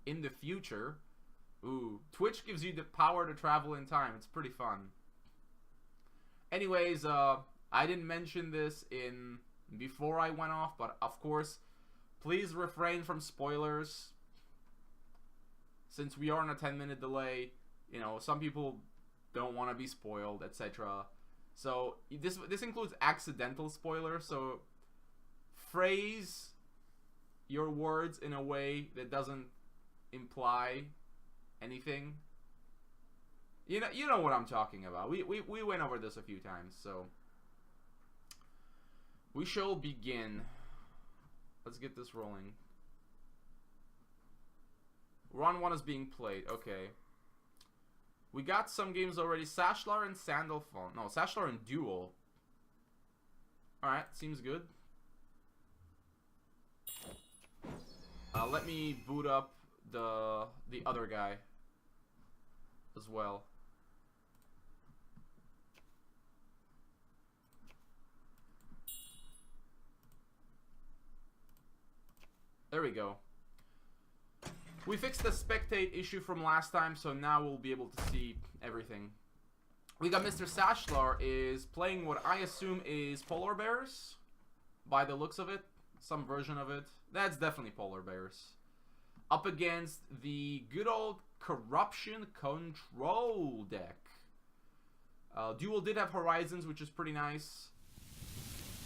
in the future. Ooh, Twitch gives you the power to travel in time. It's pretty fun. Anyways, I didn't mention this before I went off, but of course, please refrain from spoilers. Since we are on a 10-minute delay, you know, some people don't want to be spoiled, etc. So this includes accidental spoilers. So phrase your words in a way that doesn't imply anything. You know what I'm talking about. We went over this a few times, so we shall begin. Let's get this rolling. Run 1 is being played. Okay. We got some games already. Sashlar and Sandalphon. No, Sashlar and Duel. Alright, seems good. Let me boot up the other guy as well. There we go. We fixed the spectate issue from last time, so now we'll be able to see everything. We got Mr. Sashlar is playing what I assume is Polar Bears, by the looks of it. Some version of it. That's definitely Polar Bears. Up against the good old Corruption Control deck. Duel did have Horizons, which is pretty nice.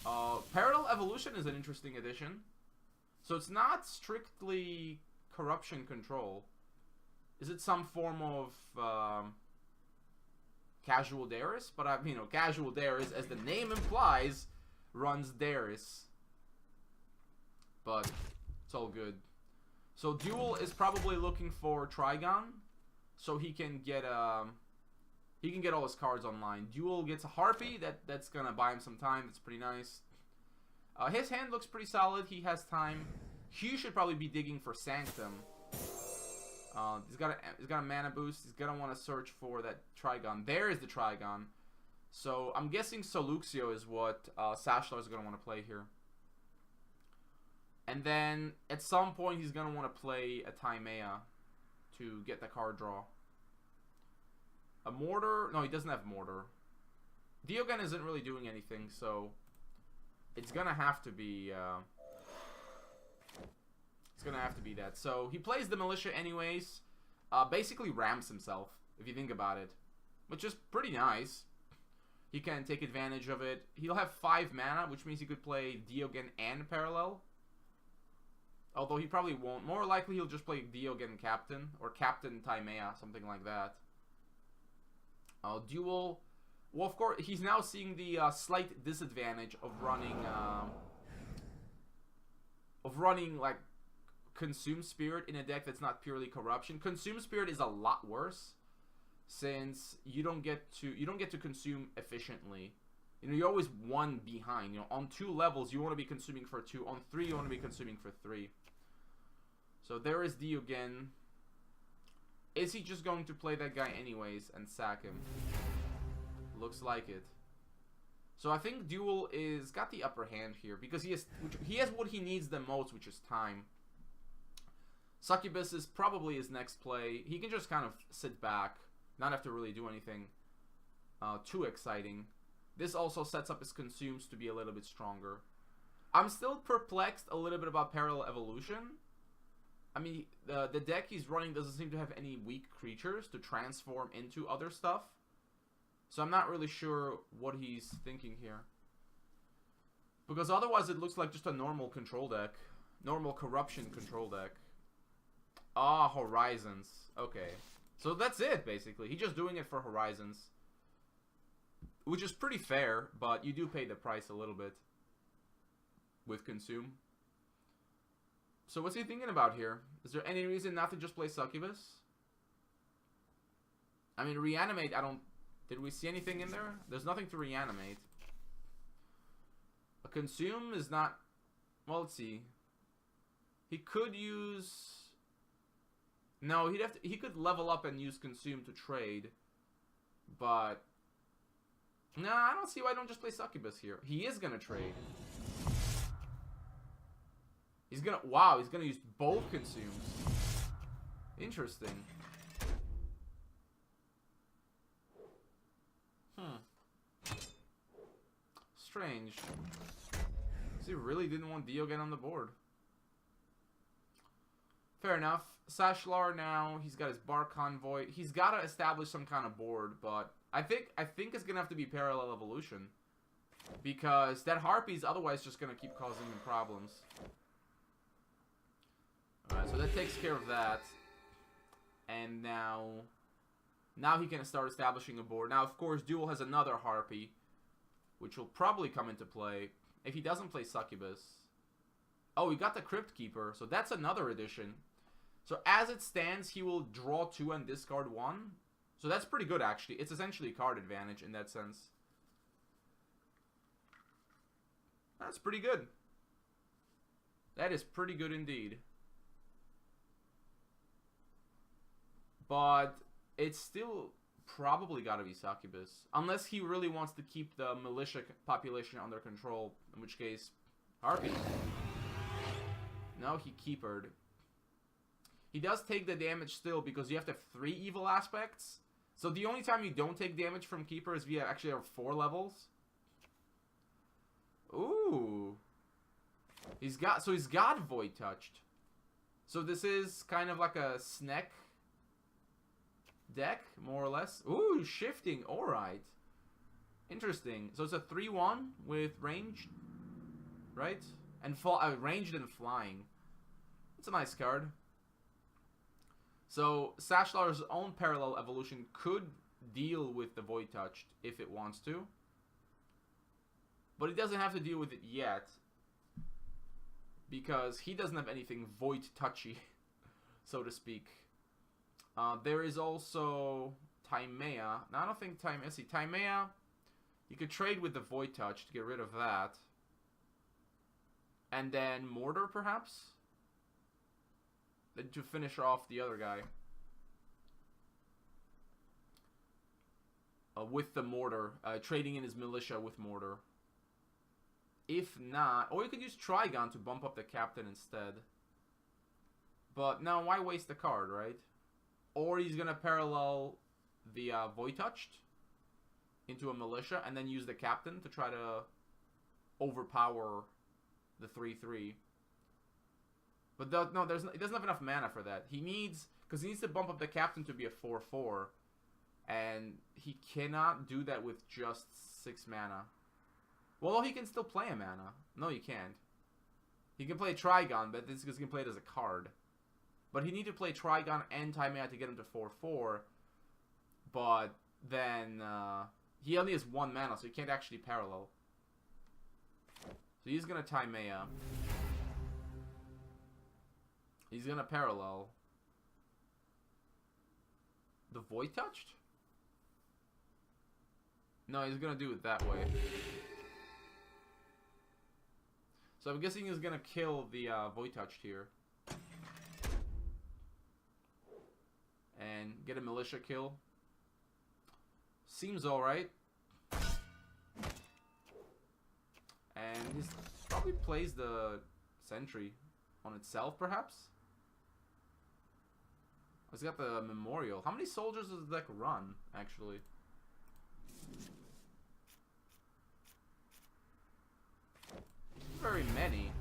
Parallel Evolution is an interesting addition. So it's not strictly Corruption Control. Is it some form of Casual Darius? But you know, Casual Darius, as the name implies, runs Darius. But it's all good. So Duel is probably looking for Trigon, so he can get all his cards online. Duel gets a Harpy. That's gonna buy him some time. That's pretty nice. His hand looks pretty solid. He has time. He should probably be digging for Sanctum. He's got a mana boost. He's gonna want to search for that Trigon. There is the Trigon. So I'm guessing Soluxio is what Sashlar is gonna want to play here. And then at some point he's gonna want to play a Timea to get the card draw. A Mortar? No, he doesn't have Mortar. Diogen isn't really doing anything, so it's gonna have to be. It's gonna have to be that. So he plays the Militia anyways. Basically rams himself, if you think about it, which is pretty nice. He can take advantage of it. He'll have 5 mana, which means he could play Diogen and Parallel. Although he probably won't. More likely he'll just play Diogen Captain or Captain Timea, something like that. Duel. Well, of course, he's now seeing the slight disadvantage of running like Consume Spirit in a deck that's not purely Corruption. Consume Spirit is a lot worse since you don't get to consume efficiently. You know, you're always 1 behind. You know, on 2 levels you want to be consuming for 2. On 3 you want to be consuming for 3. So there is Diogen. Is he just going to play that guy anyways and sack him? Looks like it. So I think Duel is got the upper hand here because he has what he needs the most, which is time. Succubus is probably his next play. He can just kind of sit back, not have to really do anything too exciting. This also sets up his consumes to be a little bit stronger. I'm still perplexed a little bit about Parallel Evolution. I mean, the deck he's running doesn't seem to have any weak creatures to transform into other stuff. So I'm not really sure what he's thinking here. Because otherwise it looks like just a normal control deck. Normal Corruption control deck. Ah, Horizons. Okay. So that's it, basically. He's just doing it for Horizons. Which is pretty fair, but you do pay the price a little bit. With Consume. So what's he thinking about here? Is there any reason not to just play Succubus? I mean, Reanimate, I don't... Did we see anything in there? There's nothing to reanimate. A Consume is not... Well, let's see. He could use... No, he'd have to... He could level up and use Consume to trade. But... Nah, I don't see why I don't just play Succubus here. He is gonna trade. He's gonna... Wow, he's gonna use both Consumes. Interesting. Strange. So he really didn't want Diogen on the board. Fair enough. Sashlar now, he's got his Bar Convoy. He's got to establish some kind of board, but I think it's going to have to be Parallel Evolution. Because that Harpy's otherwise just going to keep causing him problems. Alright, so that takes care of that. And now he can start establishing a board. Now, of course, Duel has another Harpy, which will probably come into play if he doesn't play Succubus. Oh, we got the Crypt Keeper, so that's another addition. So as it stands, he will draw 2 and discard 1. So that's pretty good, actually. It's essentially card advantage in that sense. That's pretty good. That is pretty good indeed. But it's still probably got to be Succubus. Unless he really wants to keep the militia population under control. In which case, Harpy. No, he keepered. He does take the damage still because you have to have 3 evil aspects. So the only time you don't take damage from Keeper is if you actually have 4 levels. Ooh. He's got Void Touched. So this is kind of like a Sneck deck, more or less. Ooh, shifting. Alright. Interesting. So it's a 3-1 with ranged, right? And ranged and flying. It's a nice card. So Sashlar's own Parallel Evolution could deal with the Void Touched if it wants to. But he doesn't have to deal with it yet. Because he doesn't have anything Void Touchy, so to speak. There is also Timea. Now I don't think Timea, you could trade with the Void Touch to get rid of that. And then Mortar, perhaps? Then to finish off the other guy. With the Mortar. Trading in his militia with Mortar. If not... Or you could use Trigon to bump up the Captain instead. But now, why waste the card, right? Or he's going to parallel the Void Touched into a militia and then use the Captain to try to overpower the 3-3. But no, he doesn't have enough mana for that. He needs... Because he needs to bump up the Captain to be a 4-4. And he cannot do that with just 6 mana. Well, he can still play a mana. No, he can't. He can play Trigon, but this is because he can play it as a card. But he need to play Trigon and Timea to get him to 4-4. But then he only has 1 mana, so he can't actually parallel. So he's going to Timea. He's going to parallel. The Void Touched? No, he's going to do it that way. So I'm guessing he's going to kill the Void Touched here. And get a militia kill. Seems alright. And he probably plays the sentry on itself, perhaps? He's got the memorial. How many soldiers does the deck run, actually? Very many.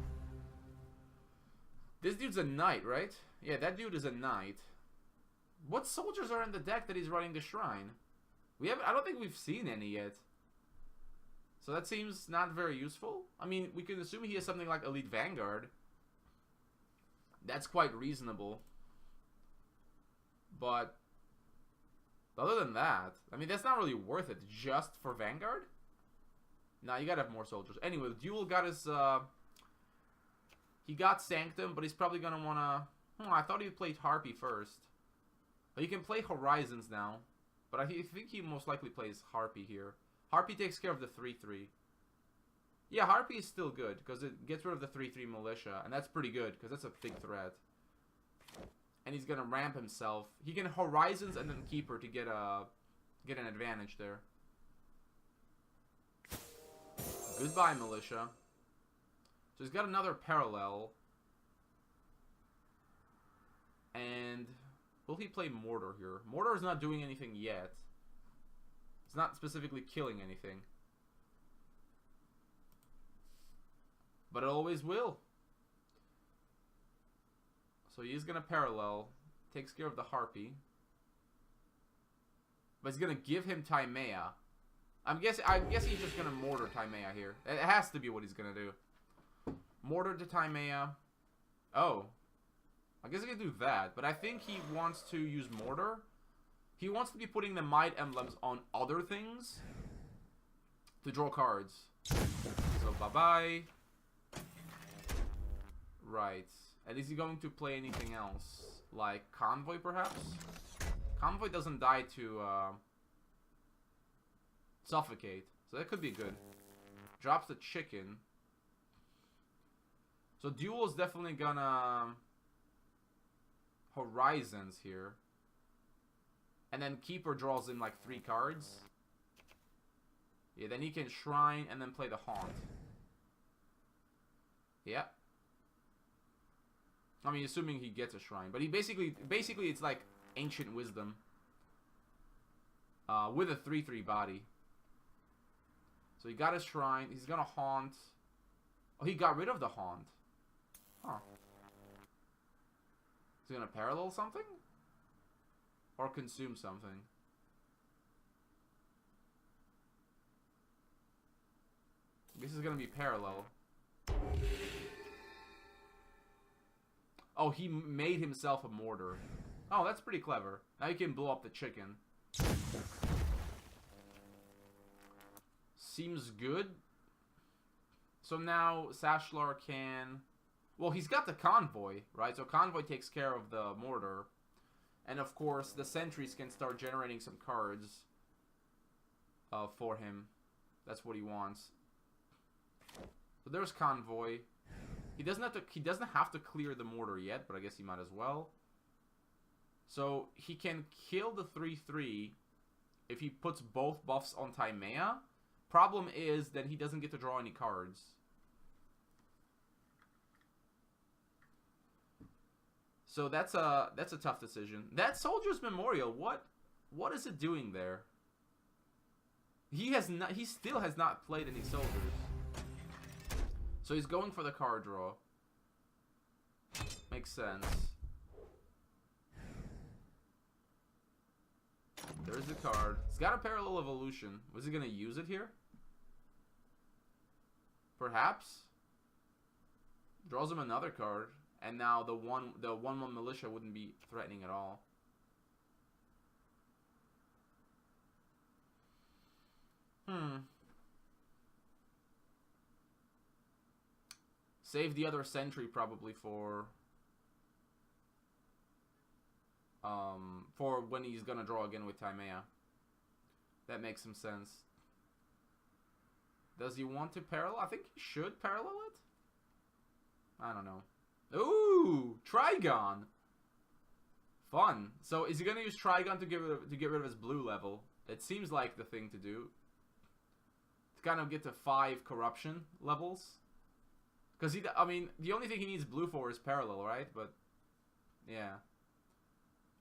This dude's a knight, right? Yeah, that dude is a knight. What soldiers are in the deck that he's running the shrine? I don't think we've seen any yet. So that seems not very useful. I mean, we can assume he has something like Elite Vanguard. That's quite reasonable. But other than that, I mean, that's not really worth it just for Vanguard. Nah, you gotta have more soldiers. Anyway, Duel got his, he got Sanctum, but he's probably gonna wanna... I thought he played Harpy first. But you can play Horizons now. But I think he most likely plays Harpy here. Harpy takes care of the 3-3. Yeah, Harpy is still good, because it gets rid of the 3-3 militia. And that's pretty good, because that's a big threat. And he's gonna ramp himself. He can Horizons and then Keeper to get an advantage there. Goodbye, militia. So he's got another parallel. And Will he play Mortar here? Mortar is not doing anything yet. It's not specifically killing anything. But it always will. So he is going to parallel. Takes care of the Harpy. But he's going to give him Timea. I'm guessing he's just going to Mortar Timea here. It has to be what he's going to do. Mortar to Timea. Oh. I guess he can do that. But I think he wants to use Mortar. He wants to be putting the Might Emblems on other things to draw cards. So bye-bye. Right. And is he going to play anything else? Like Convoy, perhaps? Convoy doesn't die to Suffocate. So that could be good. Drops the chicken. So Duel is definitely gonna Horizons here. And then Keeper draws in like 3 cards. Yeah, then he can Shrine and then play the Haunt. Yeah. I mean, assuming he gets a Shrine. But he basically it's like Ancient Wisdom. With a 3/3 body. So he got a Shrine. He's gonna Haunt. Oh, he got rid of the Haunt. Huh. Is he gonna Parallel something? Or consume something? This is gonna be Parallel. Oh, he made himself a Mortar. Oh, that's pretty clever. Now you can blow up the chicken. Seems good. So now Sashlar can... Well, he's got the Convoy, right? So Convoy takes care of the Mortar. And of course, the Sentries can start generating some cards for him. That's what he wants. So there's Convoy. He doesn't have to clear the Mortar yet, but I guess he might as well. So he can kill the 3/3 if he puts both buffs on Timea. Problem is that he doesn't get to draw any cards. So that's a tough decision. That Soldier's Memorial, what is it doing there? He still has not played any soldiers. So he's going for the card draw. Makes sense. There's the card. He's got a Parallel Evolution. Was he gonna use it here? Perhaps. Draws him another card, and now the 1/1 Militia wouldn't be threatening at all. Save the other Sentry probably for when he's gonna draw again with Timea. That makes some sense. Does he want to parallel? I think he should parallel it. I don't know. Ooh, Trigon. Fun. So is he gonna use Trigon to get rid of his blue level? It seems like the thing to do. To kind of get to 5 corruption levels. Because I mean, the only thing he needs blue for is parallel, right? But yeah.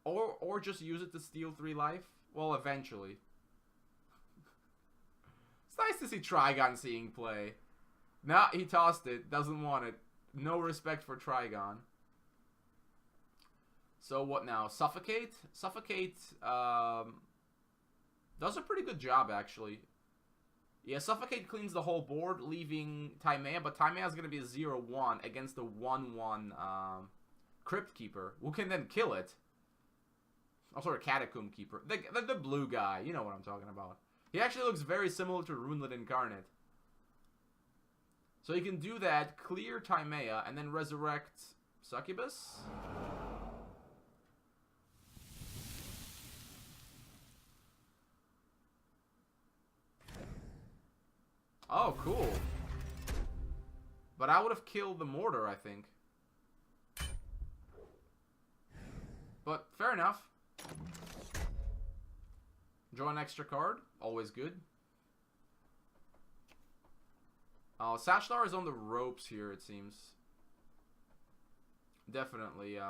Or just use it to steal 3 life. Well, eventually. It's nice to see Trigon seeing play. Nah, he tossed it. Doesn't want it. No respect for Trigon. So what now? Suffocate? Suffocate does a pretty good job, actually. Yeah, Suffocate cleans the whole board, leaving Timea, but Timea is going to be a 0/1 against the 1/1 Crypt Keeper, who can then kill it. Also a Catacomb Keeper. The blue guy, you know what I'm talking about. He actually looks very similar to Runelet Incarnate. So you can do that, clear Timea, and then resurrect Succubus. Oh, cool. But I would have killed the Mortar, I think. But fair enough. Draw an extra card. Always good. Sashlar is on the ropes here, it seems. Definitely.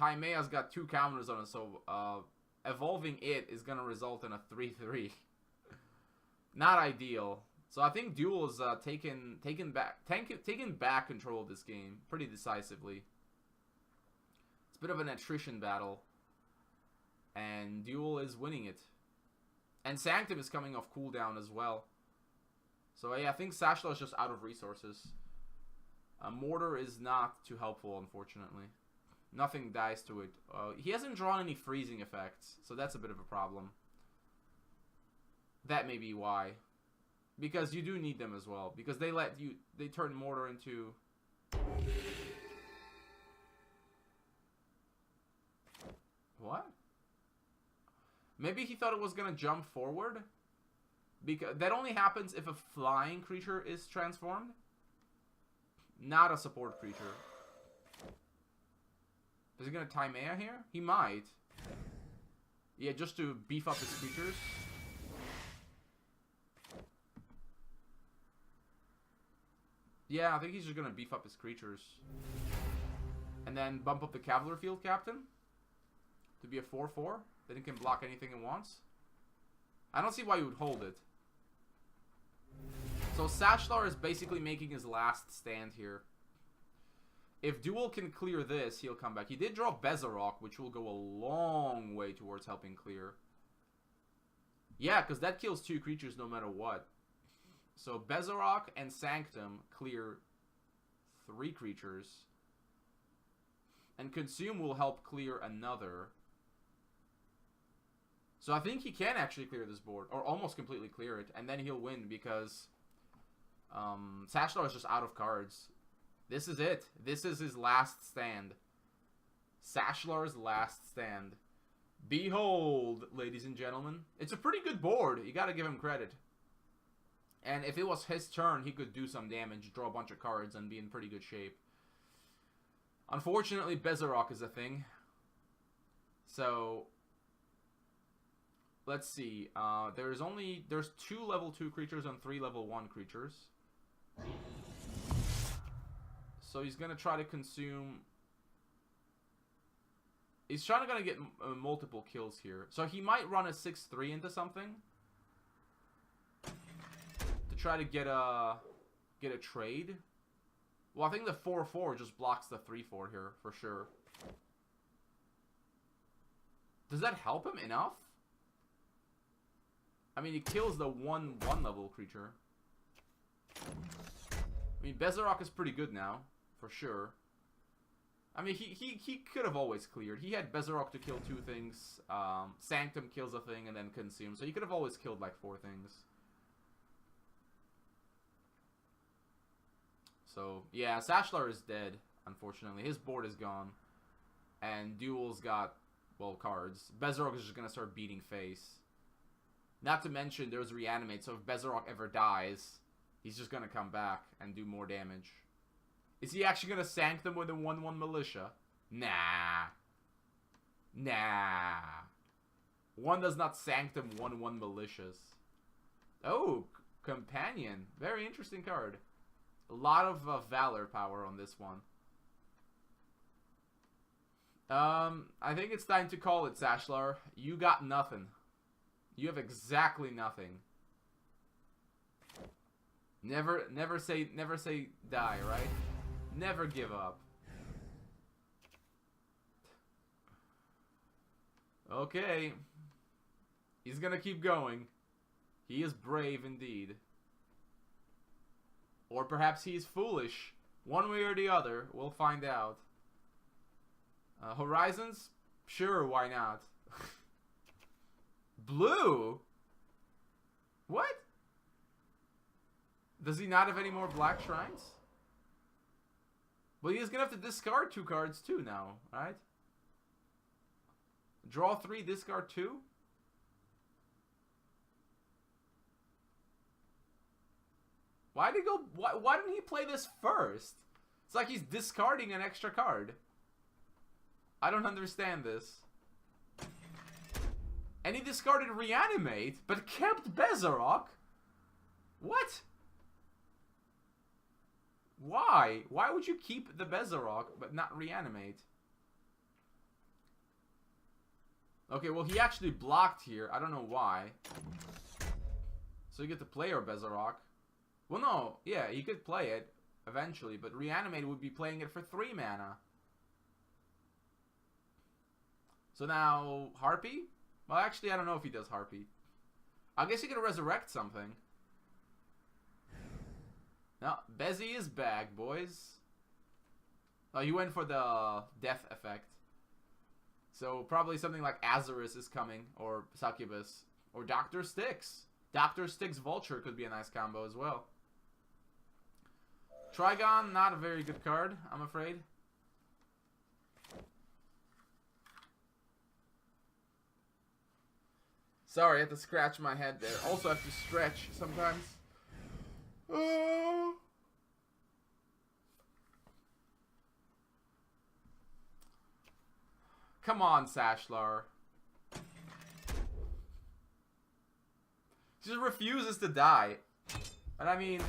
Taimea's got 2 counters on it, so evolving it is going to result in a 3-3. Not ideal. So I think Duel is taking back control of this game pretty decisively. It's a bit of an attrition battle. And Duel is winning it. And Sanctum is coming off cooldown as well. So yeah, I think Sashla is just out of resources. Mortar is not too helpful, unfortunately. Nothing dies to it. He hasn't drawn any freezing effects, so that's a bit of a problem. That may be why. Because you do need them as well. Because they turn Mortar into... What? Maybe he thought it was going to jump forward? Because that only happens if a flying creature is transformed. Not a support creature. Is he going to Taimea here? He might. Yeah, just to beef up his creatures. Yeah, I think he's just going to beef up his creatures. And then bump up the Cavalry Field Captain. To be a 4-4. Then he can block anything it wants. I don't see why you would hold it. So Sashlar is basically making his last stand here. If Duel can clear this, he'll come back. He did draw Bezarok, which will go a long way towards helping clear. Yeah, because that kills 2 creatures no matter what. So Bezarok and Sanctum clear 3 creatures. And Consume will help clear another. So I think he can actually clear this board. Or almost completely clear it. And then he'll win because... Sashlar is just out of cards. This is it. This is his last stand. Sashlar's last stand. Behold, ladies and gentlemen. It's a pretty good board. You gotta give him credit. And if it was his turn, he could do some damage, draw a bunch of cards, and be in pretty good shape. Unfortunately, Bezarok is a thing. So... Let's see. There's 2 level 2 creatures and 3 level 1 creatures. So he's gonna try to consume. He's trying to get multiple kills here. So he might run a 6-3 into something to try to get a trade. Well, I think the 4-4 just blocks the 3-4 here for sure. Does that help him enough? I mean, it kills the 1/1 level creature. I mean, Bezarok is pretty good now, for sure. I mean, he could have always cleared. He had Bezarok to kill 2 things. Sanctum kills a thing and then Consume. So he could have always killed like 4 things. So, yeah, Sashlar is dead, unfortunately. His board is gone. And Duel's got, well, cards. Bezarok is just going to start beating face. Not to mention, there's Reanimate, so if Bezarok ever dies, he's just going to come back and do more damage. Is he actually going to Sanctum with a 1/1 Militia? Nah. Nah. One does not Sanctum 1/1 Militias. Oh, Companion. Very interesting card. A lot of Valor power on this one. I think it's time to call it, Sashlar. You got nothing. You have exactly nothing. Never say die, right? Never give up. Okay. He's gonna keep going. He is brave indeed. Or perhaps he's foolish. One way or the other. We'll find out. Horizons? Sure, why not? Blue? What? Does he not have any more black shrines? Well, he's gonna have to discard 2 cards too now, right? Draw 3, discard 2? Why didn't he play this first? It's like he's discarding an extra card. I don't understand this. And he discarded Reanimate, but kept Bezarok? What? Why? Why would you keep the Bezarok, but not Reanimate? Okay, well, he actually blocked here. I don't know why. So you get to play our Bezarok. Well, no. Yeah, he could play it eventually, but Reanimate would be playing it for 3 mana. So now, Harpy? Well, actually, I don't know if he does Harpy. I guess he could resurrect something. No, Bezzy is back, boys. Oh, he went for the death effect. So probably something like Azarus is coming, or Succubus, or Dr. Styx. Dr. Styx Vulture could be a nice combo as well. Trigon, not a very good card, I'm afraid. Sorry, I had to scratch my head there. Also have to stretch sometimes. Come on, Sashlar. Just refuses to die. And I mean,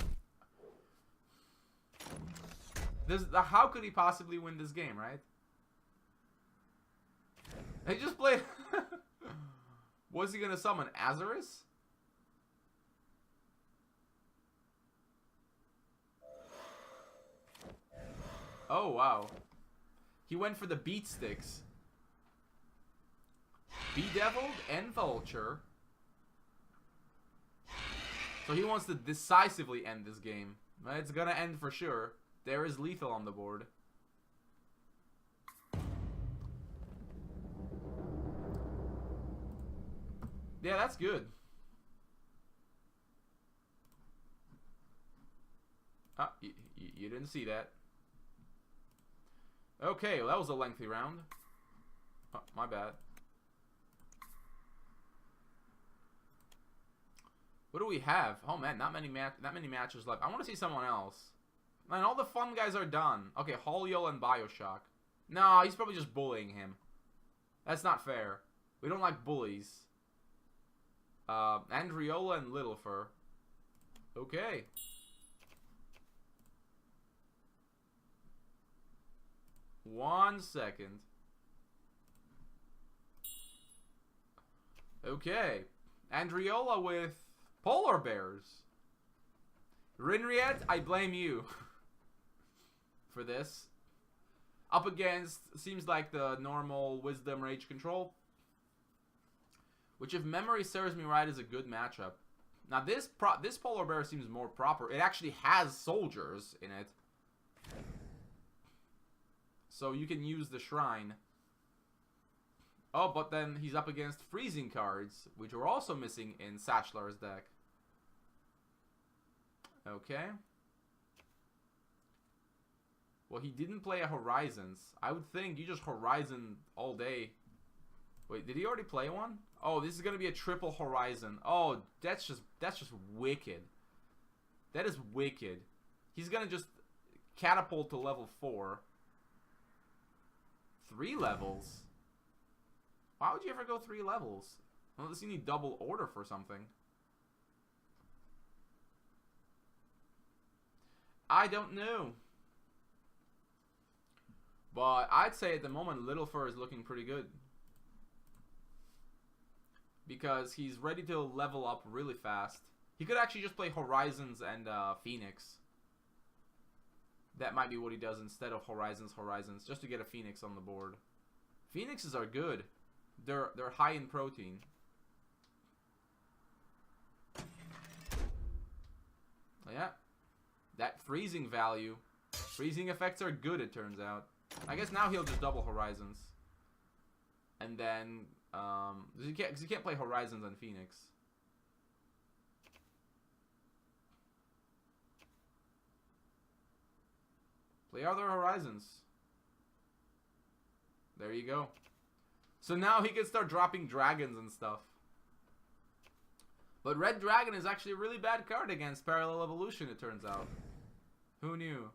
how could he possibly win this game, right? He just played... Was he gonna summon Azarus? Oh, wow. He went for the Beat Sticks. Bedeviled and Vulture. So he wants to decisively end this game. It's gonna end for sure. There is lethal on the board. Yeah, that's good. Ah, you didn't see that. Okay, well, that was a lengthy round. Oh, my bad. What do we have? Oh man, not many matches left. I want to see someone else. Man, all the fun guys are done. Okay, Holiol and Bioshock. No, he's probably just bullying him. That's not fair. We don't like bullies. Andriola and Littlefur. Okay. One second. Okay. Andriola with Polar Bears. Rinriet, I blame you for this. Up against, seems like the normal Wisdom Rage Control. Which, if memory serves me right, is a good matchup. Now, this Polar Bear seems more proper. It actually has soldiers in it. So you can use the Shrine. Oh, but then he's up against freezing cards, which are also missing in Sashlar's deck. Okay. Well, he didn't play a Horizons. I would think you just Horizon all day. Wait, did he already play one? Oh, this is gonna be a triple Horizon. Oh, that's just wicked. That is wicked. He's gonna just catapult to level 4. 3 levels? Why would you ever go 3 levels? Unless you need double order for something. I don't know. But I'd say at the moment, Littlefur is looking pretty good. Because he's ready to level up really fast. He could actually just play Horizons and Phoenix. That might be what he does instead of Horizons, just to get a Phoenix on the board. Phoenixes are good. They're high in protein. Yeah. That freezing value. Freezing effects are good, it turns out. I guess now he'll just double Horizons. And then, because you can't play Horizons on Phoenix. Play other Horizons. There you go. So now he can start dropping dragons and stuff. But Red Dragon is actually a really bad card against Parallel Evolution, it turns out. Who knew?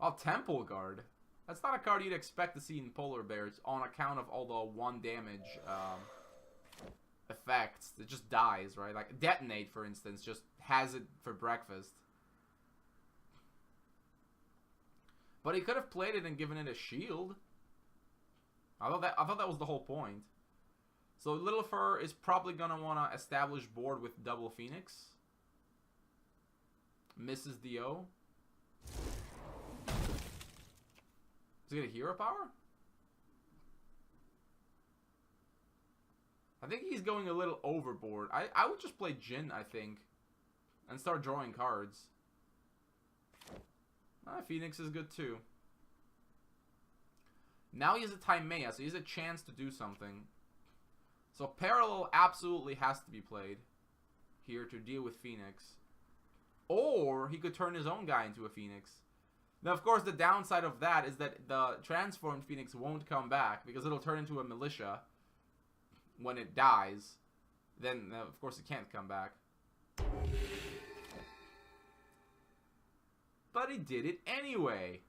Oh, Temple Guard. That's not a card you'd expect to see in Polar Bears on account of all the 1 damage effects. It just dies, right? Like Detonate, for instance, just has it for breakfast. But he could have played it and given it a shield. I thought that was the whole point. So Little Fur is probably gonna want to establish board with double Phoenix. Misses the O. Is he gonna hero power? I think he's going a little overboard. I would just play Jin, I think, and start drawing cards. Phoenix is good too. Now he has a Timea, so he has a chance to do something. So Parallel absolutely has to be played here to deal with Phoenix. Or he could turn his own guy into a Phoenix. Now, of course, the downside of that is that the transformed Phoenix won't come back because it'll turn into a militia when it dies. Then, of course, it can't come back. But he did it anyway.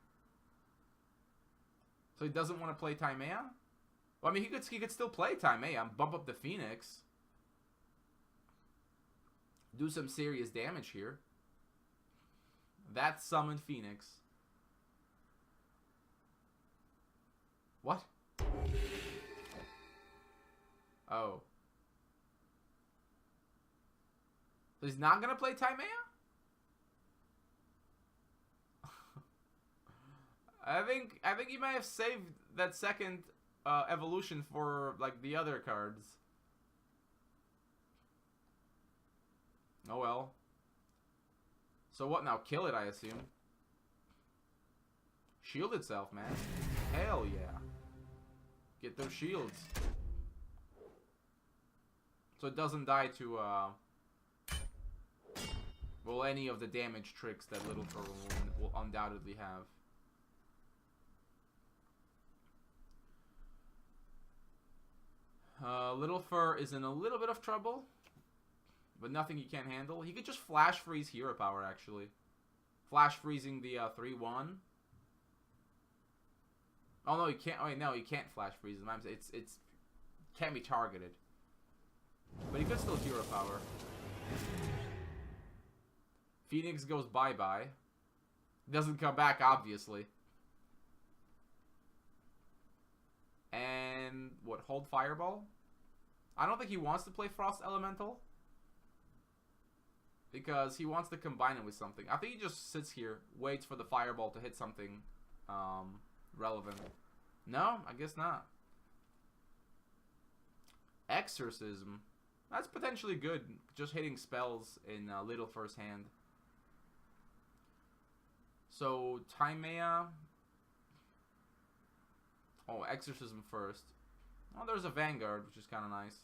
So he doesn't want to play Timea? Well, I mean, he could still play Timea and bump up the Phoenix. Do some serious damage here. That summoned Phoenix. What? Oh. So he's not gonna play Timea? I think he might have saved that second evolution for like the other cards. Oh well. So what now? Kill it, I assume. Shield itself, man. Hell yeah. Get those shields. So it doesn't die to, well, any of the damage tricks that Little Fur will undoubtedly have. Little Fur is in a little bit of trouble, but nothing he can't handle. He could just flash freeze hero power, actually. Flash freezing the 3-1. Oh no, he can't. Oh wait, no, he can't flash freeze him. It's can't be targeted. But he could still hero power. Phoenix goes bye-bye. Doesn't come back, obviously. And what? Hold Fireball? I don't think he wants to play Frost Elemental, because he wants to combine it with something. I think he just sits here, waits for the Fireball to hit something relevant. No, I guess not. Exorcism. That's potentially good, just hitting spells in Little Fur's hand. So, Timea. Oh, Exorcism first. Oh, there's a Vanguard, which is kind of nice.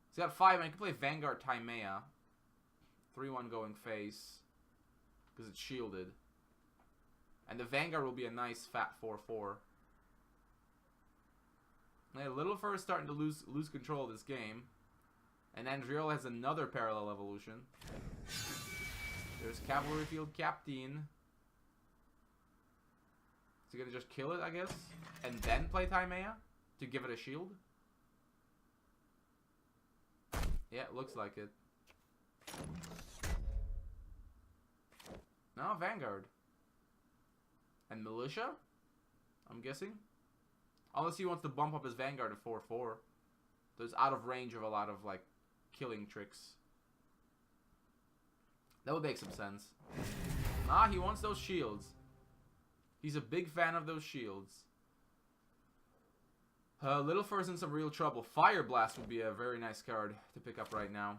He's got 5, and I can play Vanguard Timea. 3-1 going face, because it's shielded. And the Vanguard will be a nice fat 4-4. Yeah, Little Fur is starting to lose control of this game. And Andriel has another parallel evolution. There's Cavalry Field Captain. Is he gonna just kill it, I guess? And then play Timea to give it a shield? Yeah, it looks like it. No, Vanguard. And Militia? I'm guessing? Unless he wants to bump up his Vanguard to 4-4. So it's out of range of a lot of, like, killing tricks. That would make some sense. Ah, he wants those shields. He's a big fan of those shields. Little Fur's in some real trouble. Fire Blast would be a very nice card to pick up right now.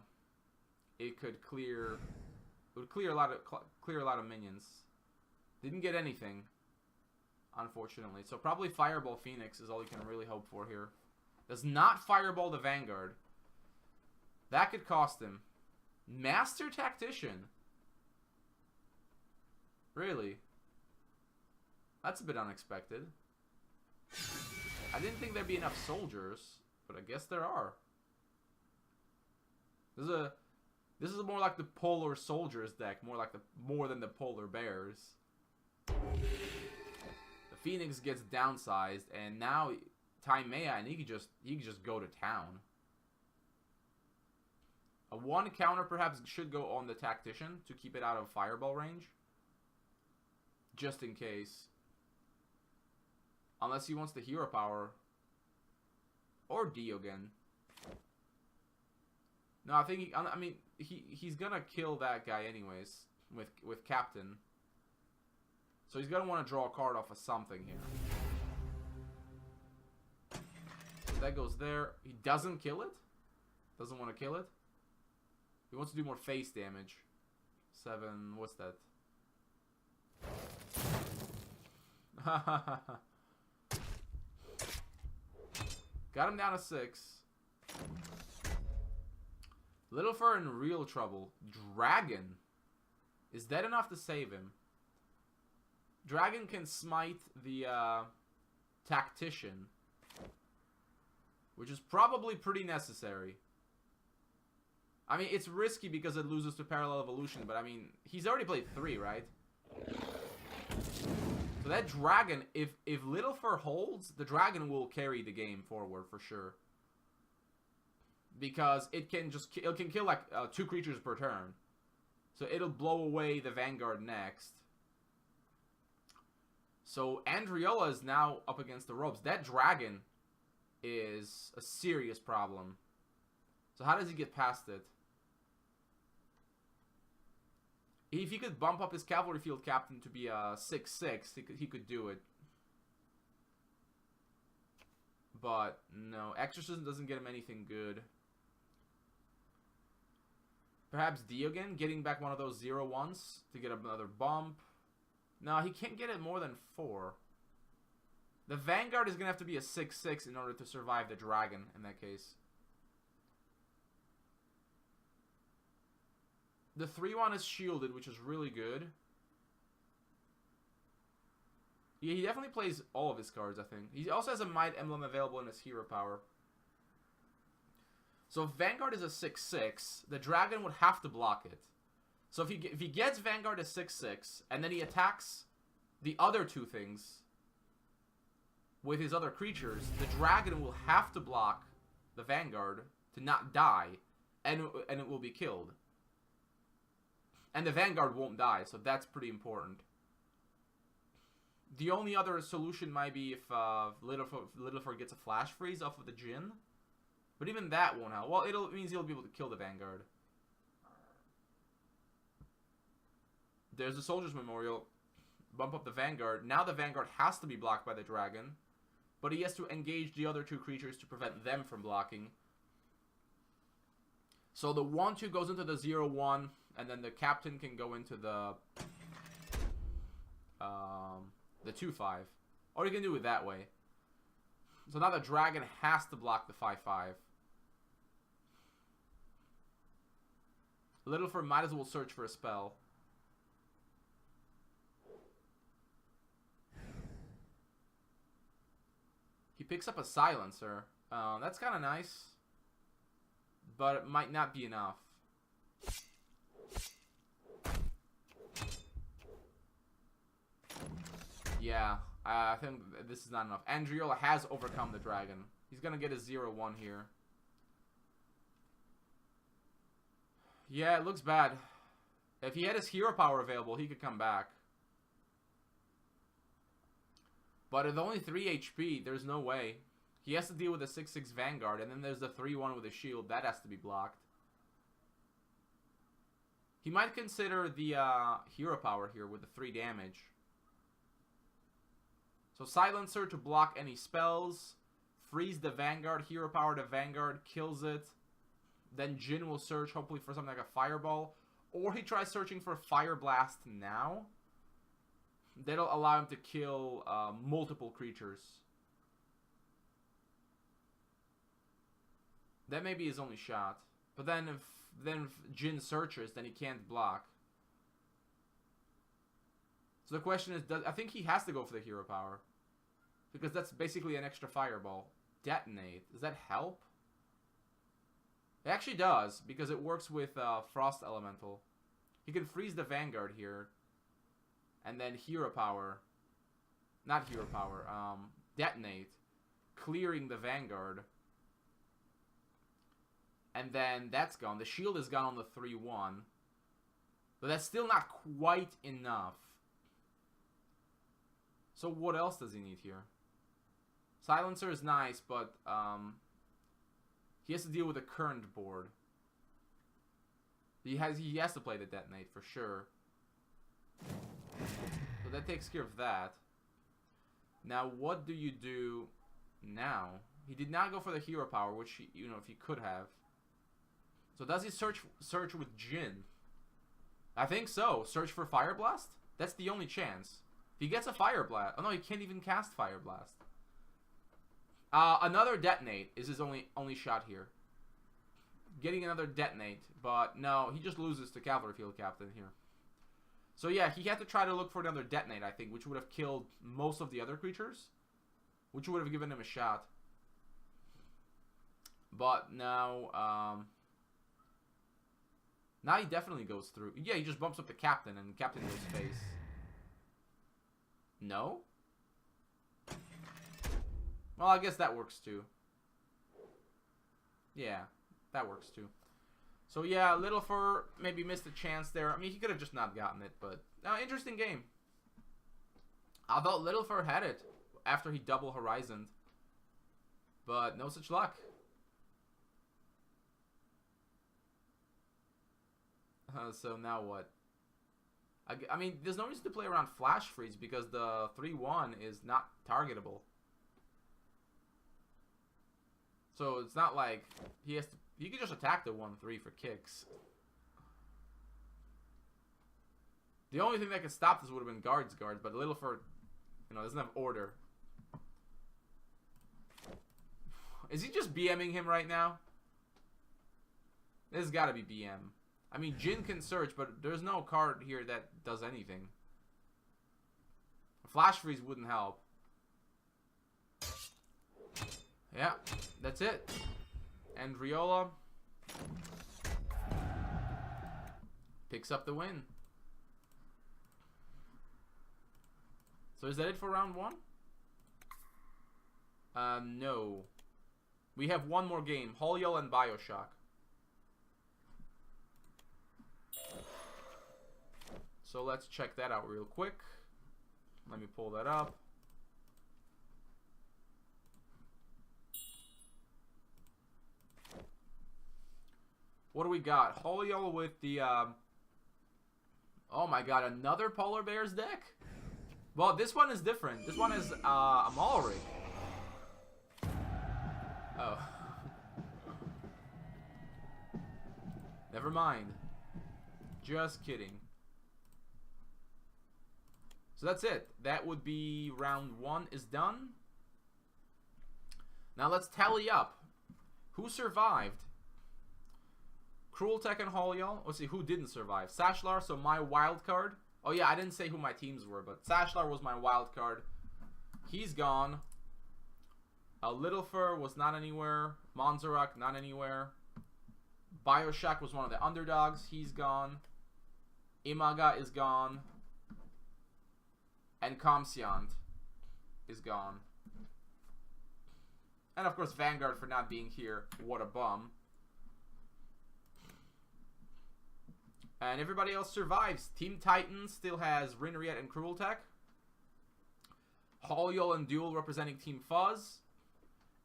It could clear... It would clear a lot of minions. Didn't get anything, unfortunately. So probably Fireball Phoenix is all you can really hope for here. Does not Fireball the Vanguard. That could cost him. Master Tactician. Really? That's a bit unexpected. I didn't think there'd be enough soldiers, but I guess there are. This is more like the Polar Soldiers deck, more than the Polar Bears. The Phoenix gets downsized, and now Timea, and he could just go to town. A 1 counter perhaps should go on the Tactician to keep it out of Fireball range, just in case. Unless he wants the hero power. Or Diogen. No, I think he's gonna kill that guy anyways with Captain. So he's gonna want to draw a card off of something here. So that goes there. He doesn't kill it? Doesn't want to kill it? He wants to do more face damage. 7, what's that? Got him down to 6. Littlefur in real trouble. Dragon. Is that enough to save him? Dragon can smite the Tactician. Which is probably pretty necessary. I mean, it's risky because it loses to Parallel Evolution, but I mean, he's already played 3, right? So that dragon, if Littlefur holds, the dragon will carry the game forward for sure. Because it can kill like 2 creatures per turn. So it'll blow away the Vanguard next. So Andriola is now up against the ropes. That dragon is a serious problem. So how does he get past it? If he could bump up his Cavalry Field Captain to be a 6/6, he could do it. But no, Exorcism doesn't get him anything good. Perhaps Diogen getting back one of those 0/1s to get another bump. No, he can't get it more than 4. The Vanguard is going to have to be a 6/6 in order to survive the dragon in that case. The 3/1 is shielded, which is really good. Yeah, he definitely plays all of his cards, I think. He also has a Might Emblem available in his hero power. So if Vanguard is a 6/6, the dragon would have to block it. So if he gets Vanguard to 6/6, and then he attacks the other 2 things with his other creatures, the dragon will have to block the Vanguard to not die, and it will be killed. And the Vanguard won't die, so that's pretty important. The only other solution might be if Littlefur gets a Flash Freeze off of the Djinn. But even that won't help. Well, it means he'll be able to kill the Vanguard. There's the Soldier's Memorial. Bump up the Vanguard. Now the Vanguard has to be blocked by the dragon. But he has to engage the other 2 creatures to prevent them from blocking. So the 1/2 goes into the 0/1. And then the Captain can go into the 2/5. Or you can do it that way. So now the dragon has to block the 5/5. Littlefur might as well search for a spell. He picks up a Silencer. That's kind of nice. But it might not be enough. Yeah, I think this is not enough. Andriola has overcome the dragon. He's going to get a 0/1 here. Yeah, it looks bad. If he had his hero power available, he could come back. But with only 3 HP, there's no way. He has to deal with a 6/6 Vanguard, and then there's the 3/1 with a shield. That has to be blocked. He might consider the hero power here with the 3 damage. So Silencer to block any spells. Freeze the Vanguard. Hero power to Vanguard. Kills it. Then Djinn will search hopefully for something like a Fireball. Or he tries searching for Fire Blast now. That'll allow him to kill multiple creatures. That may be his only shot. But then if Djinn searches, then he can't block. So the question is, I think he has to go for the hero power. Because that's basically an extra Fireball. Detonate. Does that help? It actually does, because it works with Frost Elemental. He can freeze the Vanguard here. And then hero power. Not hero power. Detonate. Clearing the Vanguard. And then that's gone. The shield is gone on the 3/1. But that's still not quite enough. So what else does he need here? Silencer is nice, but he has to deal with a current board. He has to play the Detonate for sure. So that takes care of that. Now, what do you do now? He did not go for the hero power, which he, you know, if he could have. So does he search with Jin? I think so. Search for Fire Blast? That's the only chance. If he gets a Fire Blast, oh no, he can't even cast Fire Blast. Another Detonate is his only shot here. Getting another Detonate, but no, he just loses to Cavalry Field Captain here. So yeah, he had to try to look for another Detonate, I think, which would have killed most of the other creatures, which would have given him a shot. But now, now he definitely goes through. Yeah, he just bumps up the Captain, and Captain goes face. No? Well, I guess that works too. Yeah, that works too. So yeah, Littlefur maybe missed a chance there. I mean, he could have just not gotten it, but interesting game. I thought Littlefur had it after he double horizoned, but no such luck. So now what? I mean, there's no reason to play around Flash Freeze because the 3/1 is not targetable. So it's not like he has to. He could just attack the 1/3 for kicks. The only thing that could stop this would have been guards, but Littlefur, you know, doesn't have order. Is he just BMing him right now? This has got to be BM. I mean, Jin can search, but there's no card here that does anything. Flash Freeze wouldn't help. Yeah, that's it. And Riola picks up the win. So is that it for round 1? No. We have one more game. Holiel and Bioshock. So let's check that out real quick. Let me pull that up. What do we got? Holiel with the, oh my god, another Polar Bears deck? Well, this one is different. This one is, Amalric. Oh. Never mind. Just kidding. So that's it. That would be round 1 is done. Now let's tally up. Who survived? Cruel Tech and Holiel. Let's see, who didn't survive? Sashlar, so my wild card. Oh yeah, I didn't say who my teams were, but Sashlar was my wild card. He's gone. Littlefur was not anywhere. Monzarak, not anywhere. Bioshock was one of the underdogs. He's gone. Imaga is gone. And Comsiant is gone. And of course Vanguard for not being here. What a bum. And everybody else survives. Team Titan still has Rinriet and Cruel Tech. Holiel and Duel representing Team Fuzz.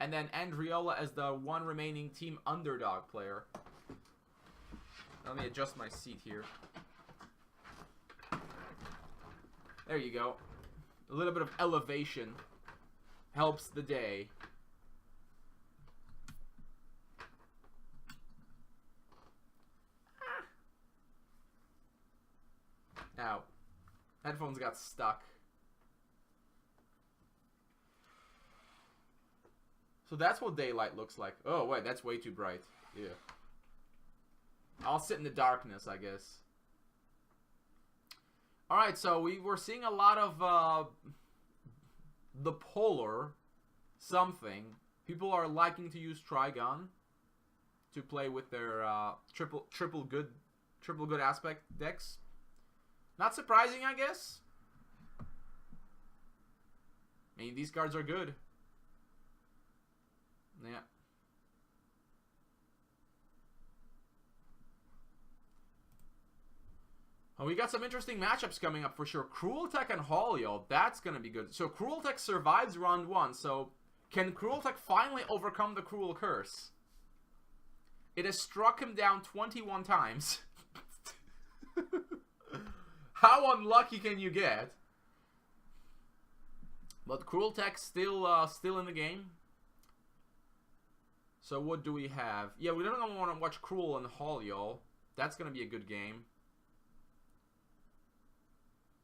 And then Andriola as the one remaining Team Underdog player. Let me adjust my seat here. There you go. A little bit of elevation helps the day. Now, headphones got stuck. So that's what daylight looks like. Oh, wait, that's way too bright. Yeah. I'll sit in the darkness, I guess. Alright, so we were seeing a lot of the Polar something. People are liking to use Trigon to play with their triple good aspect decks. Not surprising, I guess. I mean, these cards are good. Yeah. Oh, we got some interesting matchups coming up for sure. Cruel Tech and Holiel, that's going to be good. So Cruel Tech survives round 1. So Can Cruel Tech finally overcome the Cruel Curse? It has struck him down 21 times. How unlucky can you get? But Cruel Tech still in the game. So what do we have? Yeah, we don't want to watch Cruel and Hall, y'all. That's going to be a good game.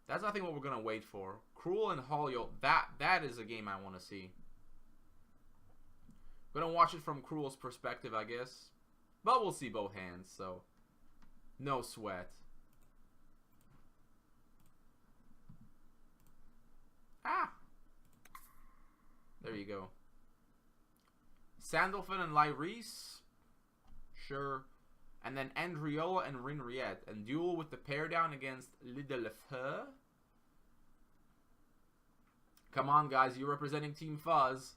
That's, I think, what we're going to wait for. Cruel and Hall, y'all. That is a game I want to see. We're going to watch it from Cruel's perspective, I guess. But we'll see both hands, so no sweat. Ah! There you go. Sandalphon and Lyris. Sure. And then Andriola and Rinriette. And duel with the pair down against Lidelefeu. Come on, guys. You're representing Team Fuzz.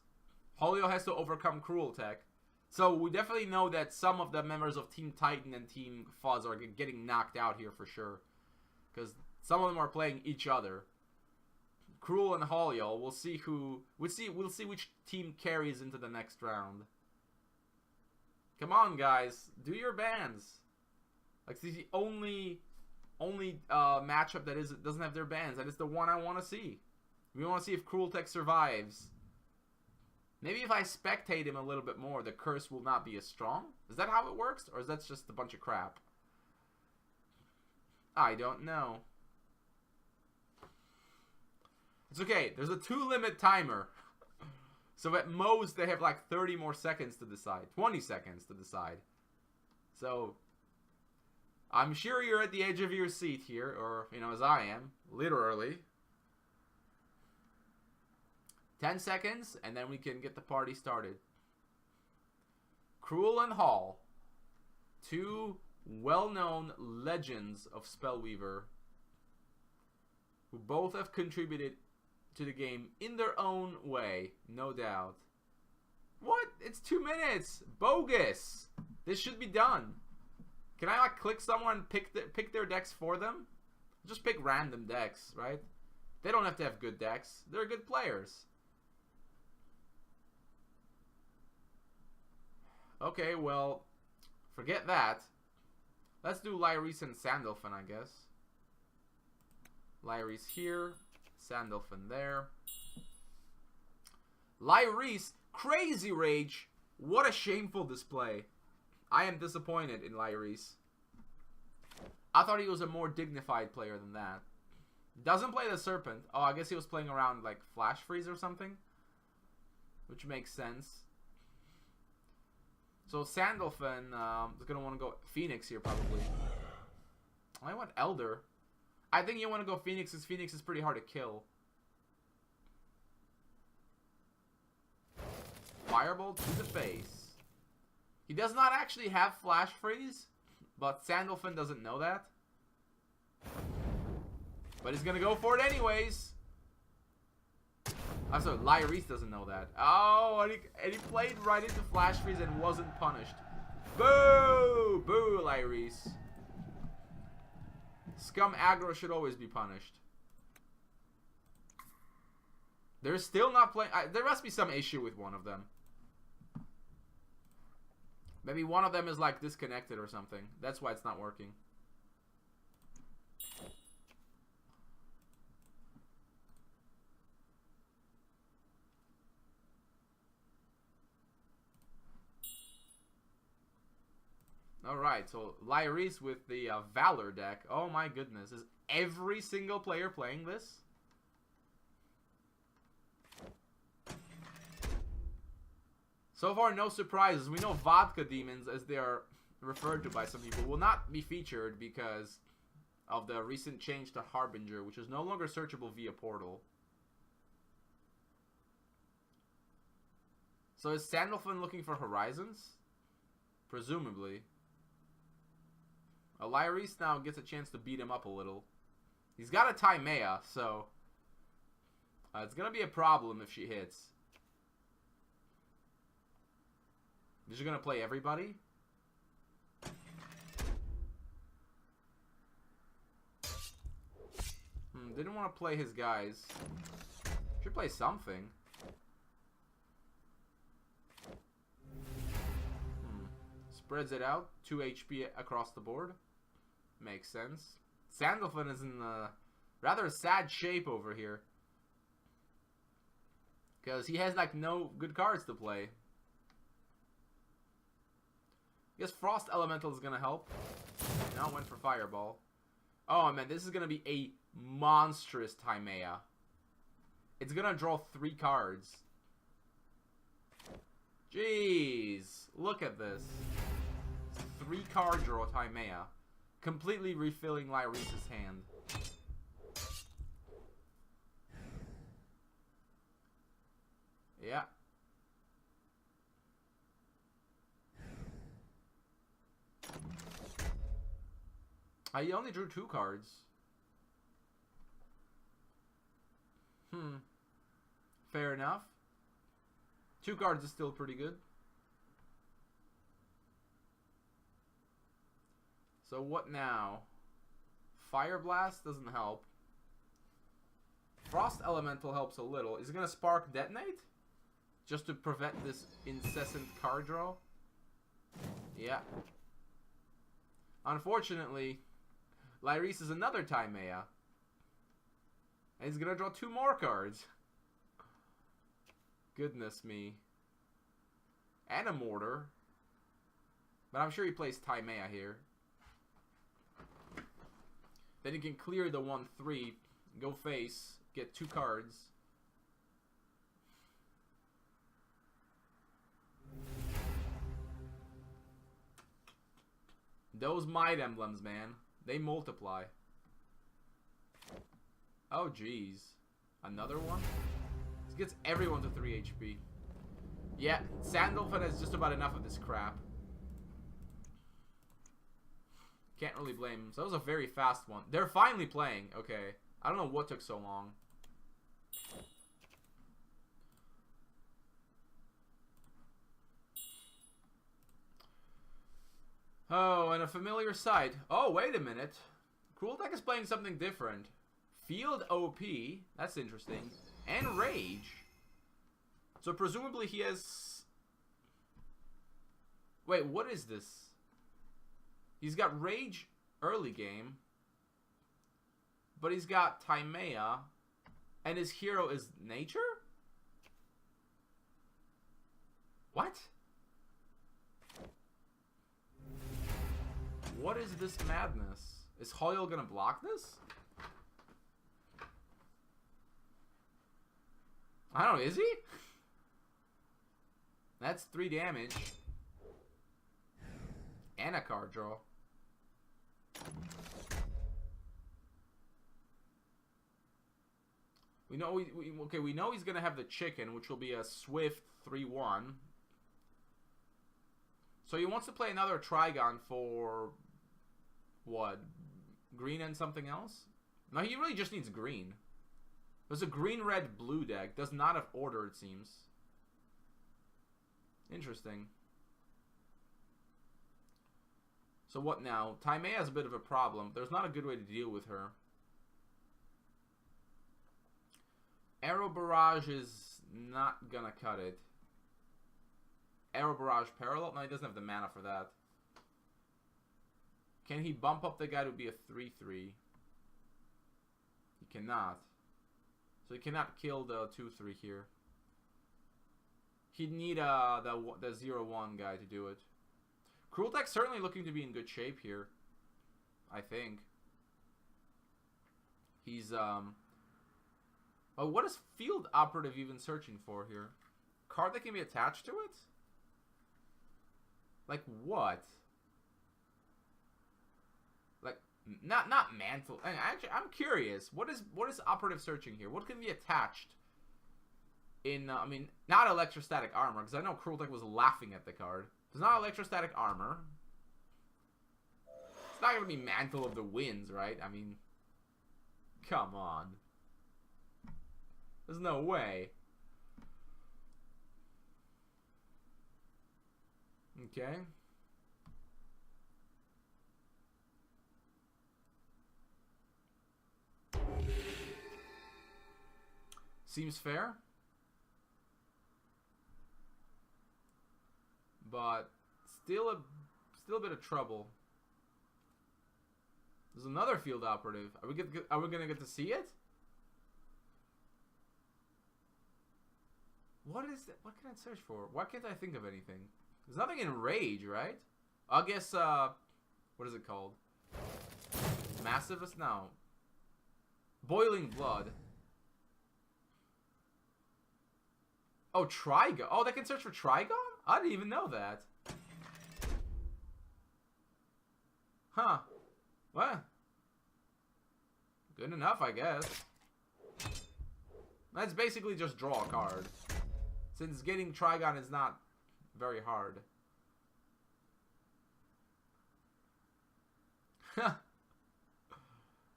Holio has to overcome Cruel Tech. So we definitely know that some of the members of Team Titan and Team Fuzz are getting knocked out here for sure. Because some of them are playing each other. Cruel and Holio, we'll see which team carries into the next round. Come on, guys, do your bans. Like, this is the only matchup that doesn't have their bans. That is the one I want to see. We want to see if Cruel Tech survives. Maybe if I spectate him a little bit more, the curse will not be as strong. Is that how it works, or is that just a bunch of crap? I don't know. It's okay. There's a 2-limit timer. So at most, they have like 30 more seconds to decide. 20 seconds to decide. So, I'm sure you're at the edge of your seat here. Or, you know, as I am. Literally. 10 seconds, and then we can get the party started. Cruel and Hall. Two well-known legends of Spellweaver. Who both have contributed to the game in their own way, no doubt. What? It's 2 minutes! Bogus! This should be done. Can I like click someone and pick their decks for them? Just pick random decks, right? They don't have to have good decks. They're good players. Okay, well, forget that. Let's do Lyris and Sandalphon, I guess. Lyris here. Sandalphon there. Lyris, crazy rage. What a shameful display. I am disappointed in Lyris. I thought he was a more dignified player than that. Doesn't play the Serpent. Oh, I guess he was playing around like Flash Freeze or something. Which makes sense. So Sandalphon is going to want to go Phoenix here probably. I want Elder. I think you want to go Phoenix because Phoenix is pretty hard to kill. Firebolt to the face. He does not actually have Flash Freeze, but Sandalphon doesn't know that. But he's going to go for it anyways. I'm sorry, Lyris doesn't know that. Oh, and he played right into Flash Freeze and wasn't punished. Boo! Boo, Lyris. Scum aggro should always be punished. They're still not playing. There must be some issue with one of them. Maybe one of them is like disconnected or something. That's why it's not working. Alright, so Lyris with the Valor deck. Oh my goodness. Is every single player playing this? So far, no surprises. We know Vodka Demons, as they are referred to by some people, will not be featured because of the recent change to Harbinger, which is no longer searchable via Portal. So is Sandalphon looking for Horizons? Presumably. Lyris now gets a chance to beat him up a little. He's got a Timea, so it's going to be a problem if she hits. Is she going to play everybody? Didn't want to play his guys. Should play something. Spreads it out. 2 HP across the board. Makes sense. Sandalphon is in a rather sad shape over here. Because he has, like, no good cards to play. I guess Frost Elemental is going to help. Now went for Fireball. Oh, man, this is going to be a monstrous Timea. It's going to draw 3 cards. Jeez. Look at this. 3-card draw Timea. Completely refilling Lyrisa's hand. Yeah. I only drew 2 cards. Fair enough. 2 cards is still pretty good. So what now? Fire Blast doesn't help. Frost Elemental helps a little. Is it going to Spark Detonate? Just to prevent this incessant card draw? Yeah. Unfortunately, Lyris is another Timea. And he's going to draw 2 more cards. Goodness me. And a Mortar. But I'm sure he plays Timea here. Then he can clear the 1/3, go face, get 2 cards. Those Might Emblems, man. They multiply. Oh, jeez. Another one? This gets everyone to 3 HP. Yeah, Sandalphon has just about enough of this crap. Can't really blame him. So that was a very fast one. They're finally playing. Okay. I don't know what took so long. Oh, and a familiar sight. Oh, wait a minute. Cruel Deck is playing something different. Field OP. That's interesting. And Rage. So presumably he has... Wait, what is this? He's got Rage early game. But he's got Timea. And his hero is Nature? What? What is this madness? Is Hoyle gonna block this? I don't know, is he? That's 3 damage. And a card draw. We know we know he's gonna have the chicken, which will be a swift 3/1. So he wants to play another Trigon for what? Green and something else? No, he really just needs green. There's a green-red-blue deck. Does not have order, it seems. Interesting. So what now? Timea has a bit of a problem. There's not a good way to deal with her. Arrow Barrage is not gonna cut it. Arrow Barrage Parallel? No, he doesn't have the mana for that. Can he bump up the guy to be a 3/3? He cannot. So he cannot kill the 2/3 here. He'd need the 0/1 guy to do it. Cruel Deck's certainly looking to be in good shape here. I think. He's, Well, what is Field Operative even searching for here? Card that can be attached to it? Like what? Like not Mantle. Actually, I'm curious. What is Operative searching here? What can be attached? In I mean, not Electrostatic Armor, because I know Cruel Deck was laughing at the card. There's not Electrostatic Armor. It's not gonna be Mantle of the Winds, right? I mean, come on. There's no way. Okay. Seems fair. But still a still a bit of trouble. There's another field operative. Are we gonna get to see it? What is that? What can I search for? Why can't I think of anything? There's nothing in Rage, right? I guess, what is it called? Massivus? No. Boiling Blood. Oh, Trigon. Oh, they can search for Trigon? I didn't even know that. Huh. What? Good enough, I guess. That's basically just draw a card. Since getting Trigon is not very hard.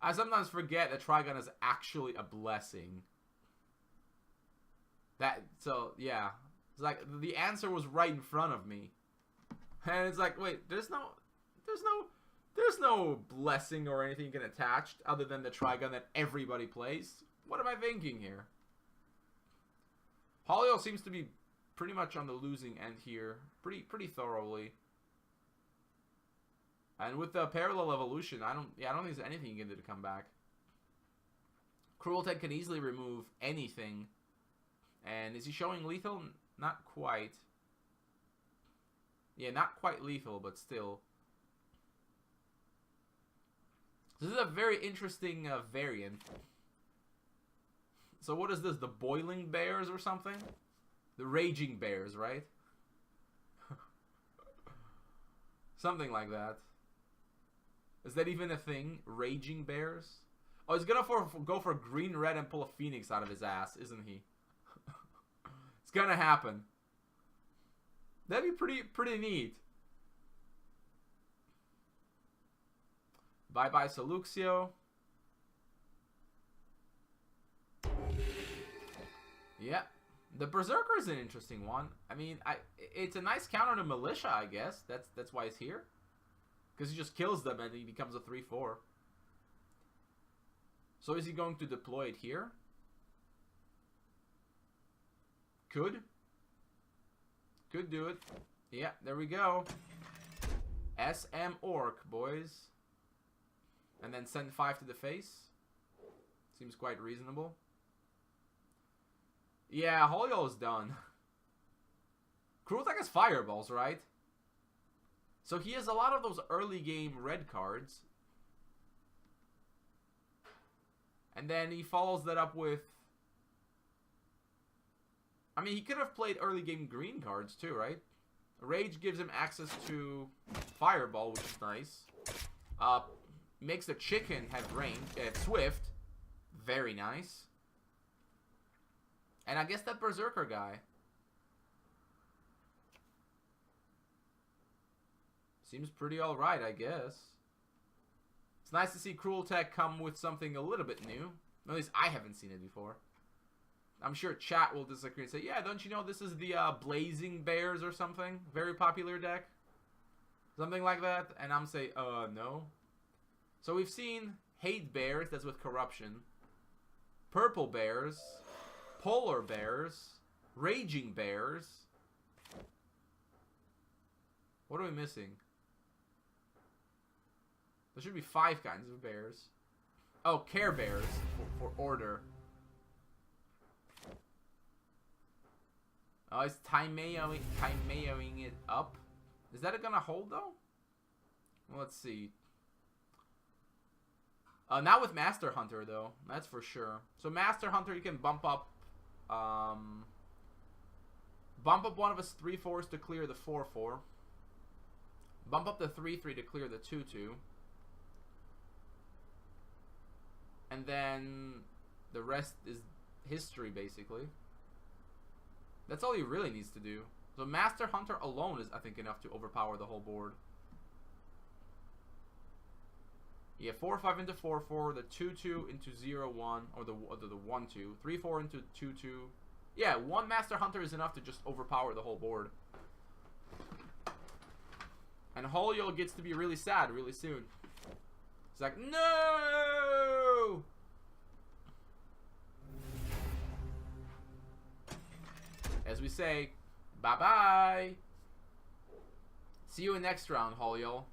I sometimes forget that Trigon is actually a blessing. Yeah. It's like, the answer was right in front of me. And it's like, wait, there's no blessing or anything you can attach other than the Trigon that everybody plays. What am I thinking here? Holio seems to be pretty much on the losing end here, pretty thoroughly. And with the parallel evolution, I don't think there's anything you can do to come back. Cruel Ted can easily remove anything. And is he showing lethal? Not quite. Yeah, not quite lethal, but still. This is a very interesting variant. So what is this? The Boiling Bears or something? The Raging Bears, right? Something like that. Is that even a thing? Raging Bears? Oh, he's gonna go for green, red, and pull a phoenix out of his ass, isn't he? It's gonna happen. That'd be pretty neat. Bye-bye, Soluxio. Yeah. The Berserker is an interesting one. I mean, it's a nice counter to Militia, I guess. That's why he's here. Because he just kills them and he becomes a 3/4. So is he going to deploy it here? Could do it. Yeah, there we go. SM Orc, boys. And then send 5 to the face. Seems quite reasonable. Yeah, Holio is done. Krultak has fireballs, right? So he has a lot of those early game red cards. And then he follows that up with... I mean, he could have played early game green cards too, right? Rage gives him access to Fireball, which is nice. Makes the chicken have range, Swift. Very nice. And I guess that Berserker guy. Seems pretty alright, I guess. It's nice to see Cruel Tech come with something a little bit new. At least I haven't seen it before. I'm sure chat will disagree and say, yeah, don't you know this is the Blazing Bears or something? Very popular deck. Something like that. And I'm saying, no. So we've seen Hate Bears, that's with Corruption. Purple Bears. Polar Bears. Raging Bears. What are we missing? There should be 5 kinds of bears. Oh, Care Bears for order. Oh, it's Timeoing it up. Is that gonna hold though? Well, let's see. Not with Master Hunter though. That's for sure. So Master Hunter, you can bump up one of his 3/4s to clear the 4/4. Bump up the 3/3 to clear the 2/2. And then the rest is history, basically. That's all he really needs to do. So Master Hunter alone is, I think, enough to overpower the whole board. Yeah, 4/5 into 4/4, the 2/2 into 0/1, or the 1/2, 3/4 into 2/2. Yeah, one Master Hunter is enough to just overpower the whole board. And Holio gets to be really sad really soon. It's like, no! As we say, bye-bye. See you in next round, Holyo.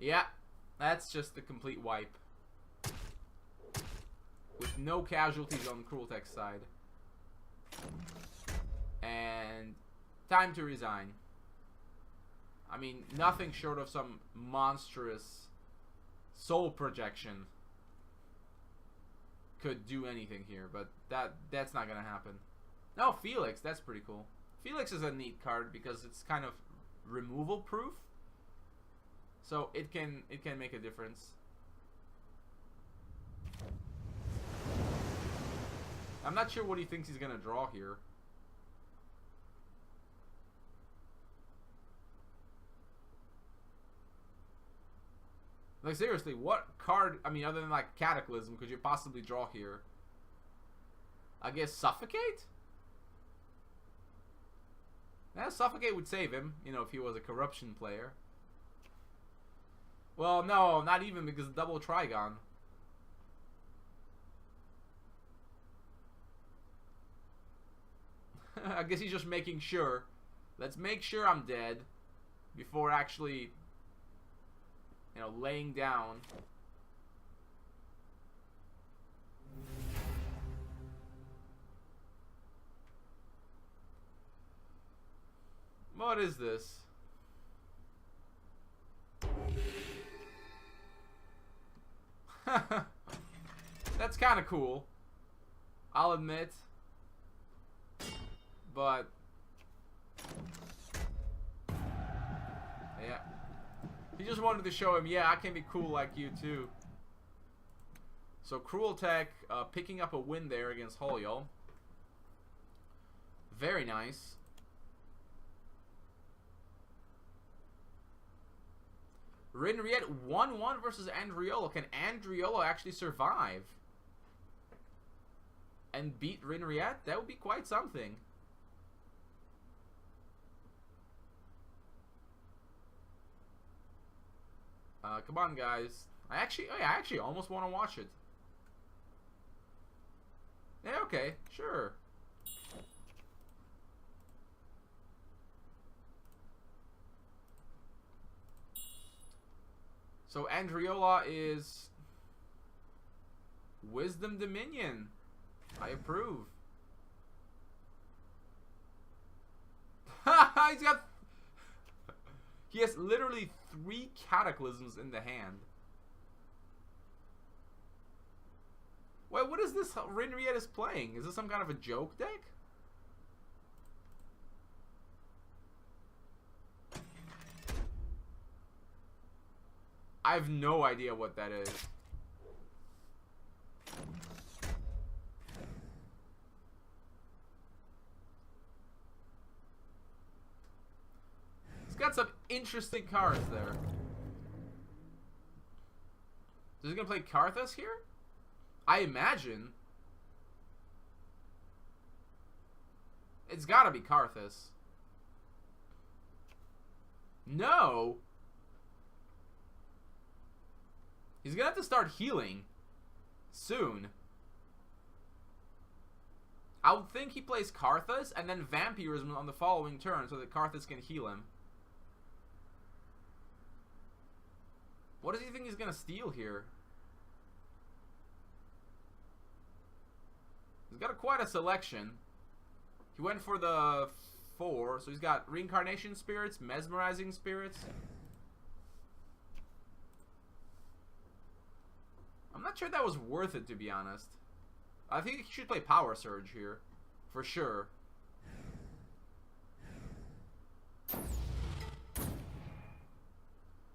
Yeah, that's just a complete wipe. With no casualties on Crueltech's side. And time to resign. I mean, nothing short of some monstrous soul projection could do anything here, but that's not gonna happen. No, Felix, that's pretty cool. Felix is a neat card because it's kind of removal proof, so it can make a difference. I'm not sure what he thinks he's gonna draw here. Like, seriously, what card, I mean, other than, like, Cataclysm, could you possibly draw here? I guess Suffocate? Yeah, Suffocate would save him, you know, if he was a Corruption player. Well, no, not even, because double Trigon. I guess he's just making sure. Let's make sure I'm dead before actually, you know, laying down. What is this? That's kind of cool, I'll admit. But yeah, he just wanted to show him, yeah, I can be cool like you too. So Crueltech picking up a win there against Holyo. Very nice. Rinriette 1-1 versus Andriolo. Can Andriolo actually survive and beat Rinriette? That would be quite something. Come on, guys. I actually almost want to watch it. Yeah, okay, sure. So Andriola is Wisdom Dominion. I approve. He's got... He has literally 3 Cataclysms in the hand. Wait, what is this Rinriette is playing? Is this some kind of a joke deck? I have no idea what that is. He's got some interesting cards there. Is he gonna play Karthus here? I imagine. It's gotta be Karthus. No! He's gonna have to start healing soon. I would think he plays Karthus and then Vampirism on the following turn so that Karthus can heal him. What does he think he's gonna steal here? He's got quite a selection. He went for the 4, so he's got Reincarnation Spirits, Mesmerizing Spirits. I'm not sure that was worth it, to be honest. I think he should play Power Surge here, for sure.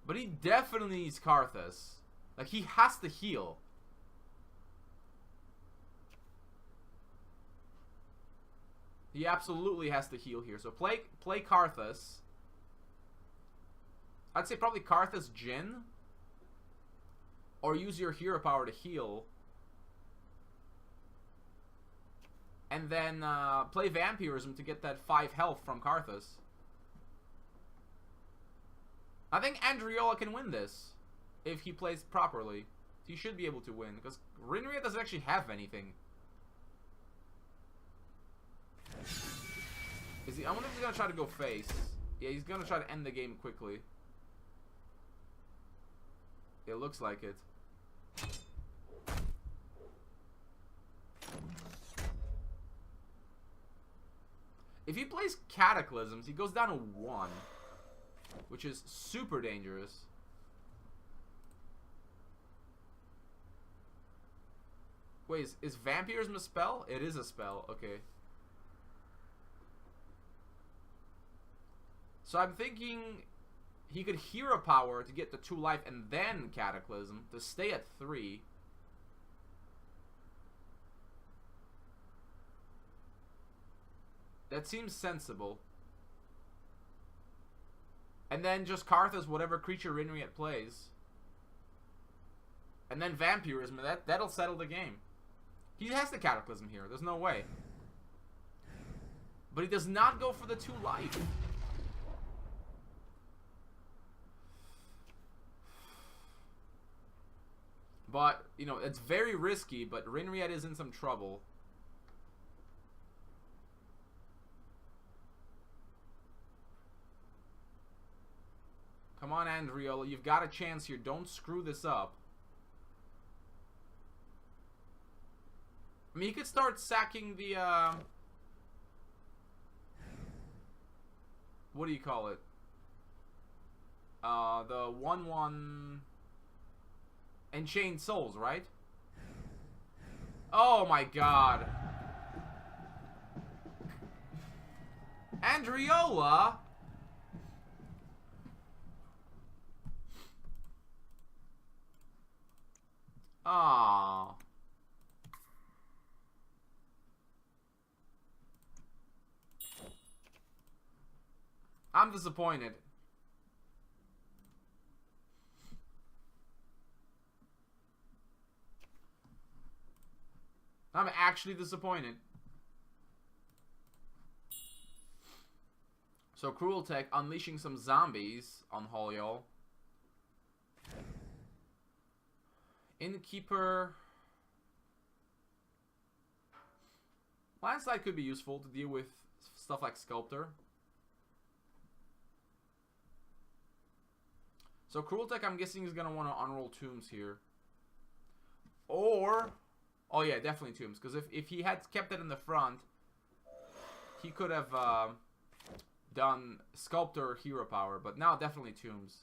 But he definitely needs Karthus. Like, he has to heal. He absolutely has to heal here. So play Karthus. I'd say probably Karthus Jin. Or use your hero power to heal. And then play Vampirism to get that 5 health from Karthus. I think Andriola can win this. If he plays properly. He should be able to win. Because Rinriette doesn't actually have anything. I wonder if he's going to try to go face. Yeah, he's gonna try to end the game quickly. It looks like it. If he plays Cataclysms, he goes down to 1. Which is super dangerous. Wait, is Vampirism a spell? It is a spell, okay. So I'm thinking he could Hero Power to get to 2 life and then Cataclysm to stay at 3. That seems sensible. And then just Karthus whatever creature Rinriet plays. And then Vampirism, that'll settle the game. He has the Cataclysm here, there's no way. But he does not go for the 2 life. But, you know, it's very risky, but Rinriet is in some trouble. Come on, Andriola, you've got a chance here. Don't screw this up. I mean, he could start sacking the, what do you call it? The 1/1 Enchained Souls, right? Oh my god. Andriola? Ah. I'm disappointed. I'm actually disappointed. So Cruel Tech unleashing some zombies on Holiol. Innkeeper. Landslide could be useful to deal with stuff like Sculptor. So Cruel Tech, I'm guessing, is going to want to unroll Tombs here. Or... oh yeah, definitely Tombs. Because if he had kept it in the front, he could have done Sculptor Hero Power. But now definitely Tombs.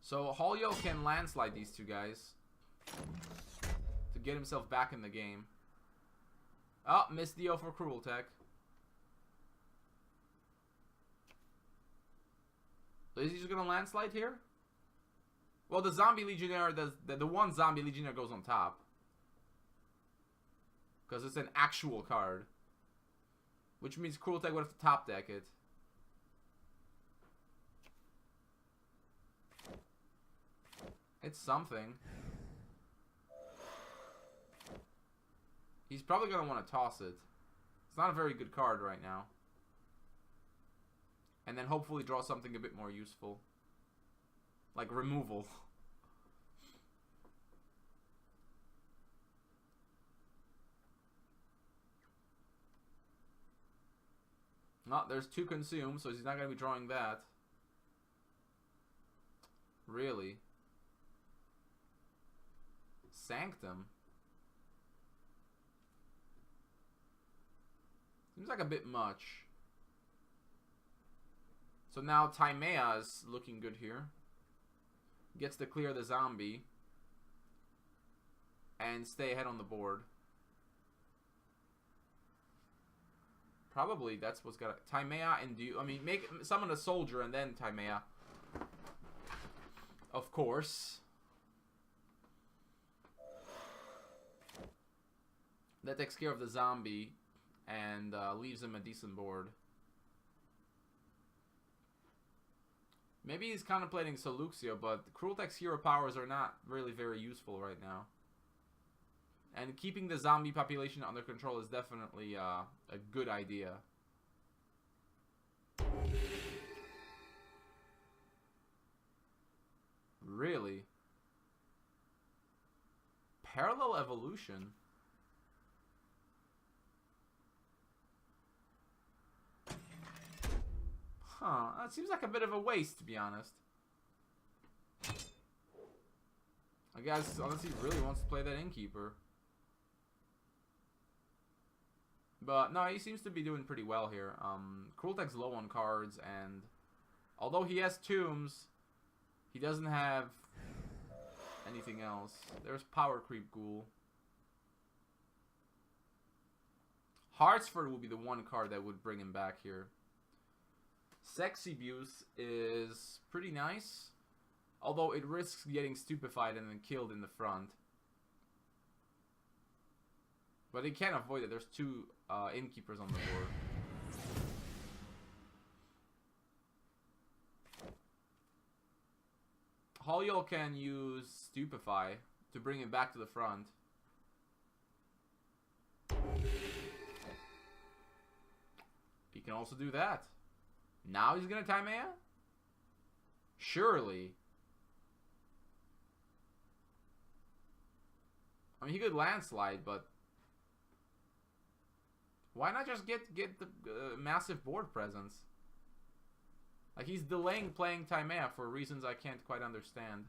So Holiol can landslide these 2 guys to get himself back in the game. Oh, missed Dio for Cruel Tech. So is he just gonna landslide here? Well, the Zombie Legionnaire does. The one Zombie Legionnaire goes on top. Because it's an actual card. Which means Cruel Tech would have to top deck it. It's something. He's probably going to want to toss it. It's not a very good card right now. And then hopefully draw something a bit more useful. Like removal. No, there's 2 consume, so he's not going to be drawing that. Really? Sanctum? Seems like a bit much. So now Timea is looking good here. Gets to clear the zombie. And stay ahead on the board. Probably that's what's got to... Timea and do... I mean, summon a soldier and then Timea. Of course. That takes care of the zombie. And leaves him a decent board. Maybe he's contemplating Soluxio, but Cruel Tech's hero powers are not really very useful right now. And keeping the zombie population under control is definitely a good idea. Really? Parallel Evolution? Huh, that seems like a bit of a waste, to be honest. I guess, unless he really wants to play that Innkeeper. But, no, he seems to be doing pretty well here. Crueltech's low on cards, and although he has Tombs, he doesn't have anything else. There's Power Creep Ghoul. Hartsford will be the one card that would bring him back here. Sexy Abuse is pretty nice, although it risks getting stupefied and then killed in the front. But he can't avoid it. There's two Innkeepers on the board. Holiol can use Stupefy to bring him back to the front. He can also do that. Now he's gonna Timea? Surely. I mean, he could landslide, but why not just get the massive board presence? Like, he's delaying playing Timea for reasons I can't quite understand.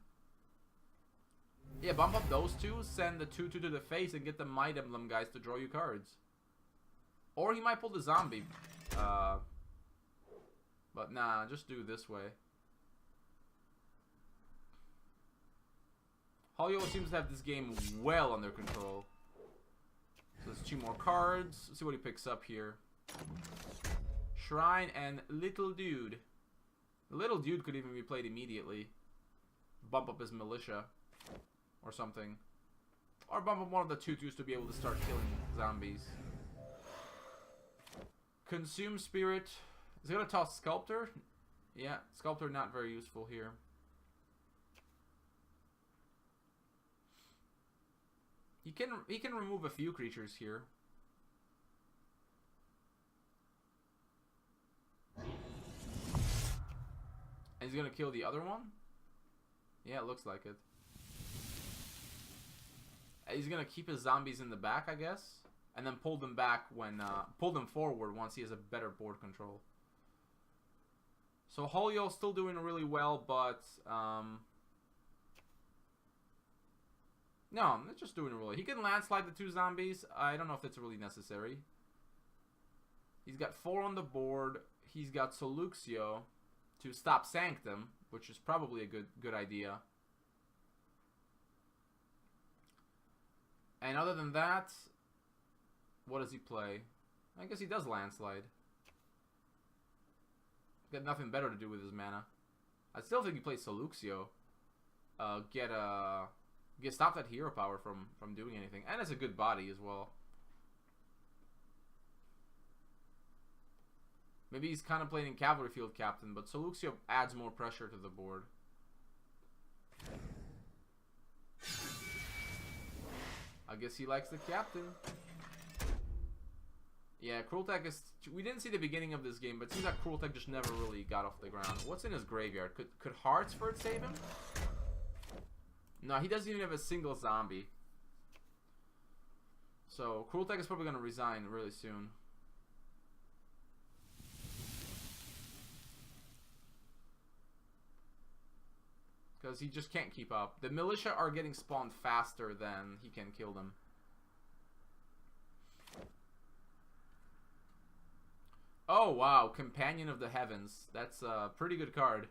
Yeah, bump up those two, send the 2/2 to the face, and get the Might Emblem guys to draw you cards. Or he might pull the zombie. But nah, just do it this way. Holiol seems to have this game well under control. So there's 2 more cards. Let's see what he picks up here. Shrine and Little Dude. The Little Dude could even be played immediately. Bump up his Militia. Or something. Or bump up one of the 2/2s to be able to start killing zombies. Consume Spirit. Is he gonna toss Sculptor? Yeah, Sculptor not very useful here. He can remove a few creatures here. And he's gonna kill the other one? Yeah, it looks like it. He's gonna keep his zombies in the back, I guess, and then pull them back when pull them forward once he has a better board control. So Holiol's still doing really well, but no, it's just doing really. He can landslide the 2 zombies. I don't know if that's really necessary. He's got 4 on the board. He's got Soluxio to stop Sanctum, which is probably a good idea. And other than that, what does he play? I guess he does landslide. Got nothing better to do with his mana. I still think he plays Soluxio. Stop that hero power from doing anything. And it's a good body as well. Maybe he's contemplating Cavalry Field Captain, but Soluxio adds more pressure to the board. I guess he likes the Captain. Yeah, Crueltech is... We didn't see the beginning of this game, but it seems like Crueltech just never really got off the ground. What's in his graveyard? Could Hartsford save him? No, he doesn't even have a single zombie. So, Crueltech is probably going to resign really soon. Because he just can't keep up. The Militia are getting spawned faster than he can kill them. Oh, wow. Companion of the Heavens. That's a pretty good card.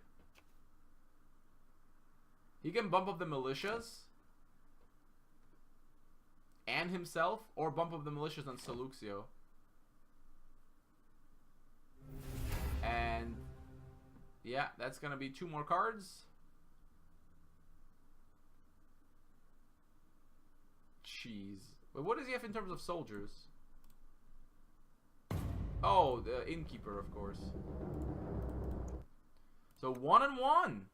He can bump up the Militias and himself, or bump up the Militias on Soluxio. And yeah, that's going to be 2 more cards. Jeez. Wait, what does he have in terms of soldiers? Oh, the Innkeeper, of course. So 1 and 1.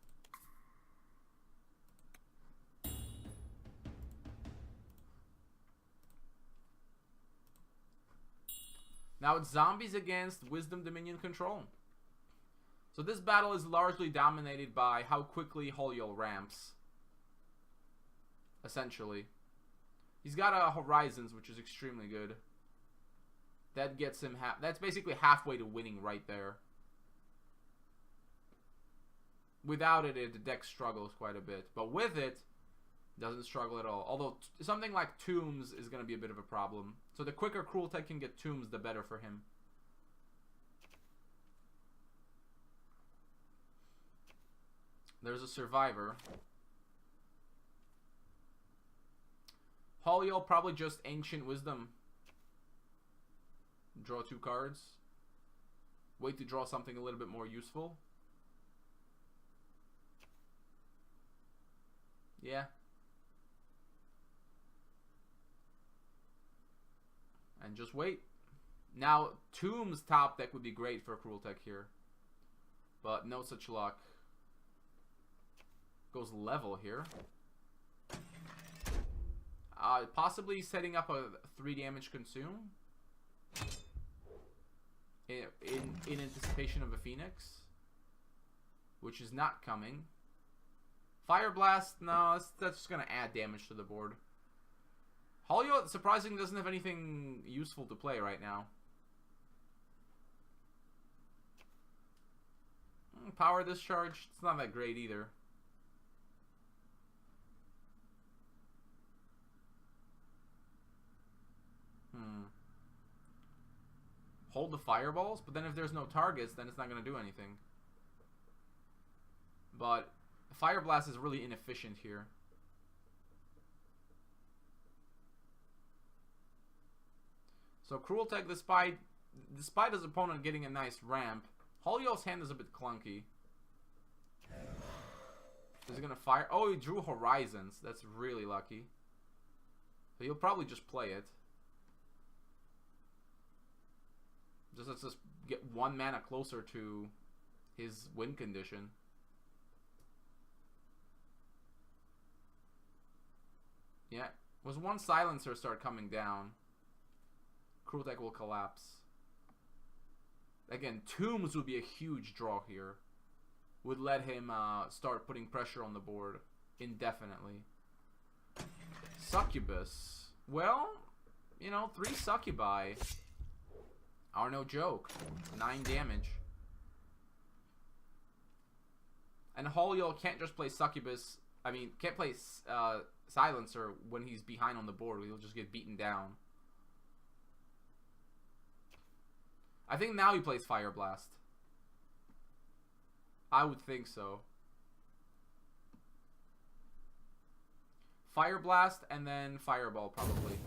Now it's zombies against Wisdom Dominion Control. So this battle is largely dominated by how quickly Holiol ramps. Essentially. He's got a Horizons, which is extremely good. That gets him that's basically halfway to winning right there. Without it, the deck struggles quite a bit. But with it, doesn't struggle at all. Although something like Tombs is going to be a bit of a problem. So the quicker Cruel Tech can get Tombs, the better for him. There's a Survivor. Holio probably just Ancient Wisdom. Draw 2 cards. Wait to draw something a little bit more useful. Yeah. And just wait. Now, Tomb's top deck would be great for Cruel Tech here. But no such luck. Goes level here. Possibly setting up a 3 damage consume. In anticipation of a Phoenix. Which is not coming. Fire Blast, no, that's just going to add damage to the board. Holio, surprisingly, doesn't have anything useful to play right now. Power Discharge, it's not that great either. Hold the Fireballs, but then if there's no targets, then it's not going to do anything. But Fire Blast is really inefficient here. So Cruel Tech, despite his opponent getting a nice ramp, Holio's hand is a bit clunky. Is he going to fire? Oh, he drew Horizons. That's really lucky. So he'll probably just play it. Let's just get 1 mana closer to his win condition. Yeah. Was 1 Silencer start coming down, Cruel Tech will collapse. Again, Tombs would be a huge draw here. Would let him start putting pressure on the board indefinitely. Succubus. Well, you know, 3 Succubi are no joke. 9 damage. And Holio can't just play Succubus. I mean, can't play Silencer when he's behind on the board. He'll just get beaten down. I think now he plays Fire Blast. I would think so. Fire Blast and then Fireball probably.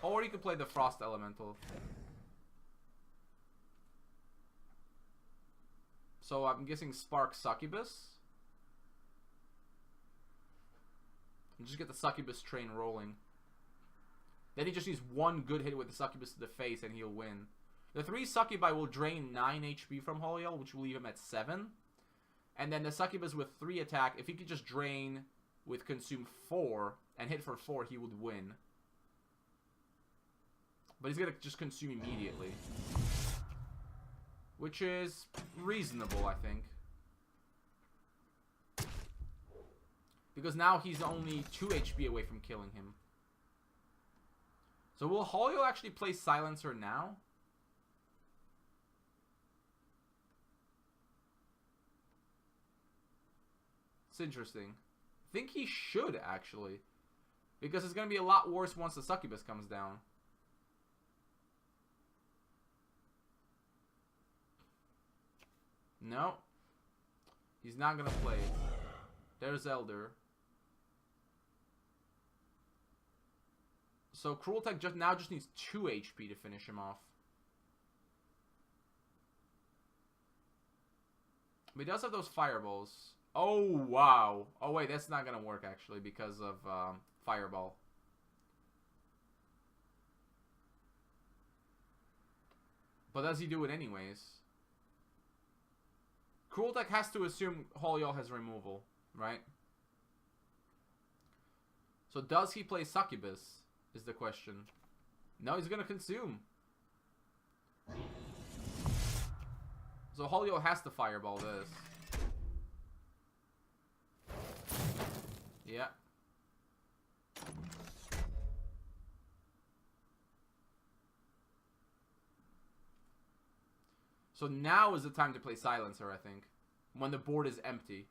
Or you could play the Frost Elemental. So I'm guessing Spark Succubus. And just get the Succubus train rolling. Then he just needs 1 good hit with the Succubus to the face and he'll win. The 3 Succubi will drain 9 HP from Holio, which will leave him at 7. And then the Succubus with 3 attack, if he could just drain with Consume 4 and hit for 4, he would win. But he's going to just consume immediately. Which is reasonable, I think. Because now he's only 2 HP away from killing him. So will Holio actually play Silencer now? It's interesting. I think he should, actually. Because it's going to be a lot worse once the Succubus comes down. No. He's not going to play it. There's Elder. So Cruel Tech now just needs 2 HP to finish him off. But he does have those Fireballs. Oh, wow. Oh, wait, that's not going to work, actually, because of Fireball. But does he do it anyways? Cruel Tech has to assume Holio has removal, right? So does he play Succubus, is the question. No, he's going to consume. So Holio has to Fireball this. Yeah. So now is the time to play Silencer, I think. when the board is empty.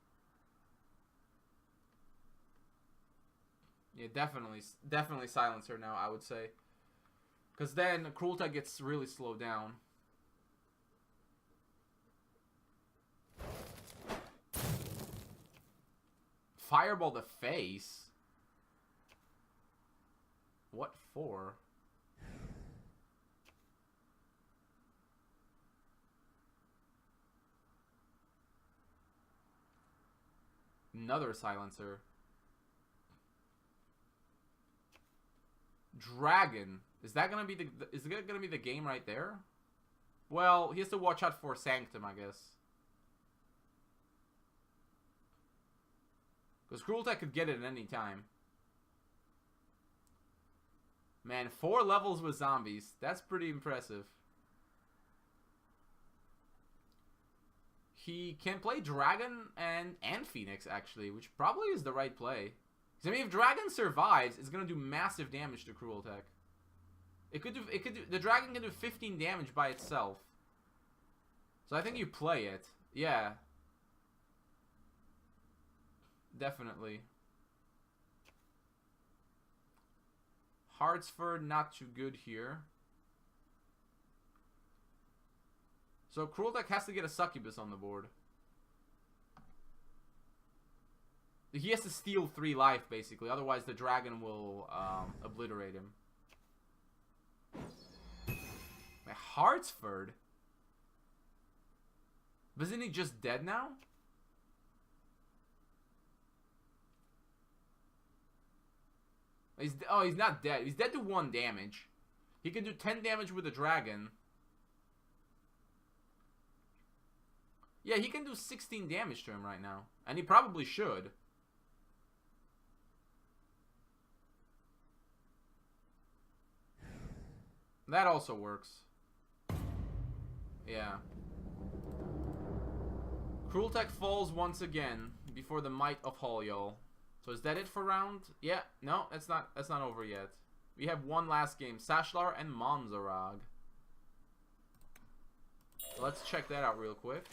Yeah, definitely Silencer now, I would say. Because then Cruel Tech gets really slowed down. Fireball the face? What for? Another Silencer. Dragon. Is that gonna be is it gonna be the game right there? Well, he has to watch out for Sanctum, I guess. Because Cruel Tech could get it at any time. Man, 4 levels with zombies. That's pretty impressive. He can play Dragon and Phoenix, actually, which probably is the right play. I mean, if Dragon survives, it's gonna do massive damage to Cruel Tech. The Dragon can do 15 damage by itself. So I think you play it. Yeah. Definitely. Hartsford, not too good here. So Cruel Tech has to get a Succubus on the board. He has to steal 3 life, basically. Otherwise, the Dragon will obliterate him. My Hartsford? But isn't he just dead now? He's not dead. He's dead to 1 damage. He can do 10 damage with the Dragon. Yeah, he can do 16 damage to him right now. And he probably should. That also works. Yeah. Cruel Tech falls once again before the might of Holiol. So is that it for round? Yeah, no, that's not over yet. We have one last game, Sashlar and Monzarag. So let's check that out real quick.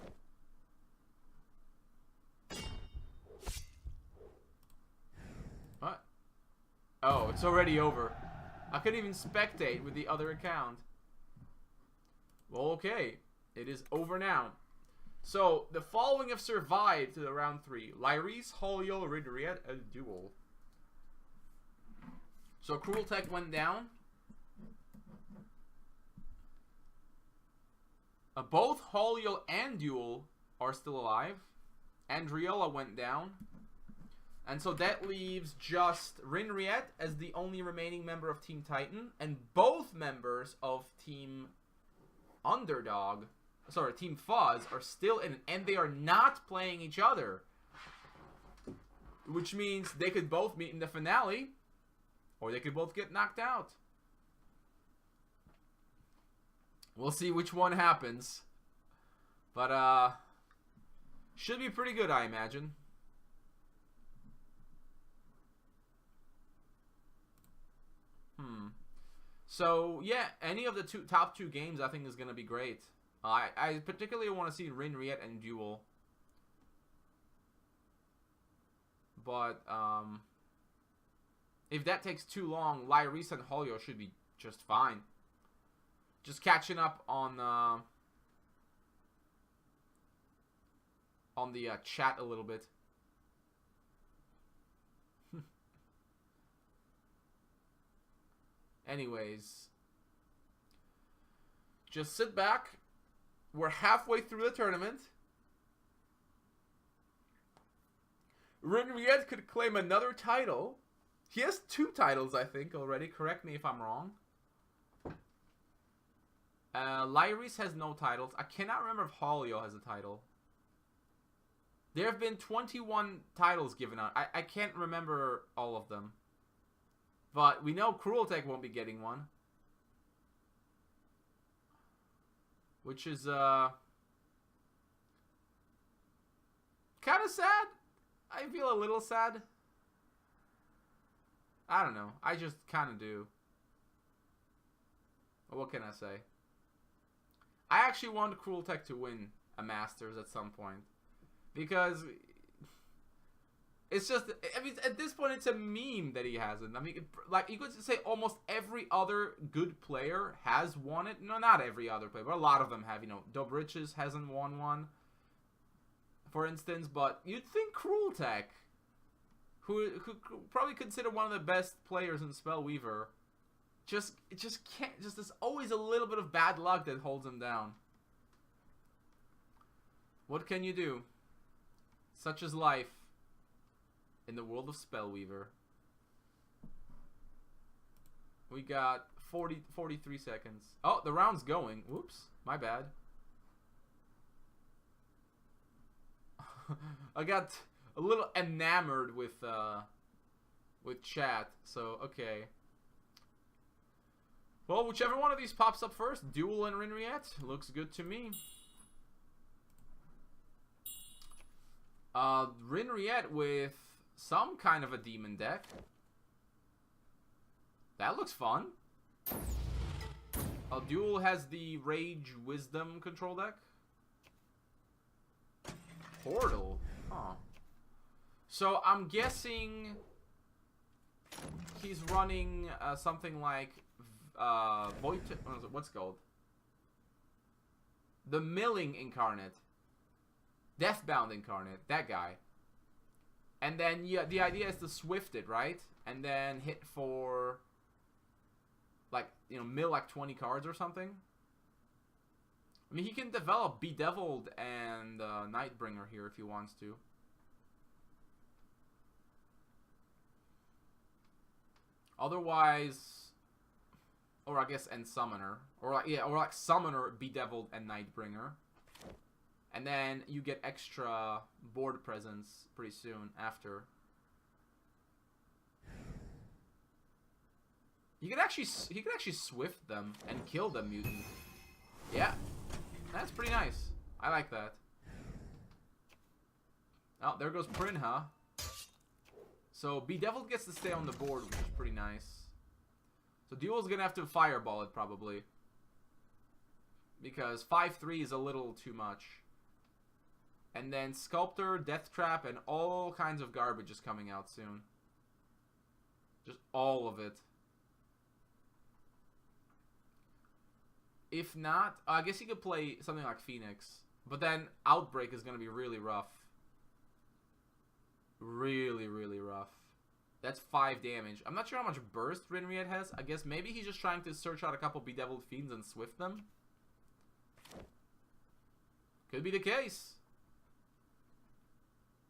What? Oh, it's already over. I couldn't even spectate with the other account. Well, okay. It is over now. So, the following have survived to the round 3. Lyris, Holiol, Ridriet, and Duel. So, Cruel Tech went down. Both Holiol and Duel are still alive. Andriola went down. And so that leaves just Rinriet as the only remaining member of Team Titan. And both members of Team Underdog, sorry, Team Fuzz, are still in, and they are not playing each other. Which means they could both meet in the finale, or they could both get knocked out. We'll see which one happens. But, should be pretty good, I imagine. So, yeah, any of the top two games I think is going to be great. I particularly want to see Rinriet and Duel. But, if that takes too long, Lyris and Holiol should be just fine. Just catching up on the chat a little bit. Anyways, just sit back. We're halfway through the tournament. Rinriet could claim another title. He has 2 titles, I think, already. Correct me if I'm wrong. Lyris has no titles. I cannot remember if Holiol has a title. There have been 21 titles given out. I can't remember all of them. But we know Cruel Tech won't be getting one. Which is, kind of sad. I feel a little sad. I don't know. I just kind of do. What can I say? I actually want Cruel Tech to win a Masters at some point. Because it's just, I mean, at this point, it's a meme that he hasn't. I mean, like, you could say almost every other good player has won it. No, not every other player, but a lot of them have. You know, Dobricius hasn't won one, for instance. But you'd think Cruel Tech, who probably considered one of the best players in Spellweaver, just can't. Just there's always a little bit of bad luck that holds him down. What can you do? Such is life. In the world of Spellweaver. We got 43 seconds. Oh, the round's going. Whoops, my bad. I got a little enamored with chat, so okay. Well, whichever one of these pops up first, Duel and Rinriette, looks good to me. Rinriette with some kind of a demon deck. That looks fun. Duel has the Rage Wisdom control deck. Portal. Huh. So I'm guessing he's running something like Void. What's it called? The Milling Incarnate. Deathbound Incarnate. That guy. And then, yeah, the idea is to swift it, right? And then hit for, like, you know, mill like 20 cards or something. I mean, he can develop Bedeviled and Nightbringer here if he wants to. Otherwise, or I guess, and Summoner. Or, like, yeah, or like Summoner, Bedeviled, and Nightbringer. And then you get extra board presence pretty soon after. He could actually swift them and kill the mutant. Yeah, that's pretty nice. I like that. Oh, there goes Prinha. So Bedeviled gets to stay on the board, which is pretty nice. So Duel's gonna have to fireball it probably, because 5/3 is a little too much. And then Sculptor, Death Trap, and all kinds of garbage is coming out soon. Just all of it. If not, I guess he could play something like Phoenix. But then Outbreak is going to be really rough. Really, really rough. That's 5 damage. I'm not sure how much burst Rinriette has. I guess maybe he's just trying to search out a couple Bedeviled Fiends and swift them. Could be the case.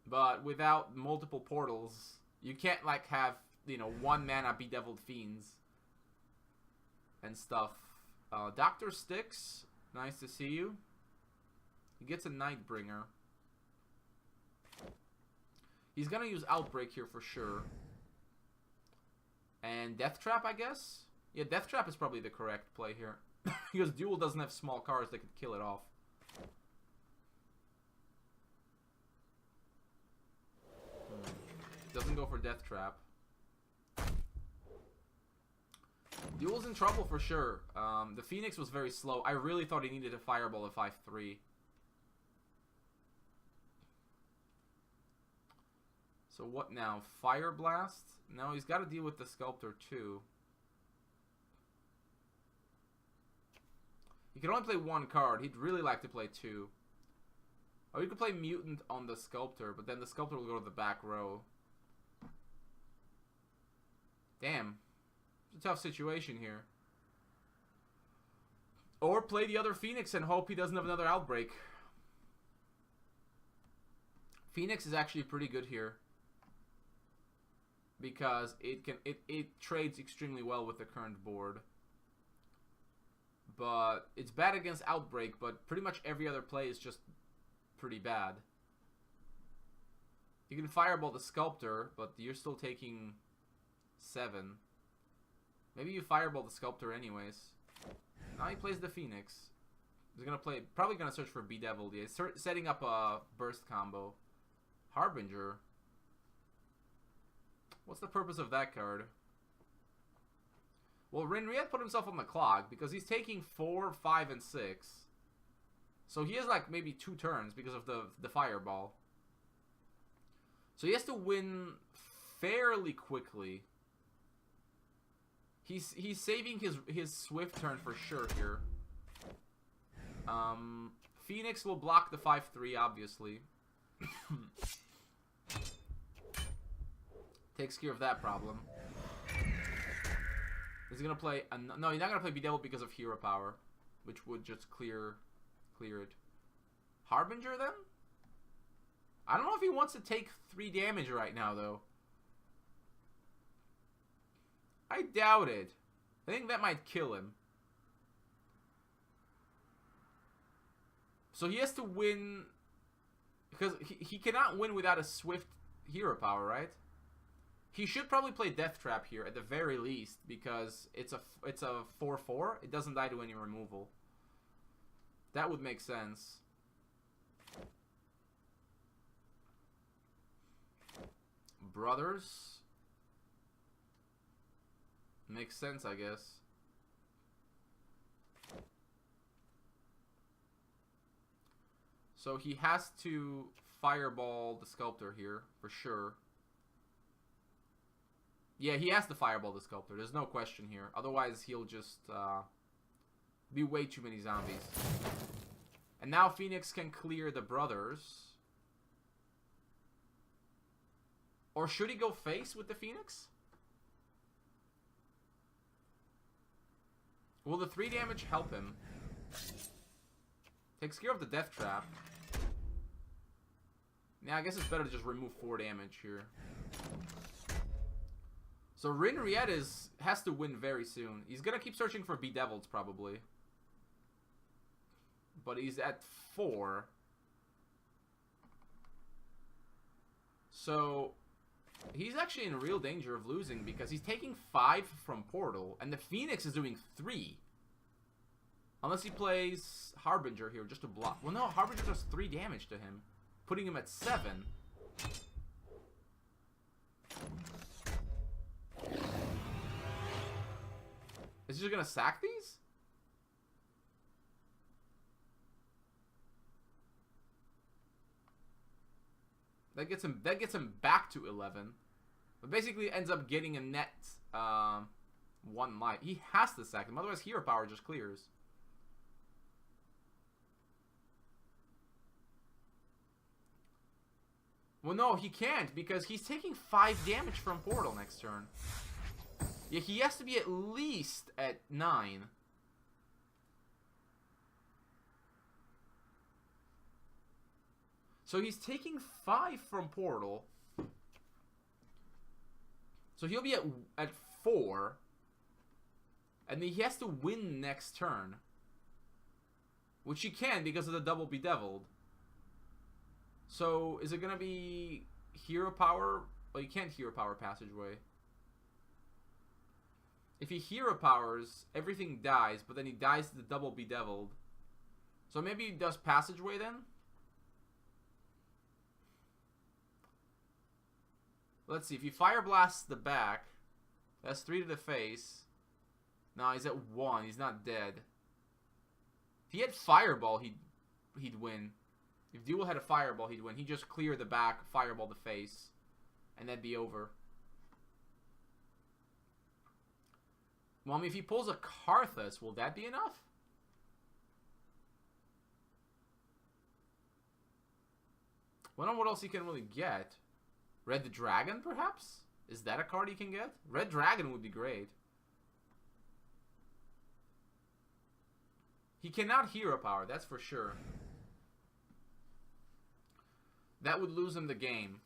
But without multiple portals, you can't, like, have, you know, 1 mana Bedeviled Fiends and stuff. Dr. Styx, nice to see you. He gets a Nightbringer. He's gonna use Outbreak here for sure. And Death Trap, I guess? Yeah, Death Trap is probably the correct play here. Because Duel doesn't have small cards that could kill it off. Doesn't go for Death Trap. Duel's in trouble for sure. The Phoenix was very slow. I really thought he needed a Fireball at 5/3. So what now? Fire Blast? No, he's got to deal with the Sculptor too. He can only play 1 card. He'd really like to play 2. Or you could play Mutant on the Sculptor, but then the Sculptor will go to the back row. Damn. It's a tough situation here. Or play the other Phoenix and hope he doesn't have another Outbreak. Phoenix is actually pretty good here, because it trades extremely well with the current board. But it's bad against Outbreak, but pretty much every other play is just pretty bad. You can Fireball the Sculptor, but you're still taking 7. Maybe you Fireball the Sculptor anyways. Now he plays the Phoenix. He's gonna play, probably gonna search for Bedeviled. Yeah, he's setting up a burst combo. Harbinger. What's the purpose of that card? Well, Rinriette put himself on the clock because he's taking 4, 5, and 6. So he has like maybe 2 turns because of the Fireball. So he has to win fairly quickly. He's saving his Swift turn for sure here. Phoenix will block the 5-3, obviously. Takes care of that problem. Is he gonna play? No, he's not gonna play Bedevil because of hero power, which would just clear it. Harbinger then? I don't know if he wants to take 3 damage right now though. I doubt it. I think that might kill him. So he has to win because he cannot win without a Swift hero power, right? He should probably play Death Trap here at the very least because it's a 4/4. It doesn't die to any removal. That would make sense. Brothers makes sense, I guess. So he has to Fireball the Sculptor here for sure. Yeah, he has to Fireball the Sculptor. There's no question here. Otherwise, he'll just be way too many zombies. And now Phoenix can clear the brothers. Or should he go face with the Phoenix? Will the 3 damage help him? Takes care of the Death Trap. Yeah, I guess it's better to just remove 4 damage here. So Rinriette has to win very soon. He's gonna keep searching for Bedeviled probably. But he's at 4. So he's actually in real danger of losing because he's taking 5 from Portal and the Phoenix is doing 3. Unless he plays Harbinger here just to block. Well, no, Harbinger does 3 damage to him, putting him at 7. Is he just gonna sack these? That gets him back to 11. But basically ends up getting a net 1 life. He has to sack them, otherwise hero power just clears. Well, no, he can't because he's taking 5 damage from Portal next turn. Yeah, he has to be at least at 9. So he's taking 5 from Portal. So he'll be at 4. And then he has to win next turn. Which he can because of the double Bedeviled. So is it going to be hero power? Well, you can't hero power Passageway. If he hero powers, everything dies, but then he dies to the double Bedeviled. So maybe he does Passageway then? Let's see, if he Fire Blasts the back, that's 3 to the face. No, he's at 1, he's not dead. If he had Fireball, he'd win. If Duel had a Fireball, he'd win. He'd just clear the back, Fireball the face, and that'd be over. Well, I mean, if he pulls a Karthus, will that be enough? I don't know what else he can really get. Red Dragon, perhaps? Is that a card he can get? Red Dragon would be great. He cannot hero power, that's for sure. That would lose him the game.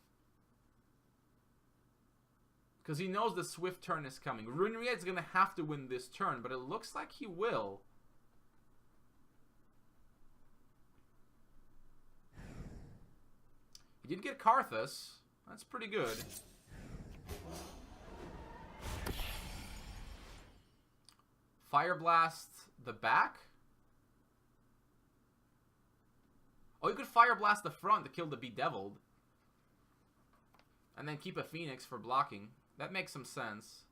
Because he knows the Swift turn is coming. Rinriette's going to have to win this turn, but it looks like he will. He did get Karthus. That's pretty good. Fire Blast the back? Oh, you could Fire Blast the front to kill the Bedeviled. And then keep a Phoenix for blocking. That makes some sense.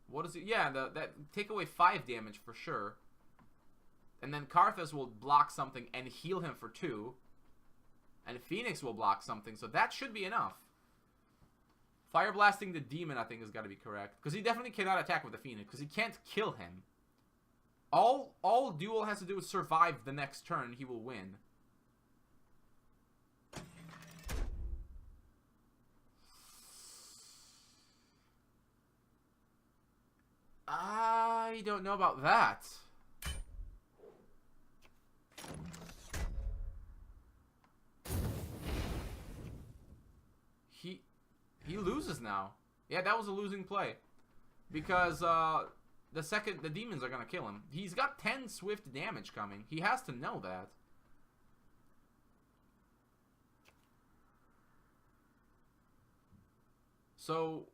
What is it? Yeah, that take away 5 damage for sure. And then Karthus will block something and heal him for 2. And Phoenix will block something, so that should be enough. Fire Blasting the Demon, I think, has got to be correct. Because he definitely cannot attack with the Phoenix, because he can't kill him. All Duel has to do is survive the next turn, he will win. I don't know about that. He loses now. Yeah, that was a losing play. Because the demons are gonna kill him. He's got 10 swift damage coming. He has to know that. So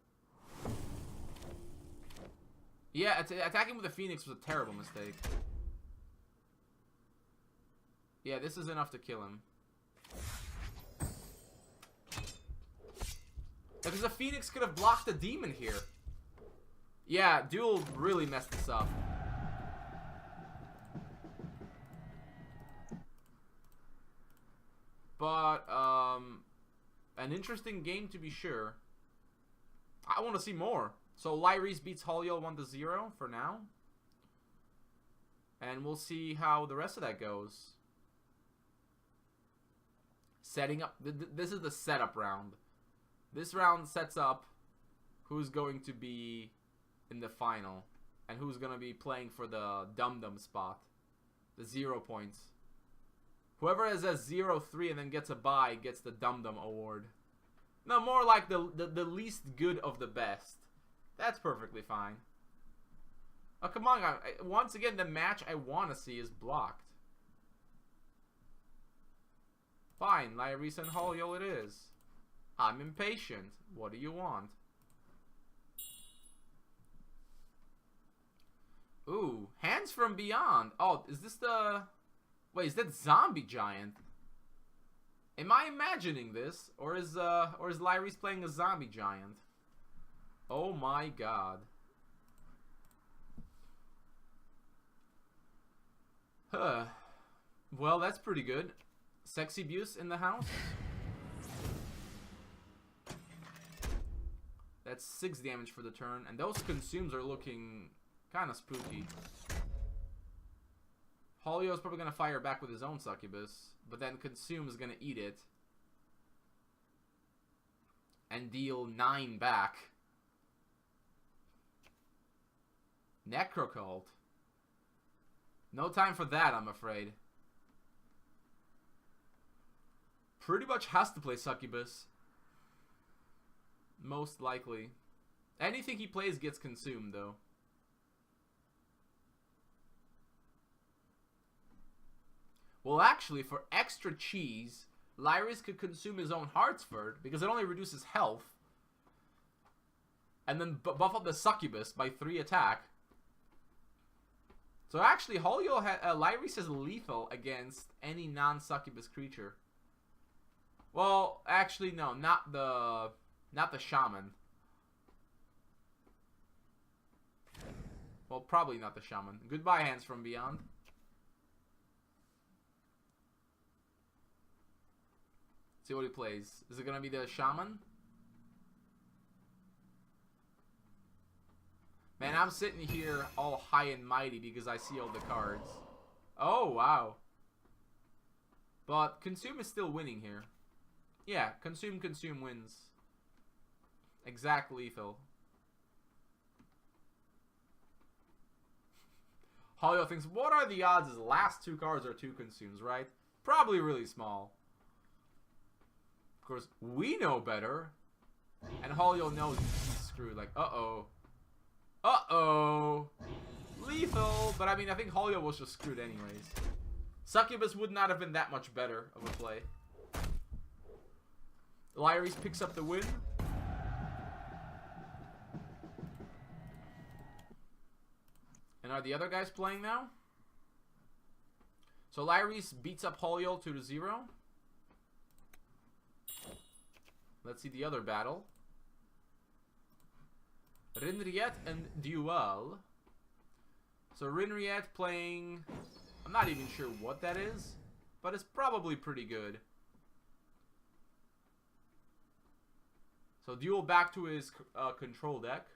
yeah, attacking with the Phoenix was a terrible mistake. Yeah, this is enough to kill him. Because the Phoenix could have blocked the demon here. Yeah, Duel really messed this up. But, an interesting game to be sure. I want to see more. So, Lyris beats Holiol 1-0 for now. And we'll see how the rest of that goes. Setting up. This is the setup round. This round sets up who's going to be in the final. And who's going to be playing for the Dum-Dum spot. The 0 points. Whoever has a 0-3 and then gets a bye gets the Dum-Dum award. No, more like the least good of the best. That's perfectly fine. Oh, come on, guys. Once again, the match I want to see is blocked. Fine, Lyris and Holiol it is. I'm impatient. What do you want? Ooh, Hands from Beyond. Oh, is this the... Wait, is that Zombie Giant? Am I imagining this? Or is Lyris playing a Zombie Giant? Oh my god. Huh. Well, that's pretty good. Sexy Buse in the house. That's 6 damage for the turn. And those consumes are looking kind of spooky. Holiol's probably going to fire back with his own Succubus. But then Consume is going to eat it. And deal 9 back. Necrocult. No time for that, I'm afraid. Pretty much has to play Succubus. Most likely. Anything he plays gets consumed, though. Well, actually, for extra cheese, Lyris could consume his own Hartsford, because it only reduces health. And then buff up the Succubus by 3 attack. So actually, Lyris is lethal against any non-Succubus creature. Well, actually, no, not the Shaman. Well, probably not the Shaman. Goodbye, Hands from Beyond. See what he plays. Is it gonna be the Shaman? Man, I'm sitting here all high and mighty because I see all the cards. Oh, wow. But Consume is still winning here. Yeah, Consume wins. Exact lethal. Holiol thinks, what are the odds his last 2 cards are 2 Consumes, right? Probably really small. Of course, we know better. And Holiol knows he's screwed. Like, uh-oh. Uh-oh. Lethal. But I mean, I think Holiol was just screwed anyways. Succubus would not have been that much better of a play. Lyris picks up the win. And are the other guys playing now? So Lyris beats up Holiol 2-0. Let's see the other battle. Rinriette and Duel. So Rinriette playing... I'm not even sure what that is, but it's probably pretty good. So duel back to his control deck.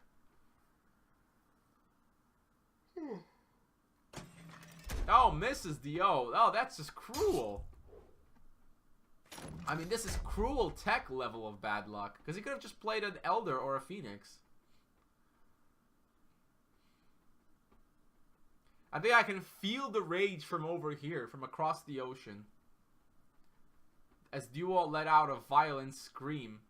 Oh, misses the O. Oh, that's just cruel. I mean, this is cruel tech level of bad luck. Because he could have just played an Elder or a Phoenix. I think I can feel the rage from over here, from across the ocean. As Duo let out a violent scream.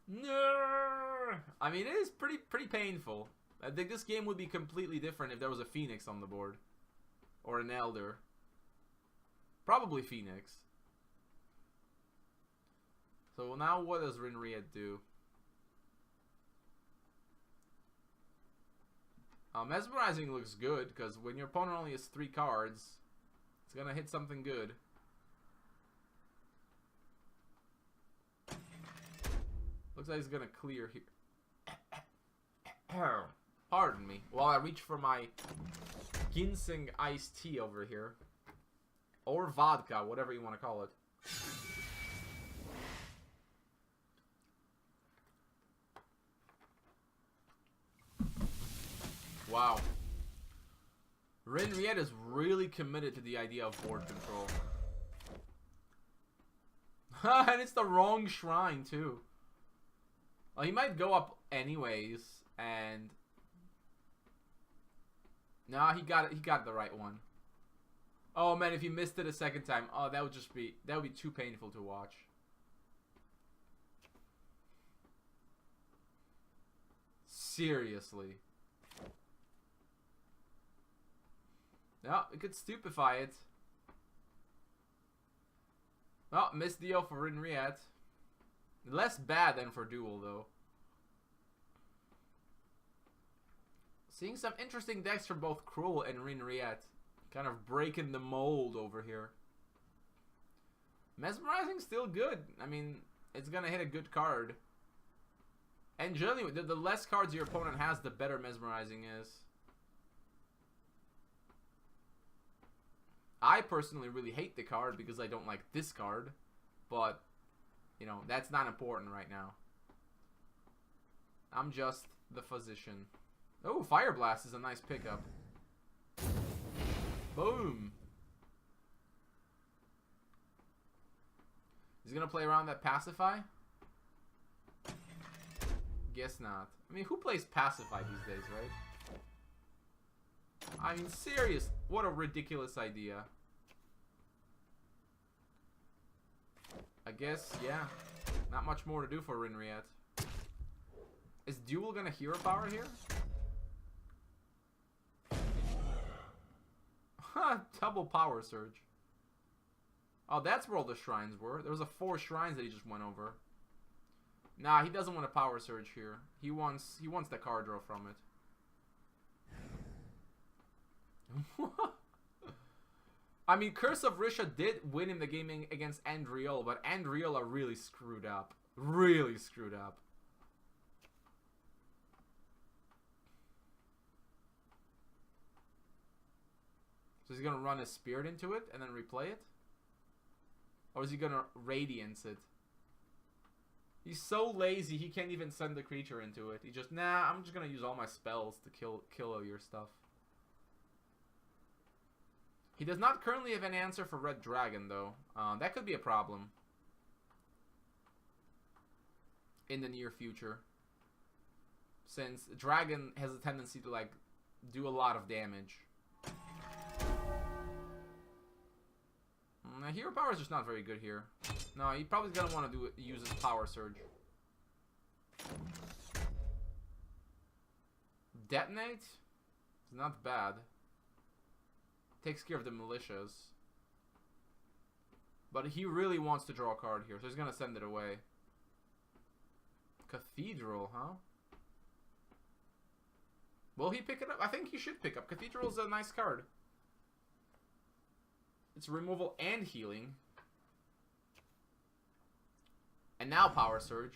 No! I mean, it is pretty painful. I think this game would be completely different if there was a Phoenix on the board. Or an Elder. Probably Phoenix. So now what does Rinriet do? Mesmerizing looks good, because when your opponent only has 3 cards, it's going to hit something good. Looks like he's going to clear here. Pardon me. While I reach for my ginseng iced tea over here. Or vodka, whatever you want to call it. Wow. Rinriet is really committed to the idea of board control. And it's the wrong shrine, too. Well, he might go up anyways, and... Nah, he got the right one. Oh man, if he missed it a second time, oh, that would be too painful to watch. Seriously. No, it could stupefy it. Oh, missed deal for Rinriet. Less bad than for Duel, though. Seeing some interesting decks for both Cruel and Rinriet. Kind of breaking the mold over here. Mesmerizing still good. I mean, it's gonna hit a good card. And generally, the less cards your opponent has, the better Mesmerizing is. I personally really hate the card because I don't like this card. But, you know, that's not important right now. I'm just the physician. Oh, Fire Blast is a nice pickup. Boom. He's gonna play around that Pacify? Guess not. I mean, who plays Pacify these days, right? I mean, serious. What a ridiculous idea. I guess, yeah. Not much more to do for Rinriet. Is Duel gonna Hero Power here? Double Power Surge. Oh, that's where all the shrines were. There was a 4 shrines that he just went over. Nah, he doesn't want a Power Surge here. He wants the card draw from it. I mean, Curse of Risha did win him the game against Andriol, but Andriol are really screwed up. Really screwed up. So he's going to run his Spirit into it and then replay it? Or is he going to Radiance it? He's so lazy, he can't even send the creature into it. He just, nah, I'm just going to use all my spells to kill all your stuff. He does not currently have an answer for Red Dragon, though. That could be a problem. In the near future. Since Dragon has a tendency to, like, do a lot of damage. Hero Power is just not very good here. No, he probably gonna want to use his Power Surge. Detonate? It's not bad. Takes care of the militias. But he really wants to draw a card here, so he's gonna send it away. Cathedral, huh? Will he pick it up? I think he should pick up. Cathedral's a nice card. It's removal and healing. And now Power Surge.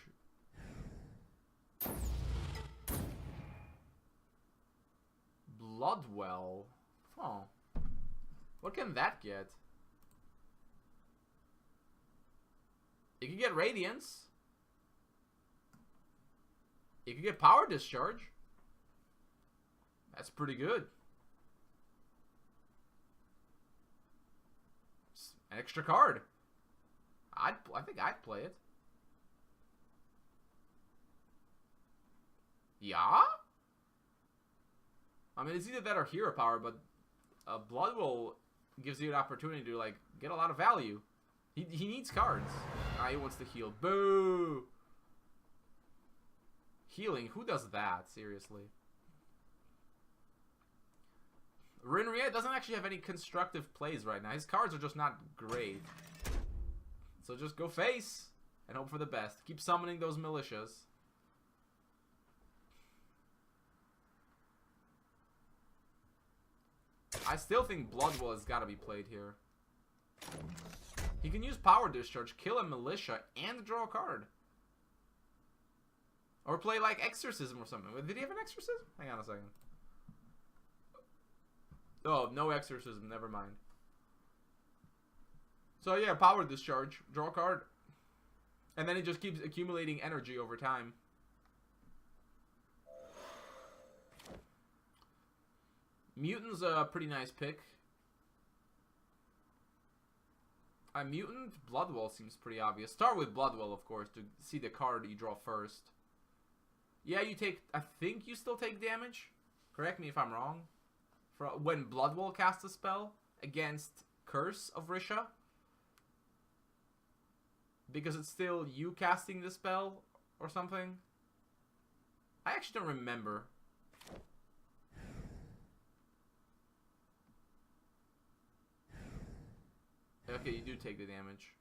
Bloodwell. Oh. What can that get? You can get Radiance. You can get Power Discharge. That's pretty good. An extra card. I think I'd play it. Yeah? I mean, it's either that or Hero Power, but Blood Will gives you an opportunity to, like, get a lot of value. He needs cards. He wants to heal. Boo! Healing? Who does that? Seriously. Rinriet doesn't actually have any constructive plays right now. His cards are just not great. So just go face and hope for the best. Keep summoning those militias. I still think Bloodwell has got to be played here. He can use Power Discharge, kill a militia, and draw a card. Or play like Exorcism or something. Did he have an Exorcism? Hang on a second. Oh, no Exorcism. Never mind. So yeah, Power Discharge. Draw a card. And then it just keeps accumulating energy over time. Mutant's a pretty nice pick. Mutant, Bloodwell seems pretty obvious. Start with Bloodwell, of course, to see the card you draw first. Yeah, you take... I think you still take damage. Correct me if I'm wrong. When Bloodwell casts a spell against Curse of Risha. Because it's still you casting the spell or something. I actually don't remember. Okay, you do take the damage.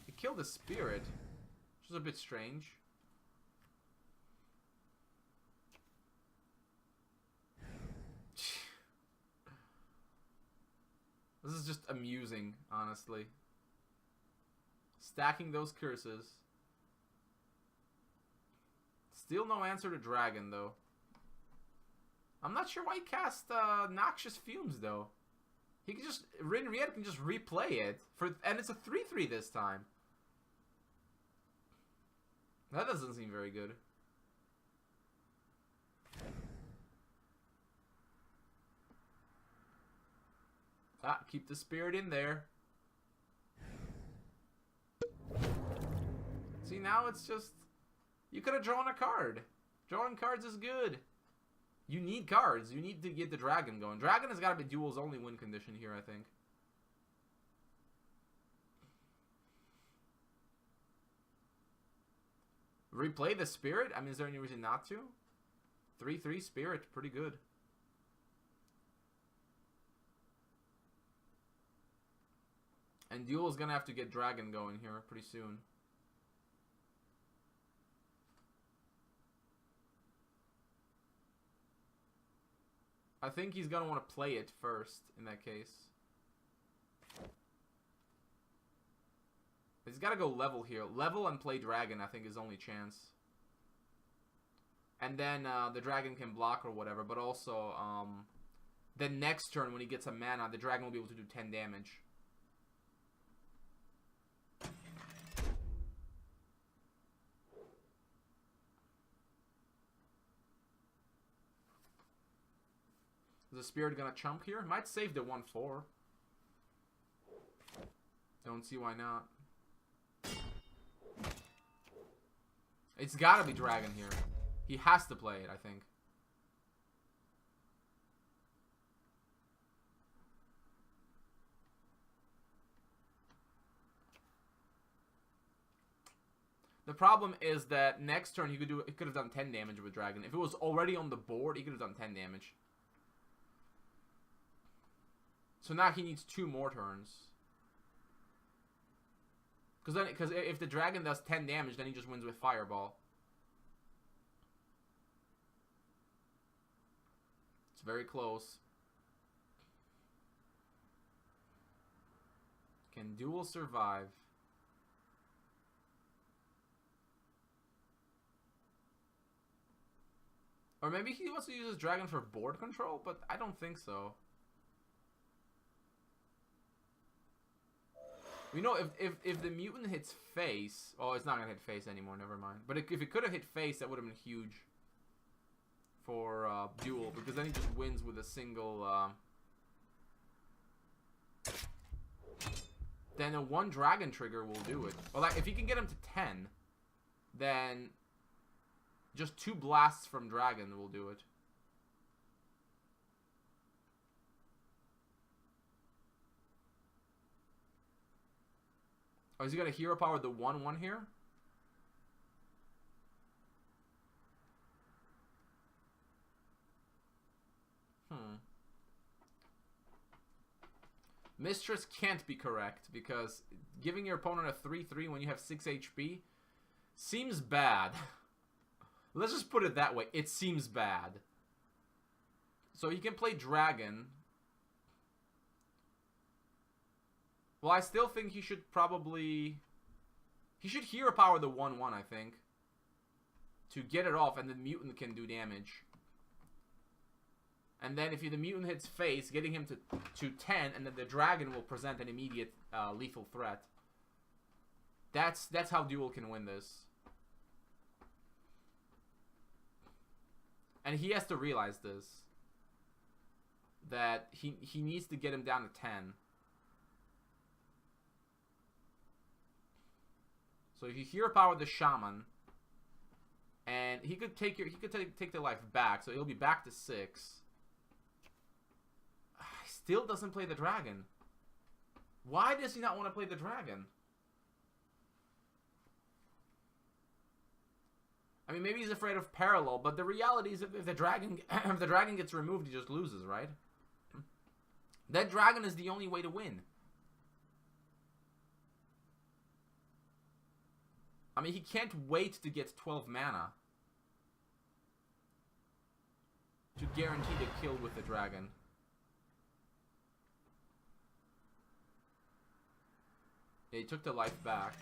You killed the spirit, which is a bit strange. This is just amusing, honestly. Stacking those curses. Still no answer to Dragon, though. I'm not sure why he cast Noxious Fumes, though. He can just... Rinriet can just replay it. And it's a 3/3 this time. That doesn't seem very good. Keep the spirit in there. See, now it's just... You could have drawn a card. Drawing cards is good. You need cards. You need to get the dragon going. Dragon has got to be duel's only win condition here, I think. Replay the spirit? I mean, is there any reason not to? 3/3 spirit. Pretty good. And duel is going to have to get dragon going here pretty soon. I think he's going to want to play it first, in that case. He's got to go level here. Level and play dragon, I think, is only chance. And then the dragon can block or whatever, but also the next turn when he gets a mana, the dragon will be able to do 10 damage. Is the spirit gonna chump here? Might save the 1/4. Don't see why not. It's gotta be dragon here. He has to play it, I think. The problem is that next turn he could have done 10 damage with dragon. If it was already on the board, he could have done 10 damage. So now he needs 2 more turns. Because if the dragon does 10 damage, then he just wins with Fireball. It's very close. Can duel survive? Or maybe he wants to use his dragon for board control, but I don't think so. You know, if the mutant hits face... Oh, it's not going to hit face anymore, never mind. But if it could have hit face, that would have been huge for Duel, because then he just wins with a single... Then a 1 dragon trigger will do it. Or like, if he can get him to 10, then just 2 blasts from dragon will do it. Oh, is he going to hero power the 1/1 here? Mistress can't be correct, because giving your opponent a 3/3 when you have 6 HP seems bad. Let's just put it that way. It seems bad. So he can play dragon. Well, I still think he should probably... He should hero power the 1/1, I think, to get it off, and the mutant can do damage. And then if the mutant hits face, getting him to 10, and then the dragon will present an immediate lethal threat. That's how Duel can win this. And he has to realize this. That he needs to get him down to 10. So if you hero power the shaman, and he could take take the life back, so he'll be back to 6. He still doesn't play the dragon. Why does he not want to play the dragon? I mean, maybe he's afraid of parallel, but the reality is if the dragon gets removed, he just loses, right? That dragon is the only way to win. I mean, he can't wait to get 12 mana to guarantee the kill with the dragon. Yeah, he took the life back.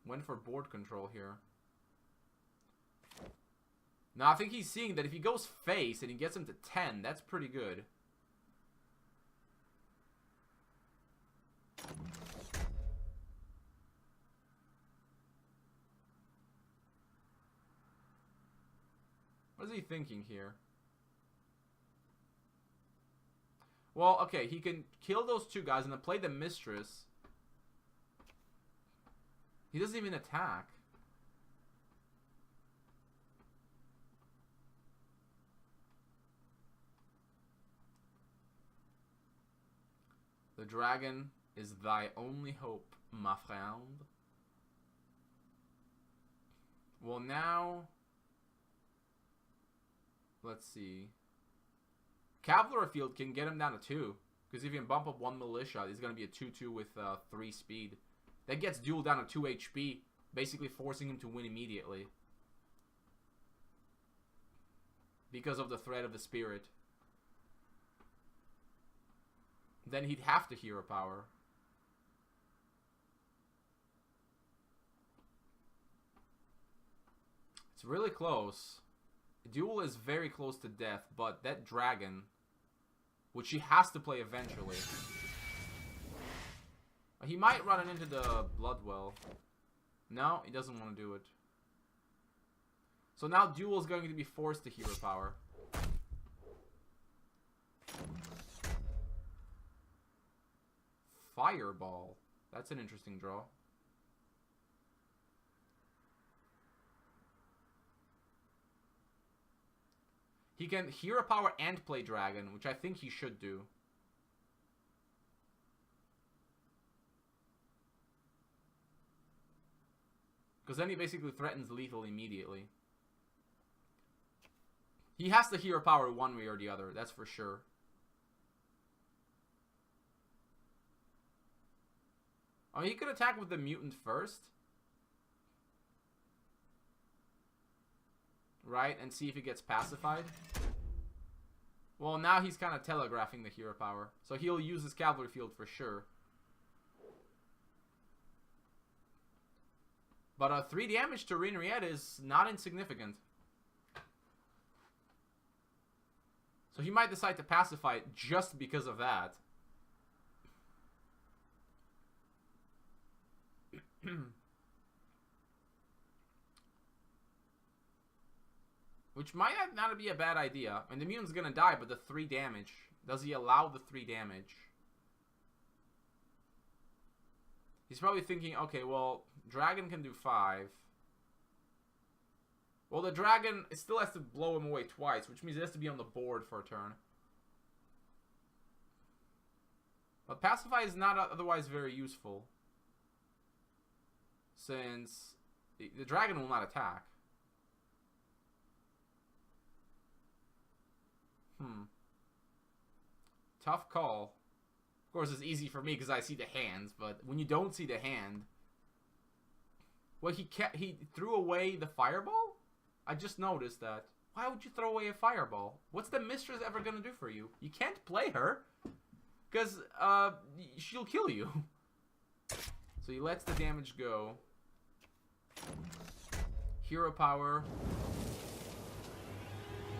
Went for board control here. Now, I think he's seeing that if he goes face and he gets him to 10, that's pretty good. What is he thinking here? Well, okay, he can kill those 2 guys and then play the mistress. He doesn't even attack. The dragon is thy only hope, ma friend. Well, now... Let's see. Cavalry Field can get him down to 2. Because if you can bump up 1 militia, he's going to be a 2/2 with 3 speed. That gets Duel down to 2 HP, basically forcing him to win immediately. Because of the threat of the spirit. Then he'd have to hero power. It's really close. Duel is very close to death, but that dragon, which he has to play eventually. He might run it into the Bloodwell. No, he doesn't want to do it. So now Duel is going to be forced to hero power. Fireball. That's an interesting draw. He can hero power and play dragon, which I think he should do. Because then he basically threatens lethal immediately. He has to hero power one way or the other, that's for sure. Oh, he could attack with the mutant first. Right, and see if he gets pacified. Well, now he's kind of telegraphing the hero power. So he'll use his cavalry field for sure. But 3 damage to Rinriette is not insignificant. So he might decide to pacify it just because of that. Which might not be a bad idea. And the mutant's gonna die, but the 3 damage. Does he allow the 3 damage? He's probably thinking, okay, well, dragon can do 5. Well, the dragon still has to blow him away twice, which means it has to be on the board for a turn. But Pacify is not otherwise very useful, since the dragon will not attack. Tough call. Of course, it's easy for me because I see the hands, but when you don't see the hand... Well, he threw away the fireball? I just noticed that. Why would you throw away a fireball? What's the mistress ever gonna do for you? You can't play her, because she'll kill you. So he lets the damage go. Hero power.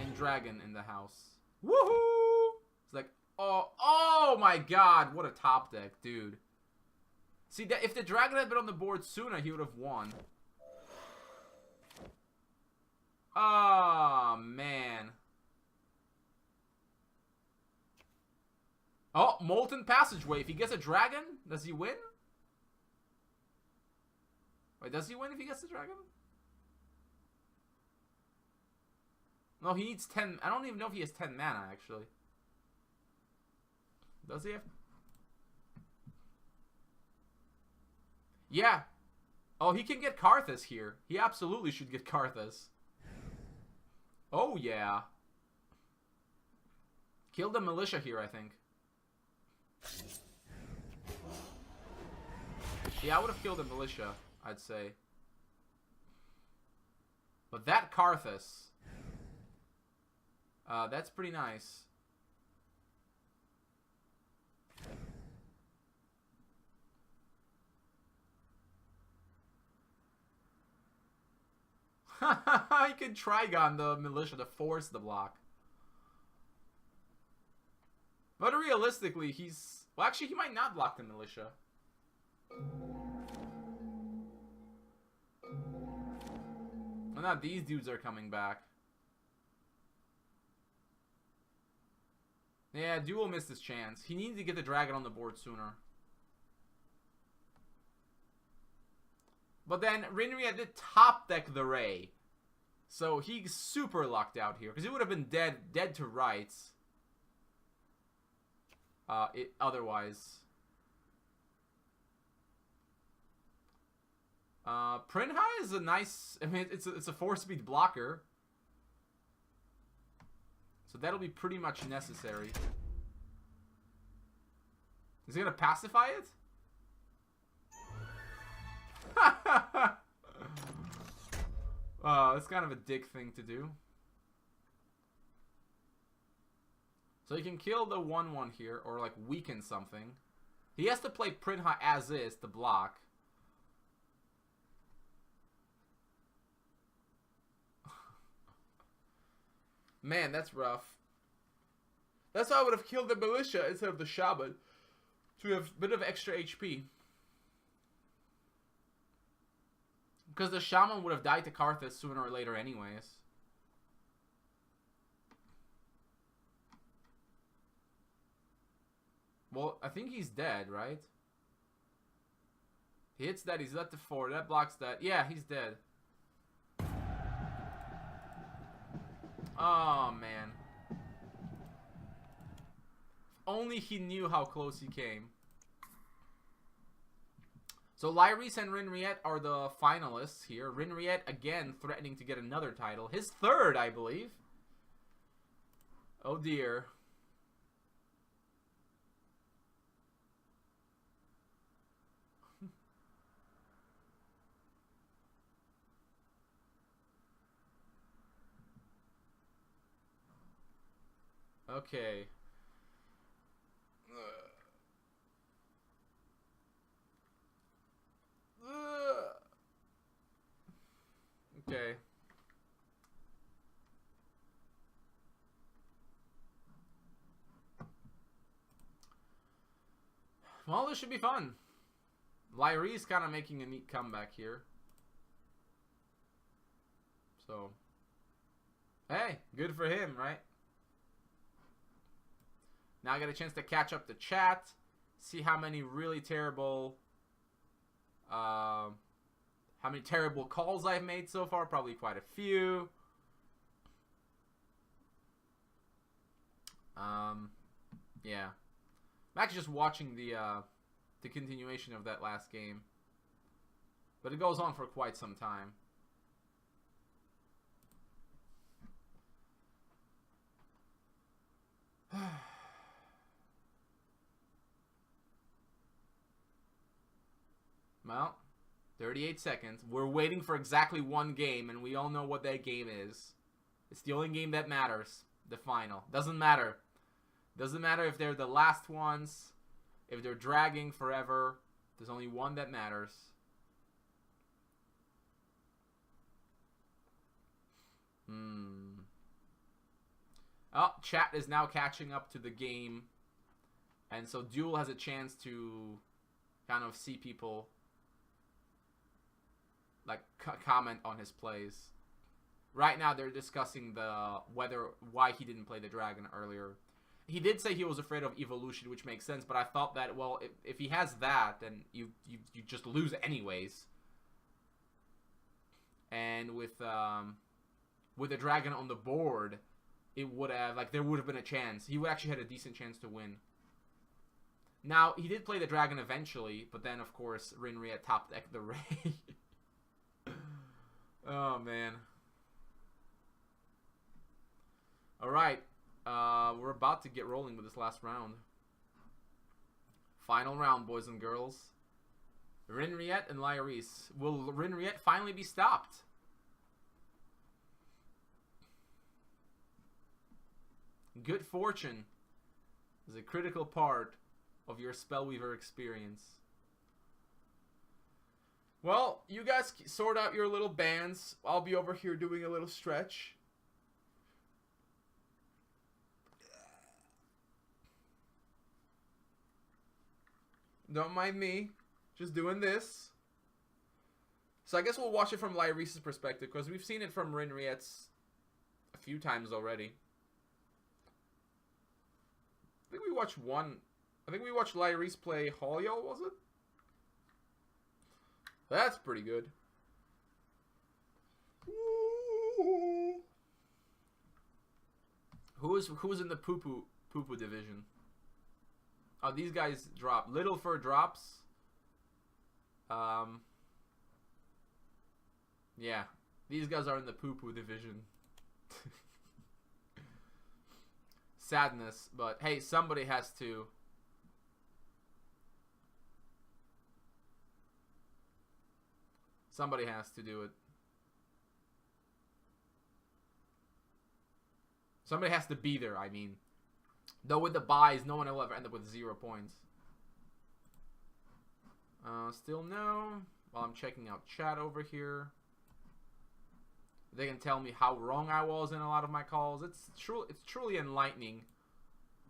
And dragon in the house. Woohoo! It's like, oh my god, what a top deck, dude. See, that if the dragon had been on the board sooner, he would have won. Oh, man. Oh, Molten Passageway. If he gets a dragon, does he win? Wait, does he win if he gets the dragon? No, he needs 10. I don't even know if he has 10 mana, actually. Does he have? Yeah. Oh, he can get Karthus here. He absolutely should get Karthus. Oh, yeah. Kill the militia here, I think. Yeah, I would have killed the militia, I'd say. But that Karthus... that's pretty nice. He could Trigon the militia to force the block. But realistically, he's... Well, actually, he might not block the militia. Well, now these dudes are coming back. Yeah, Duel missed his chance. He needed to get the dragon on the board sooner. But then Rinria did top deck the Ray. So he's super locked out here. Because he would have been dead to rights. Otherwise. Prinha is a nice... I mean, it's a 4-speed blocker. So that'll be pretty much necessary. Is he gonna pacify it? It's kind of a dick thing to do. So he can kill the 1/1 here, or like weaken something. He has to play Prinha as is to block. Man, that's rough. That's why I would have killed the militia instead of the shaman, to have a bit of extra HP. Because the shaman would have died to Karthus sooner or later anyways. Well, I think he's dead, right? He hits that, he's left to 4. That blocks that. Yeah, he's dead. Oh, man. If only he knew how close he came. So Lyris and Rinriette are the finalists here. Rinriette, again, threatening to get another title. His 3rd, I believe. Oh, dear. Okay. Okay. Well, this should be fun. Lyrie's kind of making a neat comeback here. So, hey, good for him, right? Now I get a chance to catch up the chat, see how many really terrible, how many terrible calls I've made so far. Probably quite a few. Yeah. I'm actually just watching the continuation of that last game. But it goes on for quite some time. Well, 38 seconds. We're waiting for exactly one game, and we all know what that game is. It's the only game that matters. The final. Doesn't matter. Doesn't matter if they're the last ones, if they're dragging forever. There's only one that matters. Oh, chat is now catching up to the game. And so Duel has a chance to kind of see people like comment on his plays. Right now they're discussing why he didn't play the dragon earlier. He did say he was afraid of evolution, which makes sense, but I thought that, well, if he has that, then you just lose anyways. And with the dragon on the board, it would have, like, there would have been a chance. He would actually had a decent chance to win. Now, he did play the dragon eventually, but then, of course, Rinria top decked the Ray. Oh, man. Alright. We're about to get rolling with this last round. Final round, boys and girls. Rinriette and Lyris. Will Rinriette finally be stopped? Good fortune is a critical part of your Spellweaver experience. Well, you guys sort out your little bands. I'll be over here doing a little stretch. Don't mind me. Just doing this. So I guess we'll watch it from Lyris's perspective, because we've seen it from Rinriette's a few times already. I think we watched one. I think we watched Lyris play Halio, was it? That's pretty good. Who's in the poo-poo division? Oh, these guys drop. Littlefur drops. Yeah. These guys are in the poo-poo division. Sadness, but hey, somebody has to. Somebody has to do it. Somebody has to be there, I mean. Though with the buys, no one will ever end up with 0 points. Still no. While I'm checking out chat over here. They can tell me how wrong I was in a lot of my calls. It's truly enlightening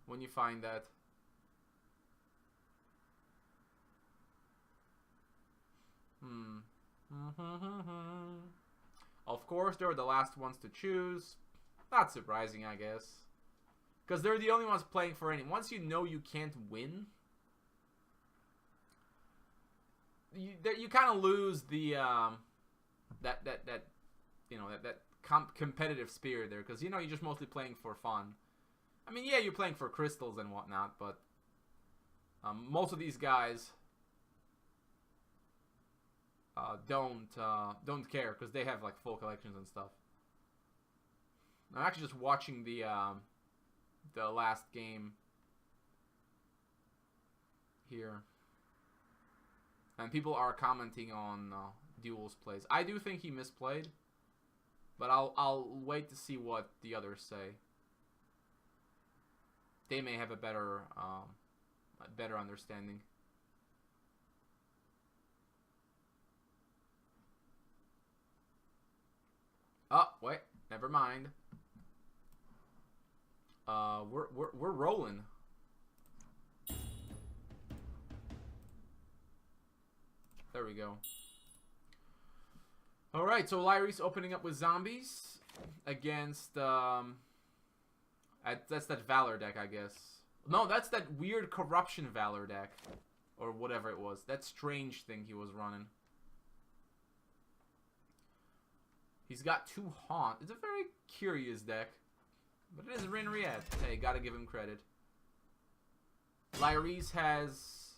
when you find that. Of course, they were the last ones to choose. Not surprising, I guess. Because they're the only ones playing for any. Once you know you can't win, you kind of lose the that competitive spirit there, because you're just mostly playing for fun. I mean, yeah, you're playing for crystals and whatnot, but most of these guys don't care, because they have like full collections and stuff. I'm actually just watching the last game here, and people are commenting on Duel's plays. I do think he misplayed, but I'll wait to see what the others say. They may have a better understanding. Oh, wait, never mind. We're rolling. There we go. Alright, so Lyrie's opening up with zombies against, that's that Valor deck, I guess. No, that's that weird Corruption Valor deck. Or whatever it was. That strange thing he was running. He's got 2 Haunt. It's a very curious deck. But it is Rinriette. Hey, gotta give him credit. Lyrie's has...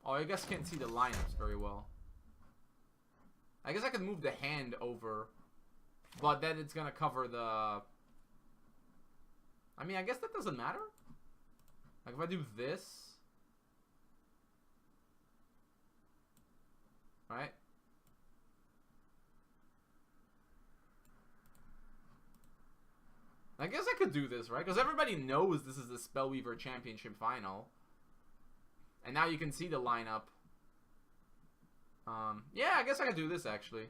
Oh, I guess can't see the lineups very well. I guess I could move the hand over. But then it's gonna cover the... I mean, I guess that doesn't matter. Like, if I do this... Right? I guess I could do this, right? Because everybody knows this is the Spellweaver Championship Final. And now you can see the lineup. Yeah, I guess I could do this, actually.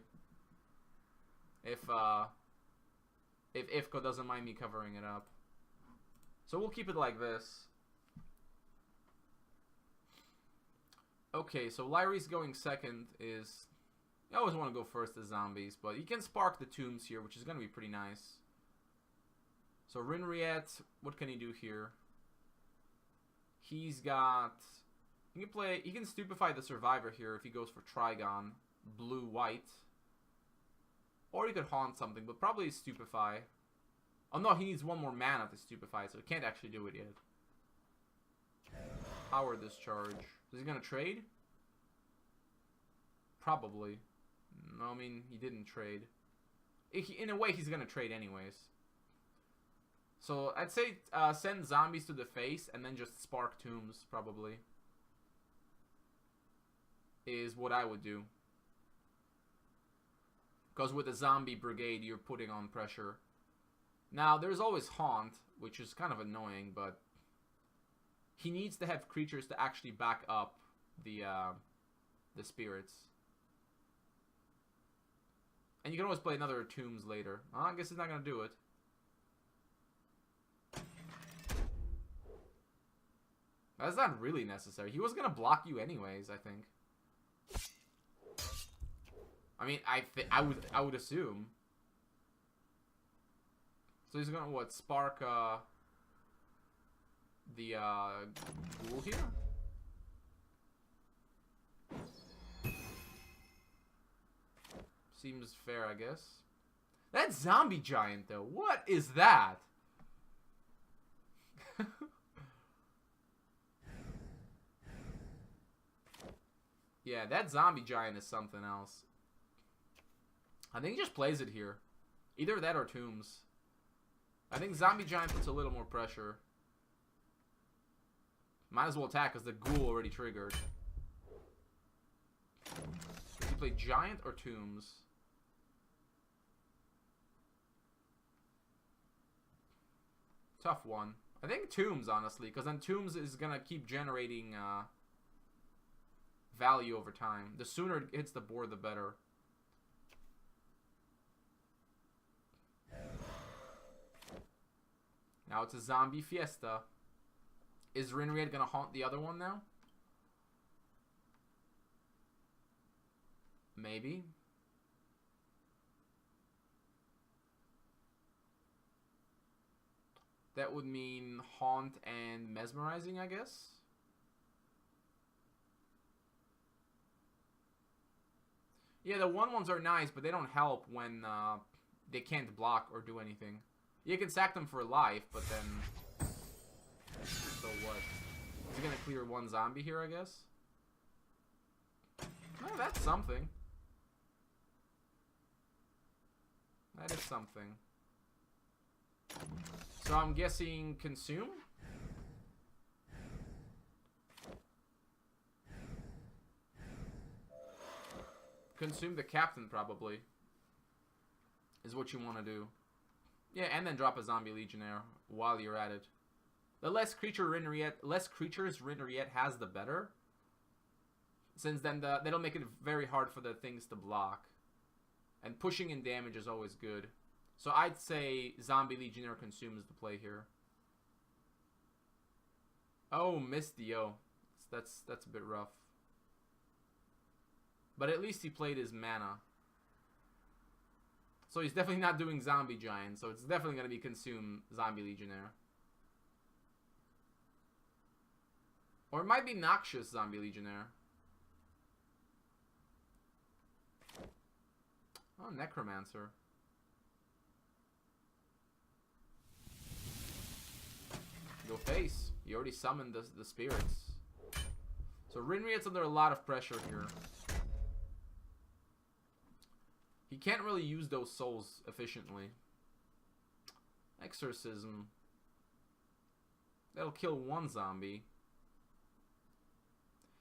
If Ifko doesn't mind me covering it up. So we'll keep it like this. Okay, so Lyrie's going second is... I always want to go first as zombies, but he can spark the tombs here, which is going to be pretty nice. So Rinriette, what can he do here? He's got... He can stupefy the survivor here if he goes for Trigon, blue-white. Or he could haunt something, but probably stupefy. Oh no, he needs 1 more mana to stupefy, so he can't actually do it yet. Power Discharge. Is he gonna trade? Probably. No, I mean, he didn't trade. In a way, he's gonna trade anyways. So, I'd say send zombies to the face and then just spark tombs, probably. Is what I would do. Because with a zombie brigade, you're putting on pressure. Now, there's always Haunt, which is kind of annoying, but... He needs to have creatures to actually back up the spirits. And you can always play another Tombs later. Oh, I guess he's not going to do it. That's not really necessary. He was going to block you anyways, I think. I mean, I would assume. So he's going to, what, spark, the, ghoul here? Seems fair, I guess. That zombie giant, though. What is that? Yeah, that zombie giant is something else. I think he just plays it here. Either that or Tombs. I think zombie giant puts a little more pressure. Might as well attack because the ghoul already triggered. Does he play giant or Tombs? Tough one. I think Tombs, honestly, because then Tombs is going to keep generating value over time. The sooner it hits the board, the better. Now it's a zombie fiesta. Is Rinriette going to haunt the other one now? Maybe. That would mean haunt and mesmerizing, I guess. Yeah, the 1/1s are nice, but they don't help when they can't block or do anything. You can sack them for life, but then... So what? Is he gonna clear 1 zombie here, I guess? Oh, that's something. That is something. So I'm guessing consume? Consume the captain, probably. Is what you want to do. Yeah, and then drop a zombie legionnaire while you're at it. The less creatures Rinriette has, the better. Since then, that'll make it very hard for the things to block. And pushing in damage is always good. So I'd say Zombie Legionnaire consumes the play here. Oh, Misty, oh. That's a bit rough. But at least he played his mana. So he's definitely not doing Zombie Giant. So it's definitely going to be Consume Zombie Legionnaire. Or it might be Noxious Zombie Legionnaire. Oh, Necromancer. Go face. You already summoned the spirits. So Rinriet's under a lot of pressure here. He can't really use those souls efficiently. Exorcism. That'll kill one zombie.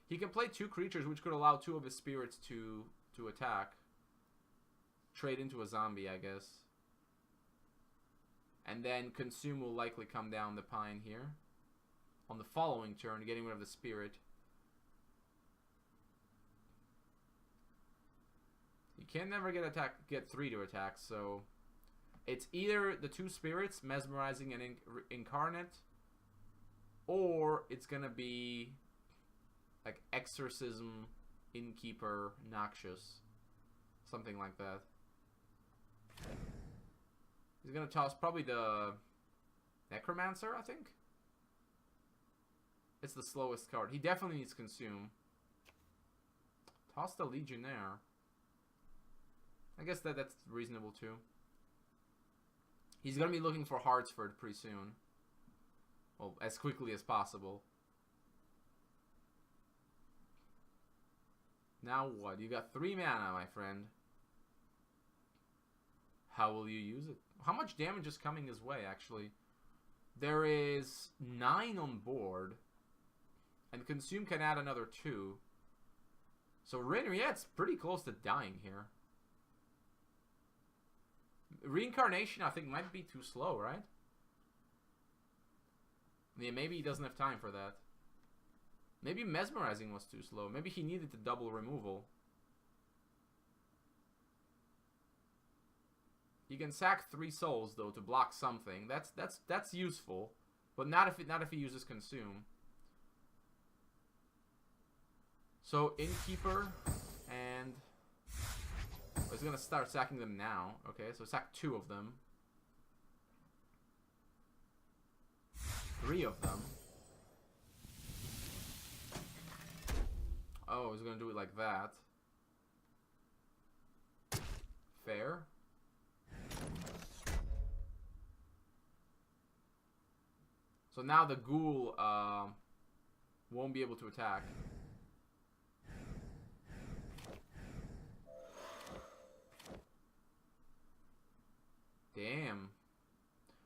He can play 2 creatures, which could allow 2 of his spirits to attack. Trade into a zombie, I guess. And then Consume will likely come down the pine here. On the following turn, getting rid of the spirit. You can never get 3 to attack, so... It's either the 2 spirits, Mesmerizing and Incarnate, or it's gonna be... like Exorcism, Innkeeper, Noxious. Something like that. He's gonna toss probably the Necromancer, I think. It's the slowest card. He definitely needs Consume. Toss the Legionnaire. I guess that's reasonable too. He's gonna be looking for Hartsford pretty soon. Well, as quickly as possible. Now what? You got 3 mana, my friend. How will you use it? How much damage is coming his way, actually? There is 9 on board. And Consume can add another 2. So Rinriet's pretty close to dying here. Reincarnation, I think, might be too slow, right? Yeah, maybe he doesn't have time for that. Maybe Mesmerizing was too slow. Maybe he needed the double removal. He can sack 3 souls though to block something. That's useful, but not if he uses Consume. So Innkeeper and he's gonna start sacking them now. Okay, so sack 2 of them, 3 of them. Oh, he's gonna do it like that. Fair. So now the ghoul won't be able to attack. Damn.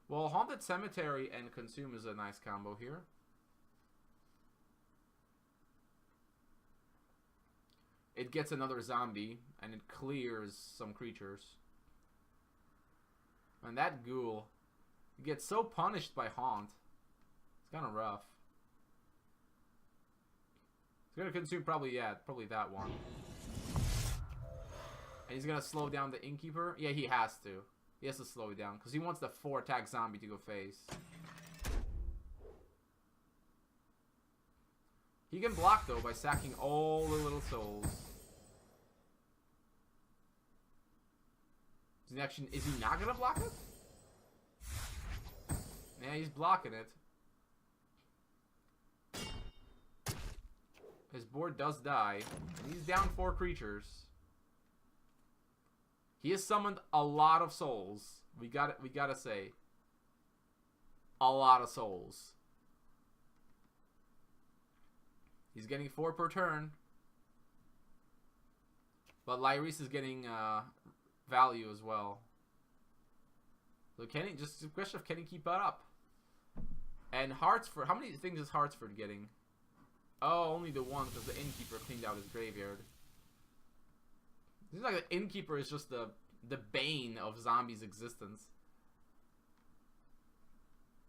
Well, Haunted Cemetery and Consume is a nice combo here. It gets another zombie, and it clears some creatures. And that ghoul gets so punished by Haunt. It's kind of rough. It's going to consume probably that one. And he's going to slow down the Innkeeper. Yeah, he has to. He has to slow it down, because he wants the 4-attack zombie to go face. He can block, though, by sacking all the little souls. Is he not going to block it? Yeah, he's blocking it. His board does die. And he's down 4 creatures. He has summoned a lot of souls. We gotta say. A lot of souls. He's getting 4 per turn. But Lyris is getting value as well. So can he, just a question of can he keep that up? And Hartsford, how many things is Hartsford getting? Oh, only the one, because the Innkeeper cleaned out his graveyard. It seems like the Innkeeper is just the bane of zombies' existence.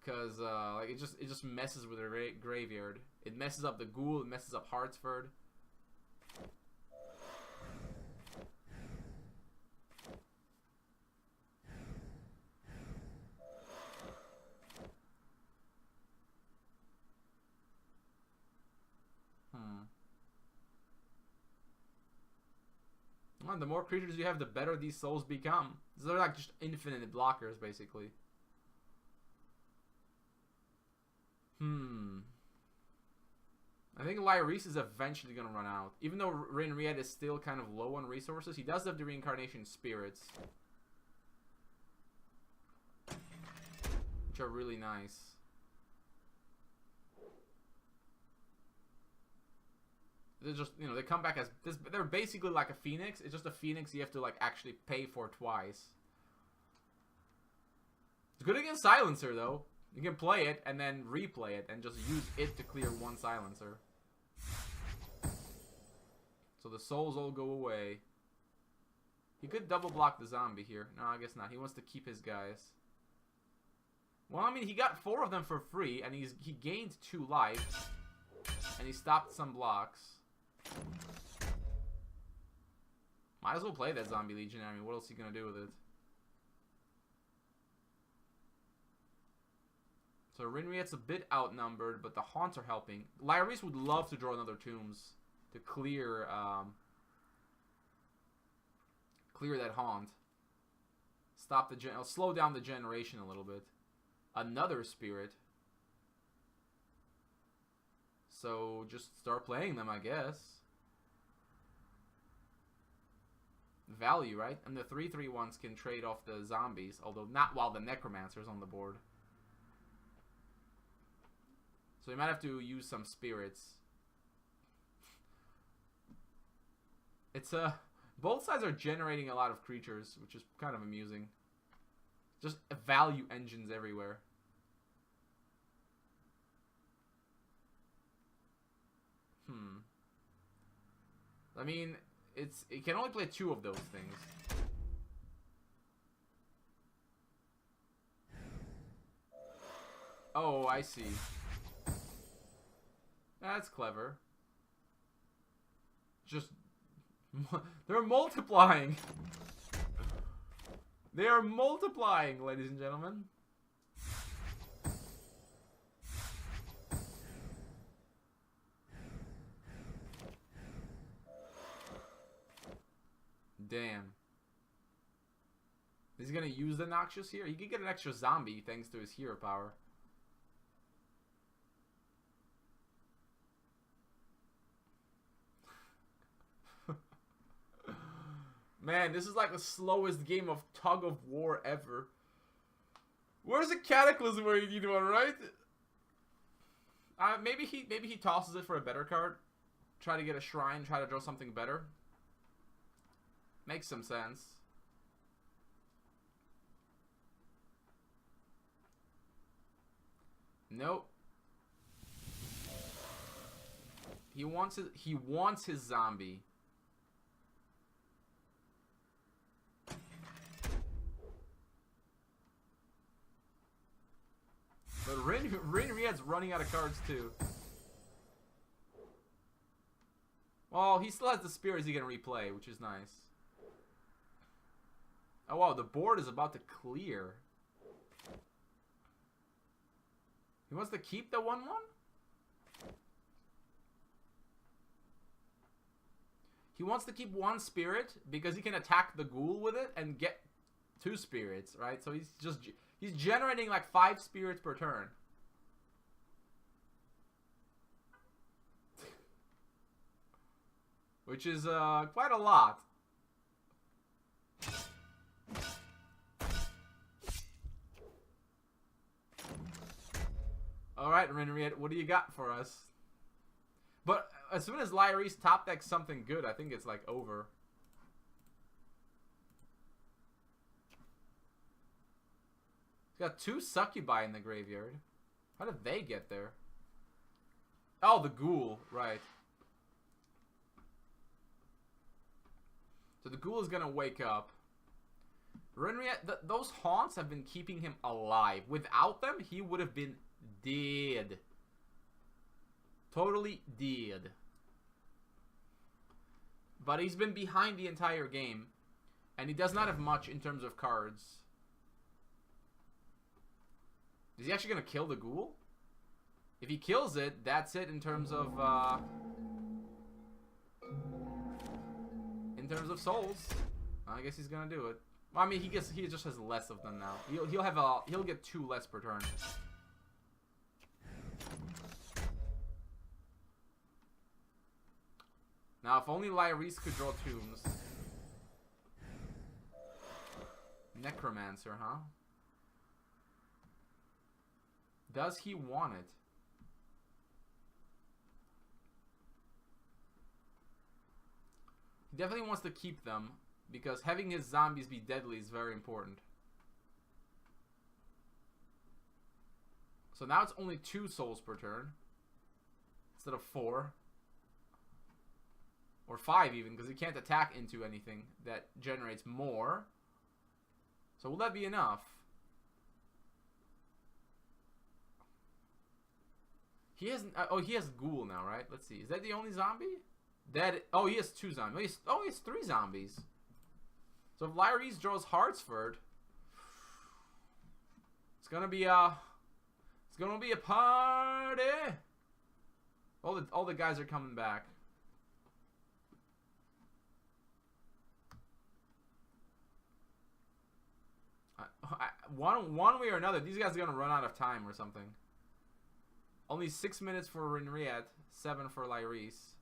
Cause like it just messes with their graveyard. It messes up the ghoul. It messes up Hartsford. Well, the more creatures you have, the better these souls become. So they're like just infinite blockers, basically. I think Lyris is eventually going to run out. Even though Rinried is still kind of low on resources, he does have the reincarnation spirits, which are really nice. They're just, you know, they come back as this. They're basically like a phoenix. It's just a phoenix you have to like actually pay for twice. It's good against silencer though. You can play it and then replay it and just use it to clear one silencer. So the souls all go away. He could double block the zombie here. No, I guess not. He wants to keep his guys. Well, I mean, he got 4 of them for free, and he gained 2 life, and he stopped some blocks. Might as well play that zombie legionary. I mean, what else is he gonna do with it? So Rinriet's a bit outnumbered, but the haunts are helping. Lyris would love to draw another tombs to clear clear that haunt. Stop the slow down the generation a little bit. Another spirit. So just start playing them, I guess. Value, right? And the 3/3 ones can trade off the zombies, although not while the necromancer's on the board. So you might have to use some spirits. It's both sides are generating a lot of creatures, which is kind of amusing. Just value engines everywhere. I mean, it can only play 2 of those things. Oh, I see. That's clever. Just they're multiplying. They are multiplying, ladies and gentlemen. Damn. Is he gonna use the Noxious here? He could get an extra zombie thanks to his hero power. Man, this is like the slowest game of tug of war ever. Where's the Cataclysm where you need one, right? Maybe he tosses it for a better card. Try to get a shrine, try to draw something better. Makes some sense. Nope. He wants his zombie. But Rinried's running out of cards too. Well, he still has the spirits he can replay, which is nice. Oh wow, the board is about to clear. He wants to keep the 1/1? He wants to keep 1 spirit because he can attack the ghoul with it and get 2 spirits, right? So he's generating like 5 spirits per turn. Which is quite a lot. Alright, Rinried, what do you got for us? But as soon as Lyris top decks something good, I think it's like over. He's got 2 succubi in the graveyard. How did they get there? Oh, the ghoul, right. So the ghoul is gonna wake up. Rinried, those haunts have been keeping him alive. Without them, he would have been dead. Totally dead. But he's been behind the entire game. And he does not have much in terms of cards. Is he actually going to kill the ghoul? If he kills it, that's it in terms of in terms of souls, I guess he's gonna do it. Well, I mean, he just has less of them now. He'll get 2 less per turn. Now, if only Lyris could draw tombs. Necromancer, huh? Does he want it? He definitely wants to keep them, because having his zombies be deadly is very important. So now it's only 2 souls per turn, instead of 4. Or 5 even, because he can't attack into anything that generates more. So will that be enough? He has he has ghoul now, right? Let's see. Is that the only zombie? Oh, he has 2 zombies. He has 3 zombies. So if Lyris draws Hartsford, it's gonna be a party. All the guys are coming back. One way or another, these guys are gonna run out of time or something. Only 6 minutes for Renriette, 7 for Lyris.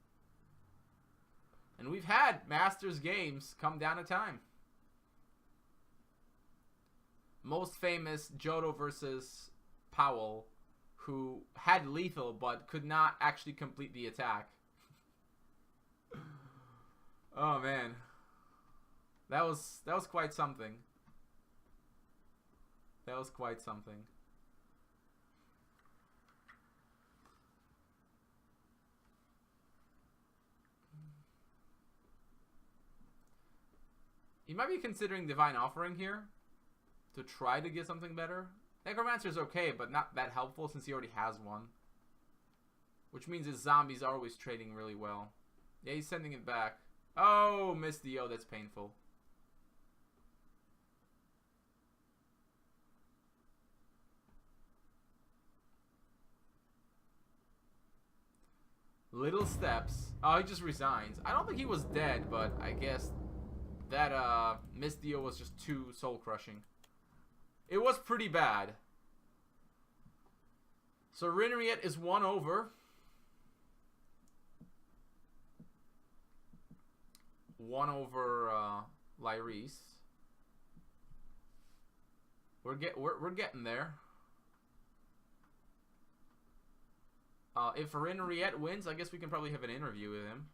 And we've had Masters games come down to time. Most famous, Johto versus Powell, who had lethal but could not actually complete the attack. Oh man, that was quite something. That was quite something. You might be considering Divine Offering here to try to get something better. Necromancer's okay, but not that helpful since he already has one. Which means his zombies are always trading really well. Yeah, he's sending it back. Oh, missed the O, that's painful. Little steps. Oh, he just resigns. I don't think he was dead, but I guess that Mistio was just too soul crushing. It was pretty bad. So Renriette is 1 over. 1 over Lyris. We're getting there. If Renriette wins, I guess we can probably have an interview with him.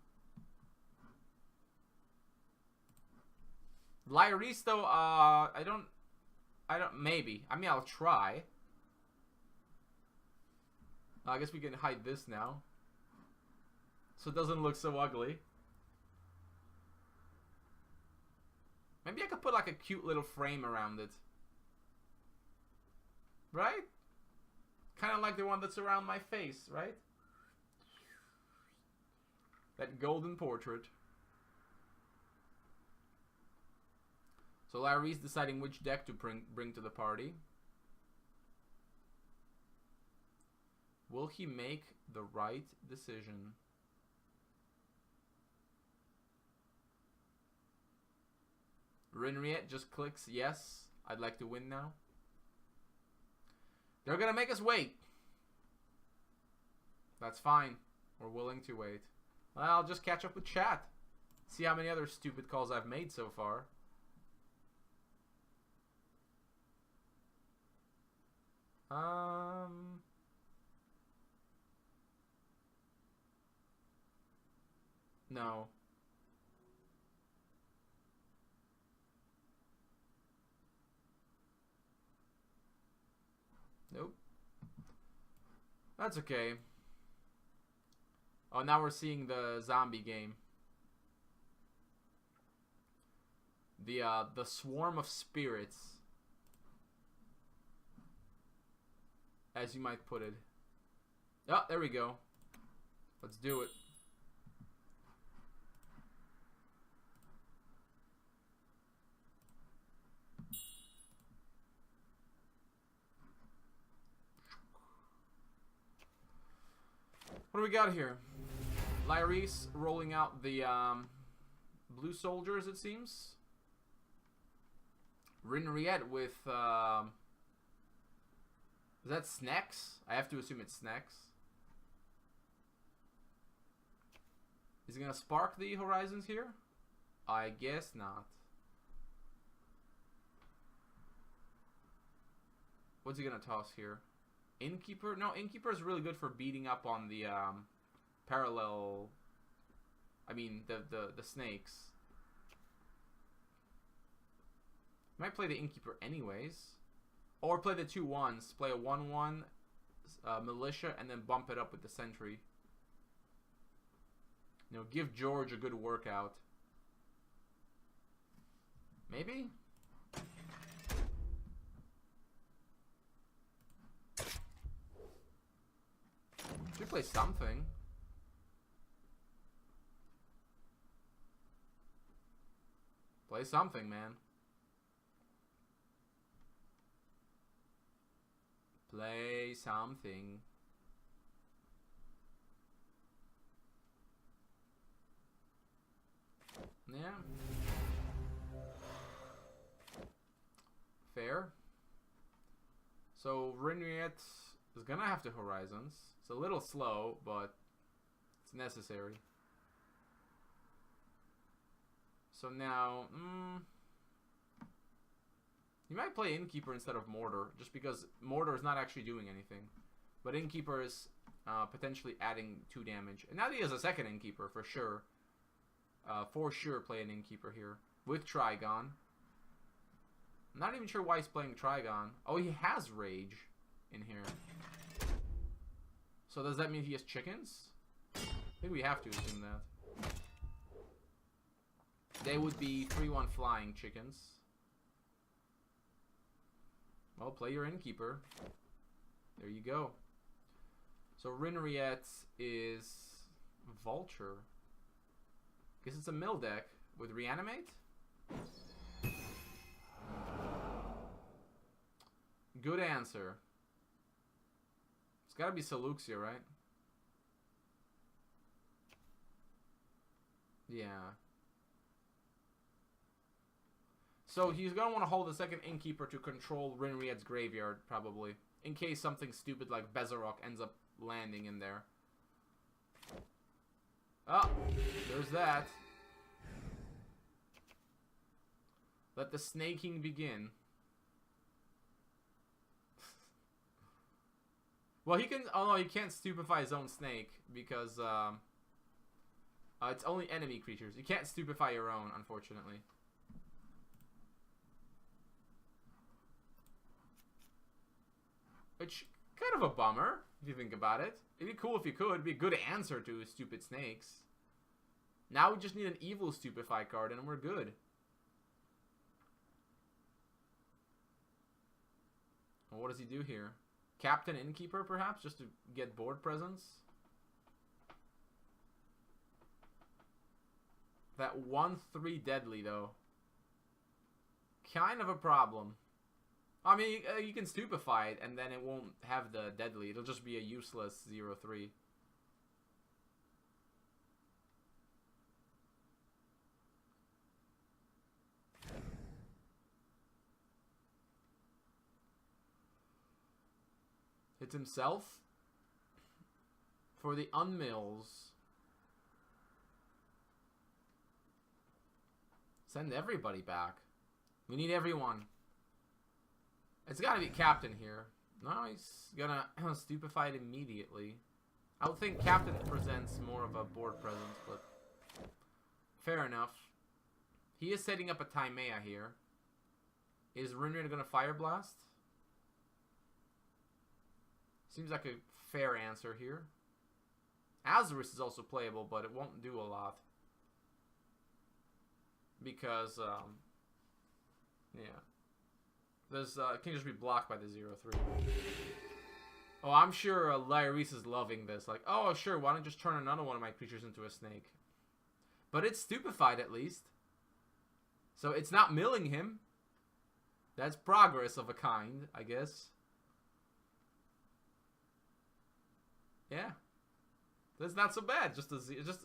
Lyris, though, I don't, maybe. I mean, I'll try. I guess we can hide this now, so it doesn't look so ugly. Maybe I could put like a cute little frame around it. Right? Kind of like the one that's around my face, right? That golden portrait. So Larry's deciding which deck to bring to the party. Will he make the right decision? Renriette just clicks yes. I'd like to win now. They're gonna make us wait. That's fine. We're willing to wait. Well, I'll just catch up with chat. See how many other stupid calls I've made so far. No. Nope. That's okay. Oh, now we're seeing the zombie game. The swarm of spirits, as you might put it. Oh, there we go. Let's do it. What do we got here? Lyris rolling out the blue soldiers, it seems. Rinriette with, is that Snex? I have to assume it's Snex. Is he gonna spark the horizons here? I guess not. What's he gonna toss here? Innkeeper? No, Innkeeper is really good for beating up on the parallel. I mean the snakes. Might play the Innkeeper anyways, or play the 2-1s. Play a 1-1 militia and then bump it up with the sentry. You know, give George a good workout. Maybe. Should play something. Play something, man. Play something. Yeah. Fair. So Rinriette is gonna have to horizons. It's a little slow, but it's necessary. So now, you might play Innkeeper instead of Mortar, just because Mortar is not actually doing anything. But Innkeeper is potentially adding 2 damage. And now he has a second Innkeeper, for sure. For sure play an Innkeeper here. With Trigon. I'm not even sure why he's playing Trigon. Oh, he has Rage in here. So does that mean he has chickens? I think we have to assume that. They would be 3-1 flying chickens. Well, play your Innkeeper. There you go. So Rinriette is Vulture. Guess it's a mill deck with Reanimate. Good answer. It's gotta be Saluxia, right? Yeah. So he's gonna want to hold the second Innkeeper to control Rinriette's graveyard, probably. In case something stupid like Bezarok ends up landing in there. Oh, there's that. Let the snaking begin. Well, he can... Oh, no, he can't stupefy his own snake because it's only enemy creatures. You can't stupefy your own, unfortunately. Which, kind of a bummer, if you think about it. It'd be cool if you could. It'd be a good answer to stupid snakes. Now we just need an evil stupefy card and we're good. Well, what does he do here? Captain Innkeeper, perhaps, just to get board presence? That 1/3 deadly, though. Kind of a problem. I mean, you can stupefy it, and then it won't have the deadly. It'll just be a useless 0/3. Hits himself. For the unmills. Send everybody back. We need everyone. It's gotta be Captain here. No, he's gonna stupefy it immediately. I would think Captain presents more of a board presence, but fair enough. He is setting up a Timea here. Is Rinriette gonna Fire Blast? Seems like a fair answer here. Azarus is also playable, but it won't do a lot. Because, yeah. There's, it can just be blocked by the 0/3. Oh, I'm sure Lyris is loving this. Like, oh, sure, why don't you just turn another one of my creatures into a snake? But it's stupefied, at least. So it's not milling him. That's progress of a kind, I guess. Yeah. That's not so bad. Just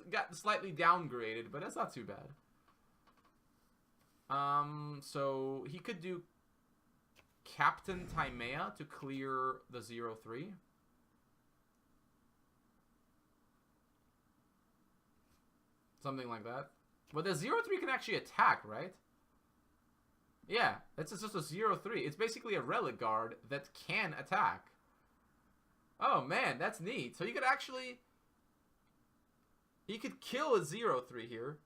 got slightly downgraded, but that's not too bad. So he could do Captain Timea to clear the 0-3. Something like that. But the 0-3 can actually attack, right? Yeah, it's just a 0-3. It's basically a relic guard that can attack. Oh man, that's neat. So you could actually... He could kill a 0-3 here.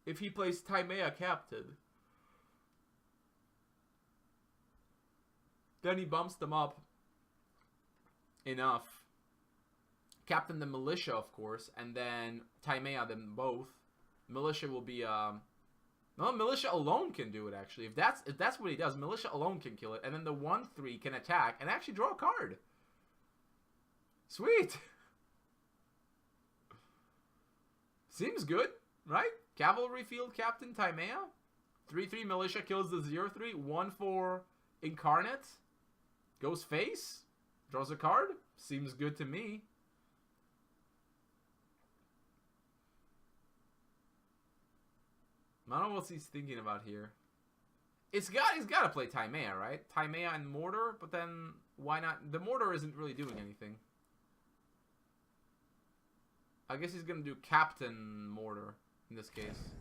If he plays Timea Captain. Then he bumps them up enough. Captain the Militia, of course, and then Timea them both. Militia will be no, Militia alone can do it actually. If that's what he does, Militia alone can kill it, and then the 1-3 can attack and actually draw a card. Sweet. Seems good, right? Cavalry Field Captain Timea. 3-3 Militia kills the 0-3. 1-4 Incarnate. Goes face. Draws a card. Seems good to me. I don't know what he's thinking about here. He's got to play Timea, right? Timea and Mortar, but then why not? The Mortar isn't really doing anything. I guess he's gonna do Captain Mortar in this case.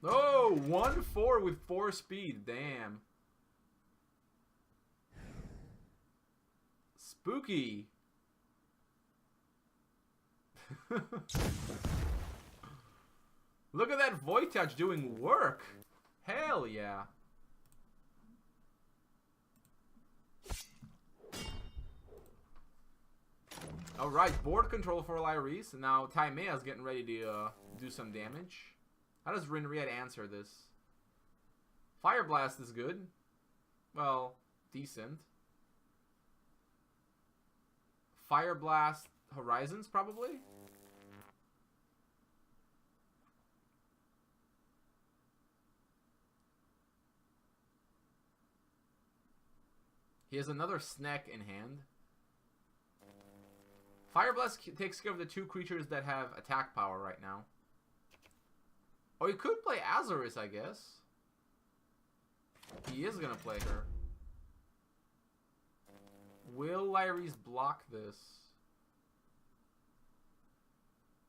Oh, 1-4 with 4 speed. Damn. Spooky. Look at that Void Touch doing work. Hell yeah. Alright, board control for Lyris. Now Timea's getting ready to do some damage. How does Rinriad answer this? Fire Blast is good. Well, decent. Fire Blast Horizons, probably? He has another Snack in hand. Fire Blast takes care of the 2 creatures that have attack power right now. Or he could play Azorus, I guess. He is going to play her. Will Lyris block this?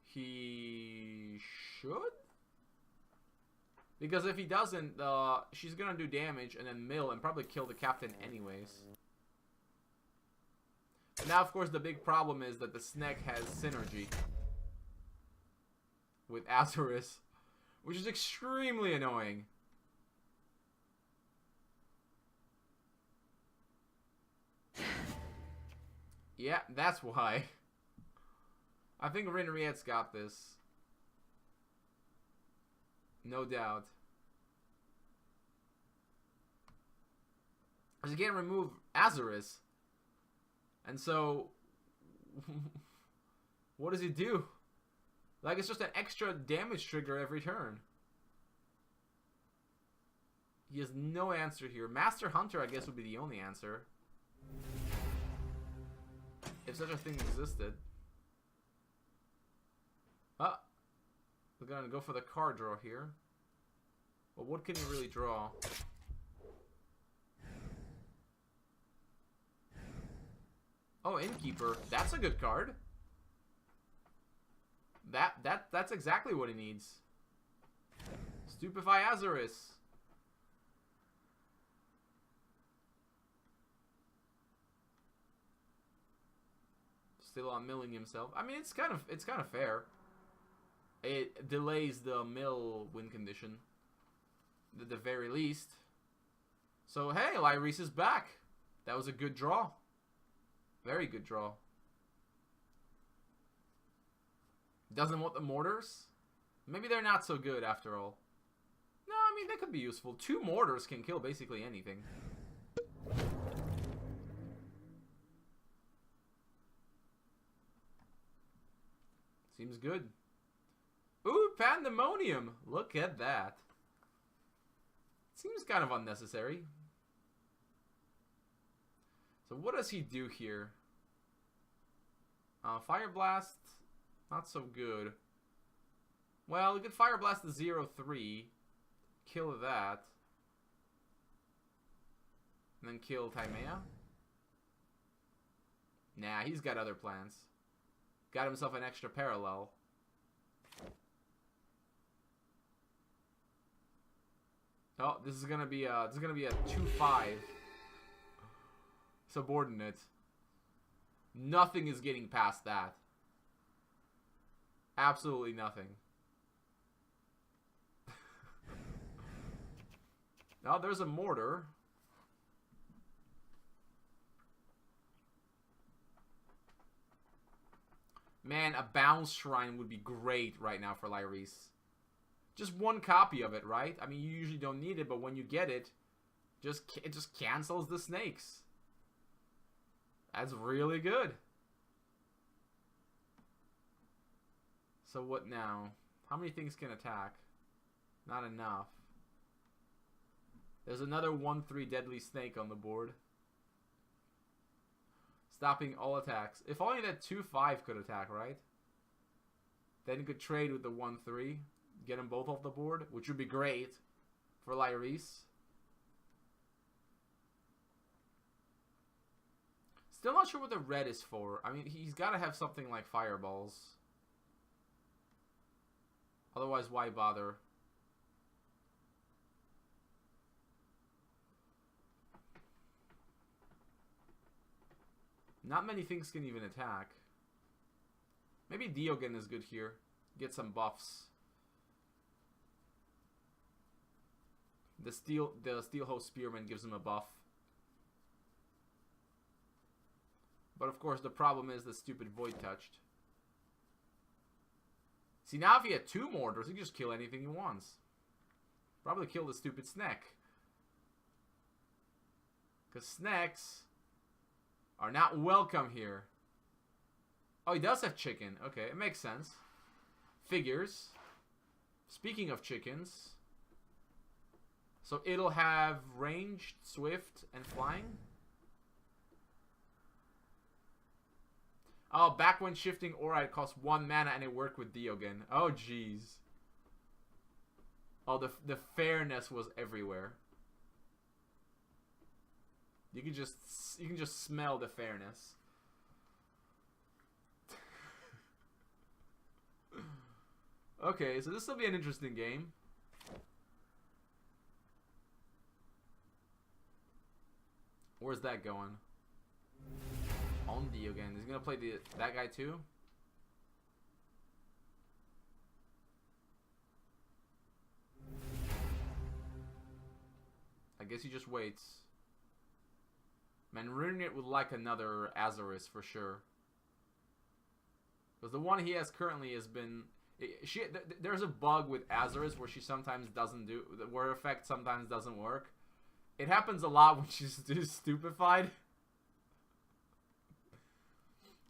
He should? Because if he doesn't, she's going to do damage and then mill and probably kill the captain anyways. And now, of course, the big problem is that the Snake has synergy with Azorus, which is extremely annoying. Yeah, that's why. I think Rinriet's got this. No doubt. Because you can't remove Azorus. And so, what does he do? Like, it's just an extra damage trigger every turn. He has no answer here. Master Hunter, I guess, would be the only answer. If such a thing existed. Ah. We're going to go for the card draw here. Well, what can he really draw? Oh, Innkeeper. That's a good card. That's exactly what he needs. Stupefy Azorus. Still on milling himself. I mean, it's kind of fair. It delays the mill win condition, at the very least. So hey, Lyris is back. That was a good draw. Very good draw. Doesn't want the mortars? Maybe they're not so good after all. No, I mean, they could be useful. 2 mortars can kill basically anything. Seems good. Ooh, Pandemonium! Look at that. Seems kind of unnecessary. So what does he do here? Fire Blast, not so good. Well, we could Fire Blast the 0-3. Kill that. And then kill Taimea. Nah, he's got other plans. Got himself an extra parallel. Oh, this is gonna be a 2-5 subordinate. Nothing is getting past that. Absolutely nothing. Oh, there's a mortar. Man, a bounce shrine would be great right now for Lyris. Just one copy of it, right? I mean, you usually don't need it, but when you get it, it just cancels the snakes. That's really good. So what now? How many things can attack? Not enough. There's another 1-3 deadly snake on the board. Stopping all attacks. If only that 2-5 could attack, right? Then you could trade with the 1-3. Get them both off the board, which would be great for Lyris. Still not sure what the red is for. I mean, he's got to have something like fireballs. Otherwise, why bother? Not many things can even attack. Maybe Diogen is good here. Get some buffs. The Steelhost Spearman gives him a buff. But of course, the problem is the stupid Void Touched. See, now if he had 2 mortars, he can just kill anything he wants. Probably kill the stupid Snack. Because Snacks are not welcome here. Oh, he does have chicken. Okay, it makes sense. Figures. Speaking of chickens. So it'll have ranged, swift, and flying. Oh, back when shifting aura, it cost 1 mana and it worked with Diogen. Oh, jeez. Oh, the fairness was everywhere. You can just smell the fairness. Okay, so this will be an interesting game. Where's that going? On Diogen. He's gonna play that guy too? I guess he just waits. Man, Runit would like another Azarus for sure. Because the one he has currently has been... there's a bug with Azarus where she sometimes doesn't do... where her effect sometimes doesn't work. It happens a lot when she's stupefied.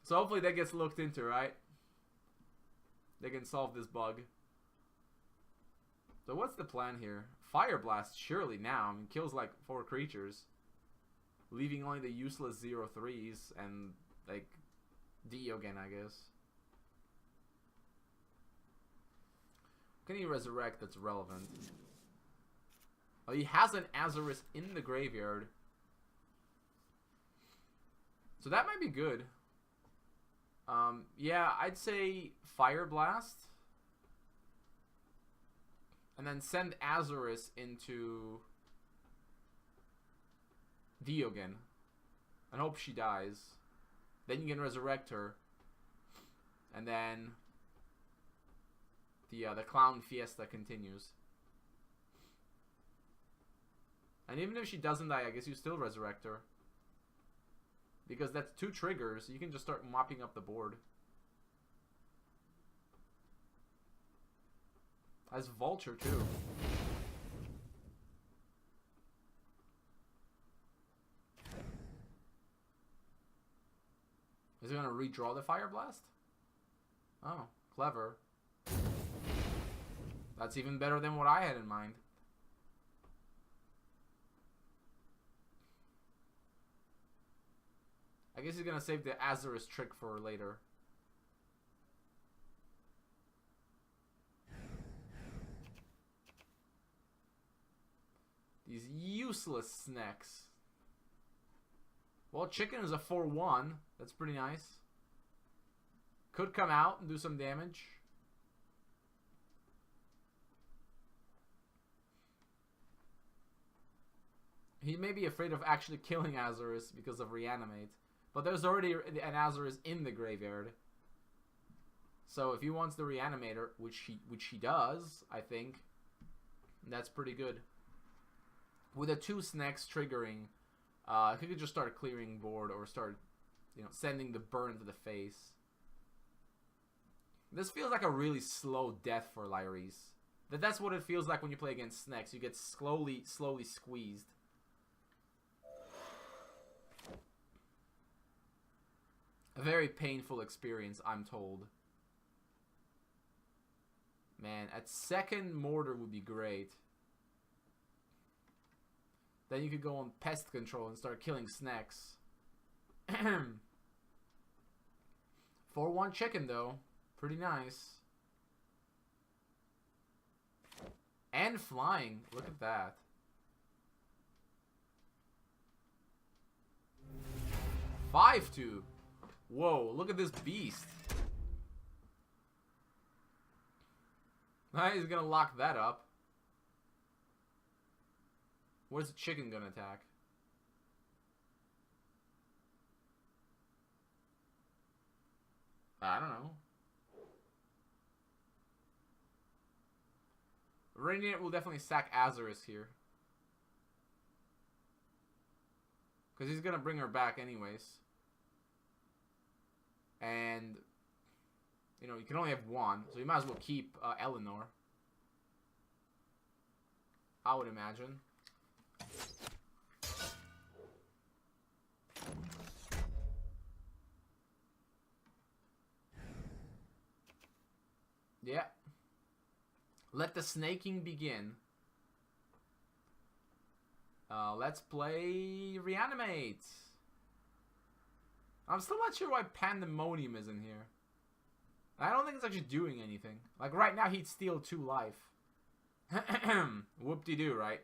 So hopefully that gets looked into, right? They can solve this bug. So what's the plan here? Fire Blast, surely now. I mean, kills like 4 creatures. Leaving only the useless 0-3s and, like, Diogen, I guess. Can he resurrect that's relevant? Oh, he has an Azarus in the graveyard. So that might be good. Yeah, I'd say Fire Blast. And then send Azarus into Diogen. And hope she dies. Then you can resurrect her. And then the Clown Fiesta continues. And even if she doesn't die, I guess you still resurrect her. Because that's 2 triggers. You can just start mopping up the board. As Vulture, too. Is he going to redraw the Fire Blast? Oh, clever. That's even better than what I had in mind. I guess he's going to save the Azarus trick for later. these useless snacks. Well, chicken is a 4-1. That's pretty nice. Could come out and do some damage. He may be afraid of actually killing Azurus because of Reanimate. But there's already an Azurus in the graveyard. So if he wants the Reanimator, which he does, I think, that's pretty good. With the 2 snacks triggering, he could just start clearing board or start, you know, sending the burn to the face. This feels like a really slow death for Lyris. That's what it feels like when you play against snacks. You get slowly squeezed. A very painful experience, I'm told. Man, at second Mortar would be great. Then you could go on pest control and start killing snacks. 4-1 chicken though. Pretty nice. And flying. Look at that. $5-2. Whoa, look at this beast. Now he's gonna lock that up. Where's the chicken gonna attack? I don't know. Radiant will definitely sack Azurus here. Because he's gonna bring her back anyways. And, you know, you can only have 1, so you might as well keep Eleanor. I would imagine. Yeah. Let the snaking begin. Let's play Reanimate. I'm still not sure why Pandemonium is in here. I don't think it's actually doing anything. Like, right now, he'd steal 2 life. Whoop-de-doo, right?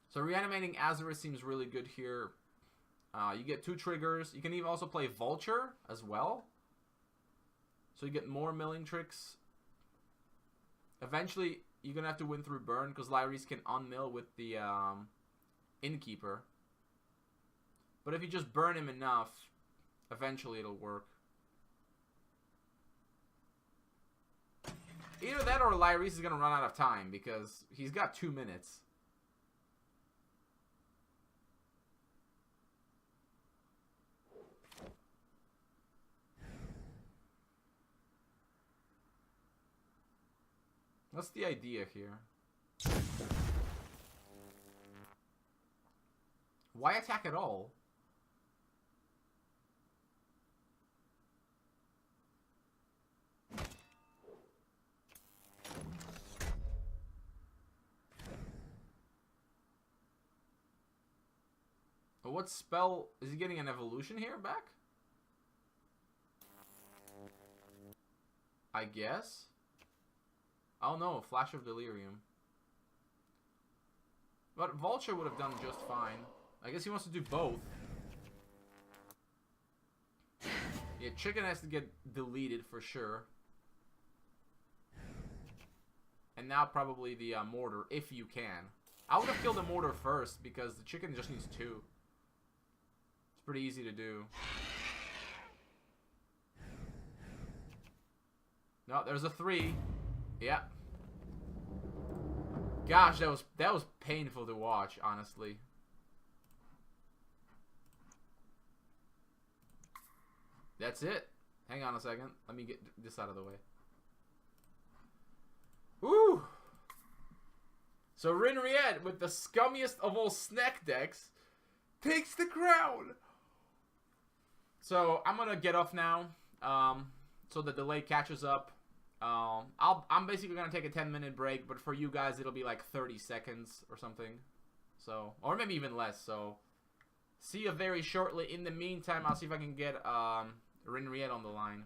So, reanimating Azurus seems really good here. You get 2 triggers. You can even also play Vulture as well. So, you get more milling tricks. Eventually, you're going to have to win through burn because Lyris can unmill with the Innkeeper. But if you just burn him enough, eventually it'll work. Either that or Lyris is going to run out of time because he's got 2 minutes. What's the idea here? Why attack at all? What spell? Is he getting an evolution here back? I guess. Oh no, Flash of Delirium. But Vulture would have done just fine. I guess he wants to do both. Yeah, Chicken has to get deleted for sure. And now probably the Mortar, if you can. I would have killed the Mortar first because the Chicken just needs 2. It's pretty easy to do. No, there's a 3. Yeah. Gosh, that was painful to watch, honestly. That's it. Hang on a second. Let me get this out of the way. Woo! So Rinriette, with the scummiest of all snack decks, takes the crown. So I'm gonna get off now. So the delay catches up. I'm basically gonna take a 10-minute break, but for you guys it'll be like 30 seconds or something. So, or maybe even less. So, see you very shortly. In the meantime, I'll see if I can get Rinriette on the line.